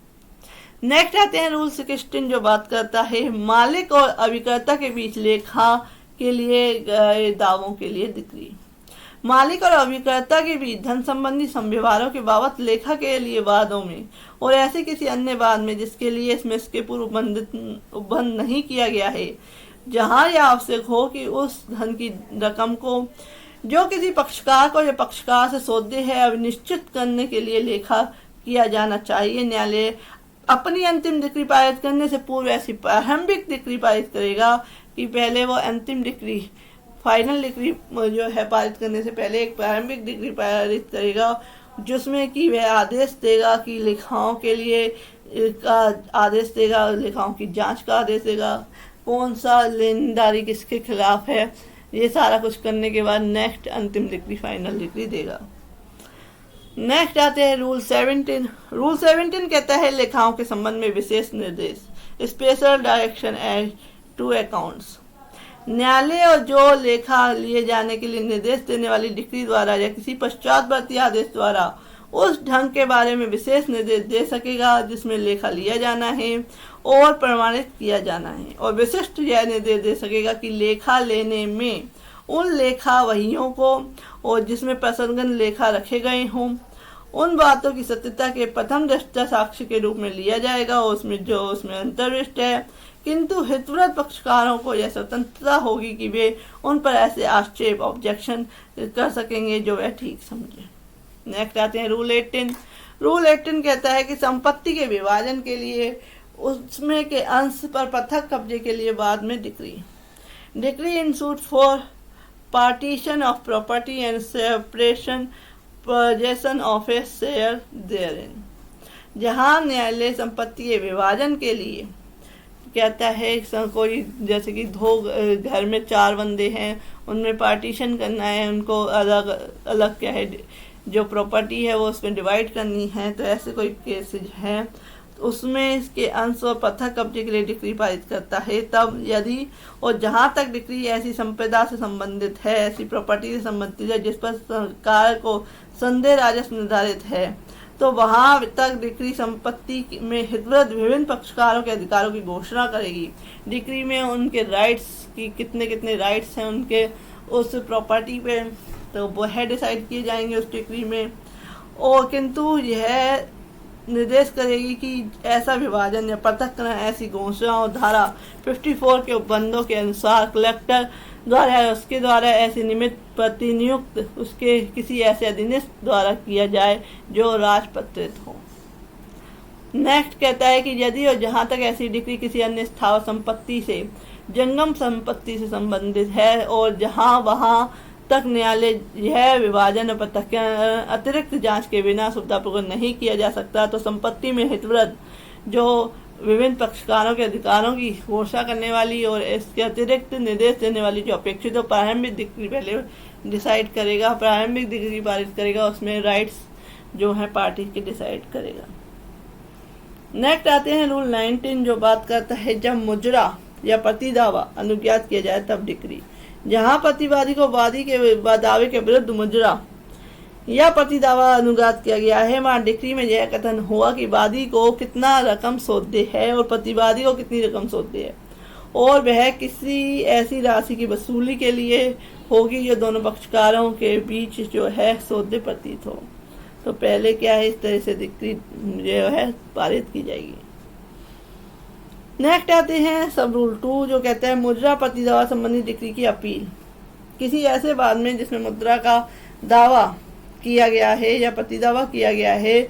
नेक्स्ट आते हैं रूल 16 जो बात करता है मालिक और अभिकर्ता के बीच लेखा के लिए दावों के लिए डिक्री। मालिक और अभिकर्ता के बीच धन संबंधी व्यवहारों के बाबत लेखा के लिए वादों में और ऐसे किसी अन्य वाद में जिसके लिए इसमें इसके पूर्व उपबंध नहीं किया गया है, जहां यह आवश्यक हो कि उस धन की रकम को जो किसी पक्षकार को या पक्षकार से सौदे है अब निश्चित करने के लिए लेखा किया जाना चाहिए। न्यायालय अपनी अंतिम डिक्री पारित करने से पूर्व ऐसी प्रारंभिक डिक्री पारित करेगा कि पहले वो अंतिम डिक्री फाइनल डिक्री जो है पारित करने से पहले एक प्रारंभिक डिक्री पारित करेगा, जिसमें कि वह आदेश देगा कि लेखाओं के लिए का आदेश देगा, लेखाओं की जांच का आदेश देगा, कौन सा लेनदारी किसके खिलाफ है, ये सारा कुछ करने के बाद नेक्स्ट अंतिम डिक्री फाइनल डिक्री देगा। नेक्स्ट आते हैं रूल 17। रूल 17 कहता है लेखाओं के संबंध में विशेष निर्देश, special direction as to accounts. न्यायालय और जो लेखा लिए जाने के लिए निर्देश देने वाली डिक्री द्वारा या किसी पश्चातवर्ती आदेश द्वारा उस ढंग के बारे में विशेष निर्देश दे सकेगा जिसमें लेखा लिया जाना है और प्रमाणित किया जाना है, और विशिष्ट यह निर्देश दे सकेगा कि लेखा लेने में उन लेखा वहियों को और जिसमें प्रसंगन लेखा रखे गए हों उन बातों की सत्यता के प्रथम दृष्टया साक्ष्य के रूप में लिया जाएगा और उसमें अंतर्विष्ट है, किंतु हितवृत्त पक्षकारों को यह स्वतंत्रता होगी कि वे उन पर ऐसे आक्षेप ऑब्जेक्शन कर सकेंगे जो वह ठीक समझे। नेक्स्ट आते हैं रूल 18। रूल 18 कहता है कि संपत्ति के विभाजन के लिए उसमें के अंश पर पृथक कब्जे के लिए बाद में decree in suit for partition of property and separation possession of A share therein. जहां न्यायालय संपत्ति के विभाजन के लिए कहता है कोई जैसे कि दो घर में 4 बंदे हैं, उनमें पार्टीशन करना है, उनको अलग अलग क्या है जो प्रॉपर्टी है वो उसमें डिवाइड करनी है, तो ऐसे कोई केसेज हैं तो उसमें इसके अंश और पृथक कब्जे के लिए डिक्री पारित करता है। तब यदि और जहां तक डिक्री ऐसी संपदा से संबंधित है, ऐसी प्रॉपर्टी से संबंधित है जिस पर सरकार को संदेह राजस्व निर्धारित है, तो वहां तक डिक्री संपत्ति में हितवृत्त विभिन्न पक्षकारों के अधिकारों की घोषणा करेगी। डिक्री में उनके राइट्स की कितने राइट्स हैं उनके उस प्रॉपर्टी पे, तो वह डिसाइड किए जाएंगे उस डिक्री में, और किंतु यह निर्देश करेगी कि ऐसा विभाजन या पृथककरण ऐसी घोषणा और धारा 54 के उपबंधों के अनुसार कलेक्टर द्वारा उसके द्वारा ऐसे निमित्त प्रतिनियुक्त उसके किसी ऐसे अधीनस्थ द्वारा किया जाए जो राजपत्रित हो। नेक्स्ट कहता है कि यदि और जहां तक ऐसी डिक्री किसी अन्य स्थावर संपत्ति से जंगम संपत्ति से संबंधित है और जहां वहां तक न्यायालय यह विभाजन अतिरिक्त जांच के बिना सुविधापूर्वक नहीं किया जा सकता, तो संपत्ति में हितवृत्त जो विभिन्न पक्षकारों के अधिकारों की घोषणा करने वाली और इसके अतिरिक्त निर्देश देने वाली जो अपेक्षित हो प्रारंभिक डिक्री पहले डिसाइड करेगा, प्रारंभिक डिक्री पारित करेगा, उसमें राइट्स जो है पार्टी के डिसाइड करेगा। नेक्स्ट आते हैं रूल 19 जो बात करता है जब मुजरा या प्रतिदावा अनुज्ञात किया जाए तब डिक्री। जहां प्रतिवादी को वादी के दावे के विरुद्ध मुजरा या प्रतिदावा अनुज्ञात किया गया है, वहां डिक्री में यह कथन हुआ कि वादी को कितना रकम सौदे है और प्रतिवादी को कितनी रकम सौदे है, और वह किसी ऐसी राशि की वसूली के लिए होगी जो दोनों पक्षकारों के बीच जो है सौदे प्रतीत हो। तो पहले क्या है, इस तरह से डिक्री जो है पारित की जाएगी। नेक्स्ट आते हैं सब रूल 2 जो कहता है मुद्रा प्रतिदावा संबंधी डिक्री की अपील। किसी ऐसे वाद में जिसमें मुद्रा का दावा किया गया है या प्रतिदावा किया गया है,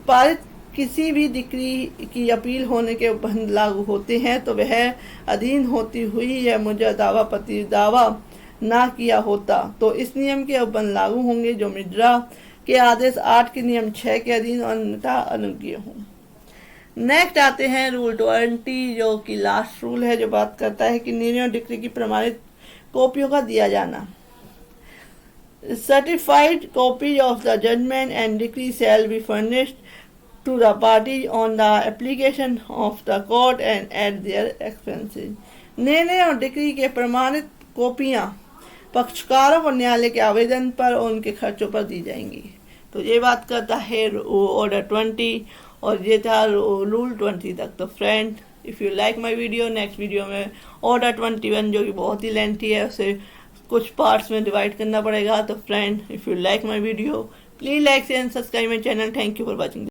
पारित किसी भी डिक्री की अपील होने के उपबंध लागू होते हैं, तो वह अधीन होती हुई यह मुद्रा दावा प्रतिदावा ना किया होता तो इस नियम के उपबंध लागू होंगे जो मुद्रा के आदेश 8 के नियम 6 के अधीन और अन्यथा अनुज्ञेय हों। नेक्स्ट आते हैं रूल 20 जो कि लास्ट रूल है, जो बात करता है कि निर्णय डिक्री की प्रमाणित कॉपियों का दिया जाना। Certified copy of the judgment and decree shall be furnished to the party on the application of the court and at their expenses. निर्णय और डिक्री के प्रमाणित कॉपियां पक्षकारों को न्यायालय के आवेदन पर और उनके खर्चों पर दी जाएंगी। तो ये बात करता है ऑर्डर 20 और ये था रूल 20 तक। तो friend, if you like my video, next video में ऑर्डर 21 जो कि बहुत ही लेंथी है उसे कुछ पार्ट्स में डिवाइड करना पड़ेगा। तो friend, if you like my video, please like and subscribe my channel. Thank you for watching.